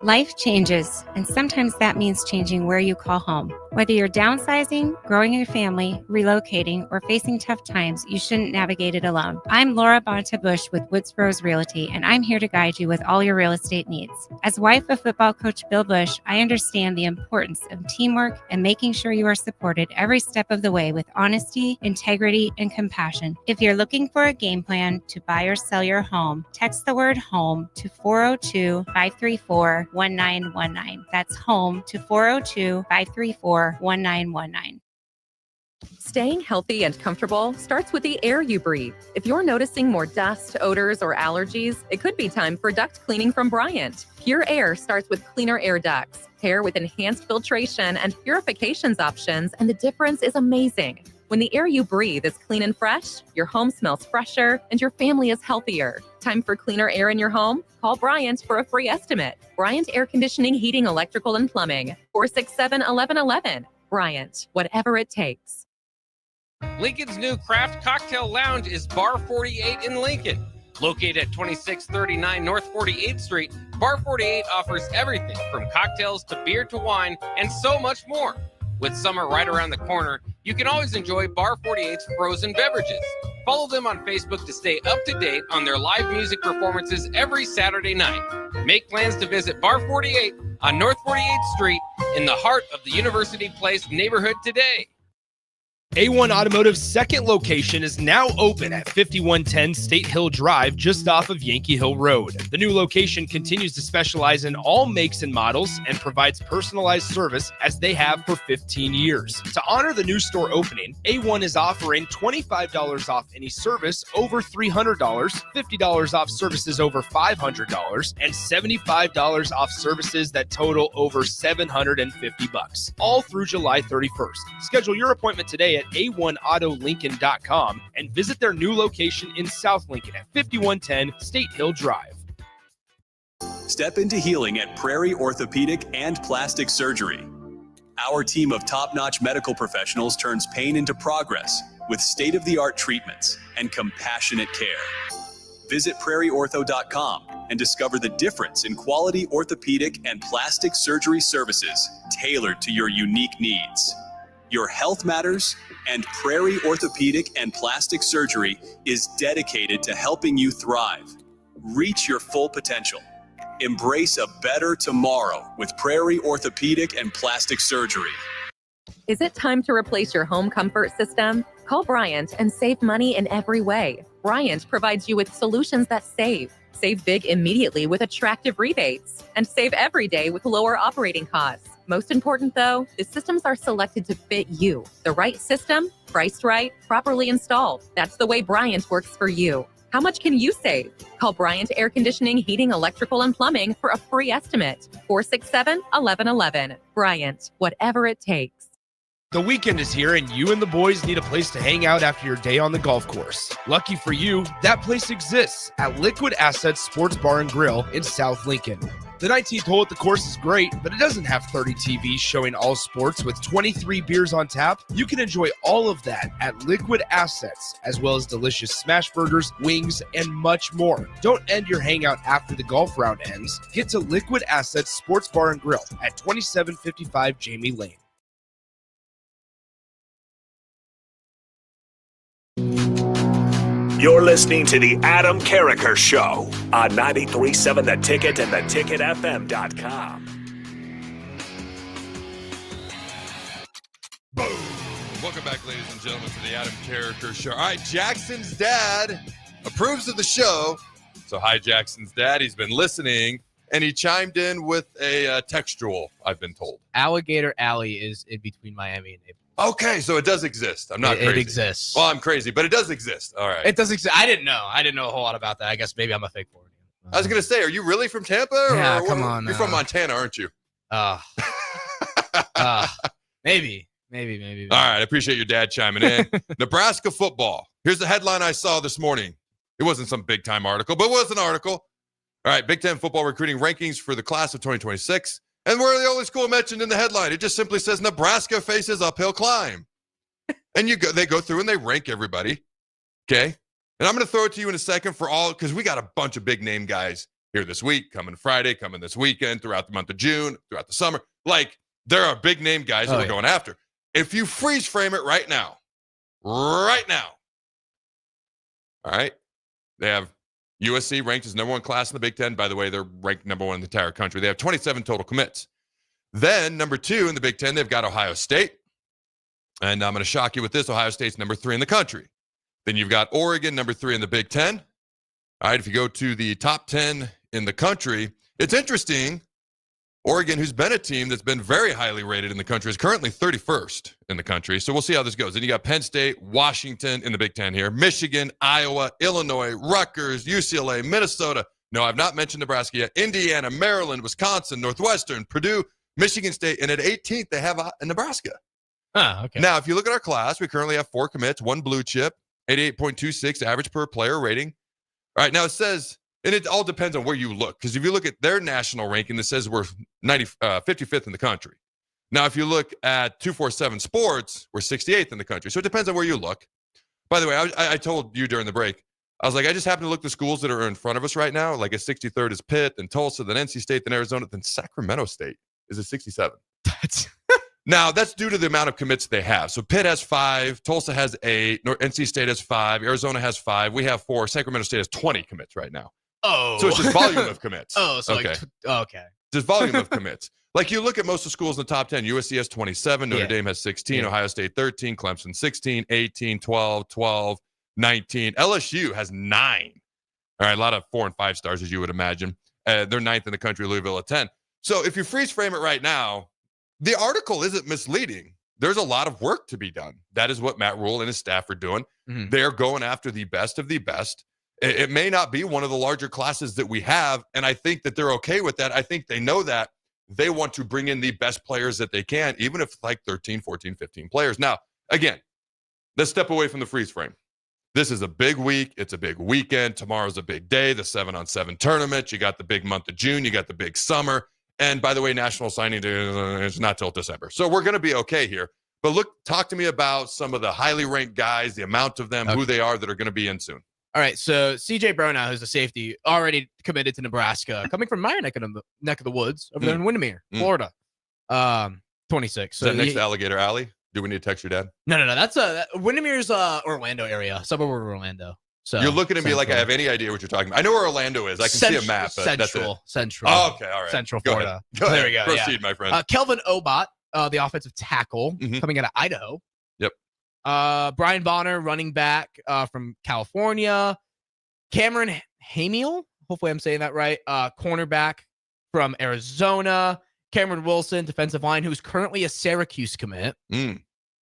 Life changes, and sometimes that means changing where you call home. Whether you're downsizing, growing your family, relocating, or facing tough times, you shouldn't navigate it alone. I'm Laura Bonta-Bush with Woods Rose Realty, and I'm here to guide you with all your real estate needs. As wife of football coach Bill Bush, I understand the importance of teamwork and making sure you are supported every step of the way with honesty, integrity, and compassion. If you're looking for a game plan to buy or sell your home, text the word HOME to 402-534-1919. That's HOME to 402-534-1919. Staying healthy and comfortable starts with the air you breathe. If you're noticing more dust, odors, or allergies, it could be time for duct cleaning from Bryant. Pure Air starts with cleaner air ducts, pair with enhanced filtration and purifications options, and the difference is amazing. When the air you breathe is clean and fresh, your home smells fresher, and your family is healthier. Time for cleaner air in your home? Call Bryant for a free estimate. Bryant Air Conditioning, Heating, Electrical, and Plumbing. 467-1111. Bryant, whatever it takes. Lincoln's new craft cocktail lounge is Bar 48 in Lincoln. Located at 2639 North 48th Street, Bar 48 offers everything from cocktails to beer to wine and so much more. With summer right around the corner, you can always enjoy Bar 48's frozen beverages. Follow them on Facebook to stay up to date on their live music performances every Saturday night. Make plans to visit Bar 48 on North 48th Street in the heart of the University Place neighborhood today. A1 Automotive's second location is now open at 5110 State Hill Drive, just off of Yankee Hill Road. The new location continues to specialize in all makes and models and provides personalized service as they have for 15 years. To honor the new store opening, A1 is offering $25 off any service over $300, $50 off services over $500, and $75 off services that total over $750, all through July 31st. Schedule your appointment today at a1autolincoln.com and visit their new location in South Lincoln at 5110 State Hill Drive. Step into healing at Prairie Orthopedic and Plastic Surgery. Our team of top-notch medical professionals turns pain into progress with state-of-the-art treatments and compassionate care. Visit prairieortho.com and discover the difference in quality orthopedic and plastic surgery services tailored to your unique needs. Your health matters, and Prairie Orthopedic and Plastic Surgery is dedicated to helping you thrive. Reach your full potential. Embrace a better tomorrow with Prairie Orthopedic and Plastic Surgery. Is it time to replace your home comfort system? Call Bryant and save money in every way. Bryant provides you with solutions that save. Save big immediately with attractive rebates, and save every day with lower operating costs. Most important though, the systems are selected to fit you. The right system, priced right, properly installed. That's the way Bryant works for you. How much can you save? Call Bryant Air Conditioning, Heating, Electrical, and Plumbing for a free estimate. 467-1111. Bryant, whatever it takes. The weekend is here and you and the boys need a place to hang out after your day on the golf course. Lucky for you, that place exists at Liquid Assets Sports Bar and Grill in South Lincoln. The 19th hole at the course is great, but it doesn't have 30 TVs showing all sports with 23 beers on tap. You can enjoy all of that at Liquid Assets, as well as delicious smash burgers, wings, and much more. Don't end your hangout after the golf round ends. Get to Liquid Assets Sports Bar and Grill at 2755 Jamie Lane. You're listening to the Adam Carriker Show on 93.7 The Ticket and theticketfm.com. Boom! Welcome back, ladies and gentlemen, to the Adam Carriker Show. All right, Jackson's dad approves of the show. So hi, Jackson's dad. He's been listening, and he chimed in with a textual, I've been told. Alligator Alley is in between Miami and Naples. Okay, so it does exist. I'm not crazy. It exists. Well, I'm crazy, but it does exist. All right. It does exist. I didn't know. I didn't know a whole lot about that. I guess maybe I'm a fake Floridian. I was going to say, are you really from Tampa? Yeah, or come on. You're from Montana, aren't you? Maybe. All right, I appreciate your dad chiming in. Nebraska football. Here's the headline I saw this morning. It wasn't some big-time article, but it was an article. All right, Big Ten football recruiting rankings for the class of 2026. And we're the only school mentioned in the headline. It just simply says Nebraska faces uphill climb. And they go through and they rank everybody. Okay? And I'm going to throw it to you in a second for all, because we got a bunch of big-name guys here this week, coming Friday, coming this weekend, throughout the month of June, throughout the summer. Like, there are big-name guys that we're going after. If you freeze frame it right now, all right, they have USC ranked as number one class in the Big Ten. By the way, they're ranked number one in the entire country. They have 27 total commits. Then, number two in the Big Ten, they've got Ohio State. And I'm going to shock you with this. Ohio State's number 3 in the country. Then you've got Oregon, number 3 in the Big Ten. All right, if you go to the top 10 in the country, it's interesting. Oregon, who's been a team that's been very highly rated in the country, is currently 31st in the country. So we'll see how this goes. Then you got Penn State, Washington in the Big Ten here, Michigan, Iowa, Illinois, Rutgers, UCLA, Minnesota. No, I've not mentioned Nebraska yet. Indiana, Maryland, Wisconsin, Northwestern, Purdue, Michigan State, and at 18th, they have Nebraska. Okay. Now, if you look at our class, we currently have 4 commits, 1 blue chip, 88.26 average per player rating. All right, now it says, and it all depends on where you look, because if you look at their national ranking, it says we're 55th in the country. Now, if you look at 247 Sports, we're 68th in the country. So it depends on where you look. By the way, I told you during the break, I was like, I just happen to look at the schools that are in front of us right now. Like at 63rd is Pitt, then Tulsa, then NC State, then Arizona, then Sacramento State is at 67. Now, that's due to the amount of commits they have. So Pitt has 5, Tulsa has 8, NC State has 5, Arizona has 5, we have 4, Sacramento State has 20 commits right now. Oh. So it's just volume of commits. Okay. Just volume of commits. Like you look at most of the schools in the top 10, USC has 27, Notre Dame has 16, Ohio State 13, Clemson 16, 18, 12, 12, 19. LSU has 9. All right, a lot of 4 and 5 stars, as you would imagine. They're 9th in the country, Louisville at 10. So if you freeze frame it right now, the article isn't misleading. There's a lot of work to be done. That is what Matt Rule and his staff are doing. Mm-hmm. They're going after the best of the best. It may not be one of the larger classes that we have, and I think that they're okay with that. I think they know that. They want to bring in the best players that they can, even if it's like 13, 14, 15 players. Now, again, let's step away from the freeze frame. This is a big week. It's a big weekend. Tomorrow's a big day, the 7-on-7 tournament. You got the big month of June. You got the big summer. And by the way, national signing day is not till December. So we're going to be okay here. But talk to me about some of the highly ranked guys, the amount of them, who they are that are going to be in soon. All right, so C.J. Bronow, who's a safety, already committed to Nebraska, coming from my neck of the woods over there in Windermere, Florida. 26. So is that next to Alligator Alley? Do we need to text your dad? No. That's Windermere's Orlando area, suburb of Orlando. So you're looking at me like I have any idea what you're talking about. I know where Orlando is. I can see a map, but Central. Oh, okay, all right. Central Go Florida. Ahead. There we go. Proceed, my friend. Kelvin Obot, the offensive tackle, coming out of Idaho. Yep. Brian Bonner, running back from California. Cameron Hamiel, hopefully I'm saying that right, cornerback from Arizona. Cameron Wilson, defensive line, who's currently a Syracuse commit,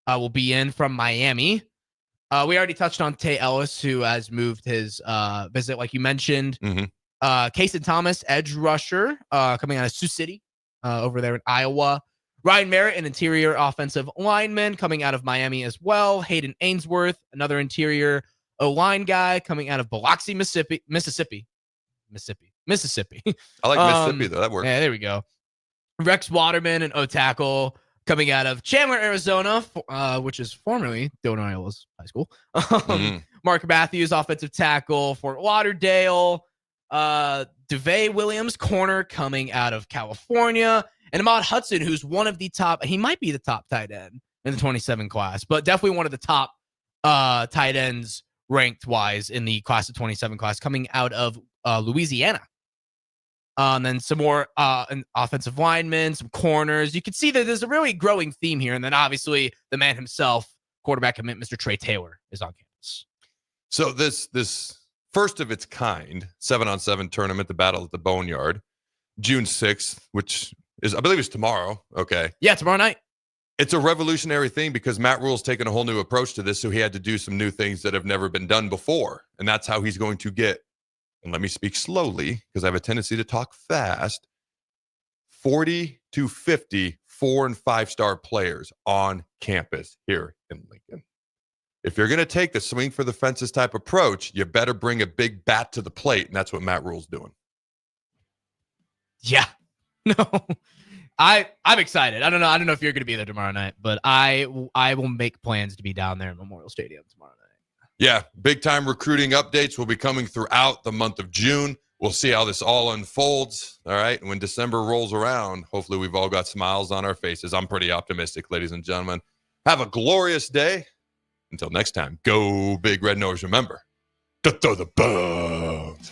will be in from Miami. We already touched on Tay Ellis, who has moved his visit, like you mentioned. Kason Thomas, edge rusher, coming out of Sioux City over there in Iowa. Ryan Merritt, an interior offensive lineman, coming out of Miami as well. Hayden Ainsworth, another interior O-line guy, coming out of Biloxi, Mississippi. I like Mississippi, though. That works. Yeah, there we go. Rex Waterman, an O-tackle, coming out of Chandler, Arizona, which is formerly Dillon, Iowa's high school. Mark Matthews, offensive tackle, Fort Lauderdale. DeVay Williams, corner, coming out of California. And Ahmad Hudson, who's one of the top, he might be the top tight end in the 27 class, but definitely one of the top tight ends ranked-wise in the class of 27 class, coming out of Louisiana. And then some more offensive linemen, some corners. You can see that there's a really growing theme here. And then obviously the man himself, quarterback commit, Mr. Trey Taylor, is on campus. So this first of its kind 7-on-7 tournament, the Battle at the Boneyard, June 6th, which is, I believe it's tomorrow. Okay. Yeah, tomorrow night. It's a revolutionary thing because Matt Rule's taken a whole new approach to this. So he had to do some new things that have never been done before. And that's how he's going to get, and let me speak slowly because I have a tendency to talk fast, 40 to 50 4- and 5-star players on campus here in Lincoln. If you're going to take the swing for the fences type approach, you better bring a big bat to the plate. And that's what Matt Rule's doing. Yeah. No. I'm excited. I don't know if you're going to be there tomorrow night, but I will make plans to be down there at Memorial Stadium tomorrow night. Yeah, big time recruiting updates will be coming throughout the month of June. We'll see how this all unfolds. All right. And when December rolls around, hopefully we've all got smiles on our faces. I'm pretty optimistic, ladies and gentlemen. Have a glorious day. Until next time, go Big Red Nose. Remember to throw the bones.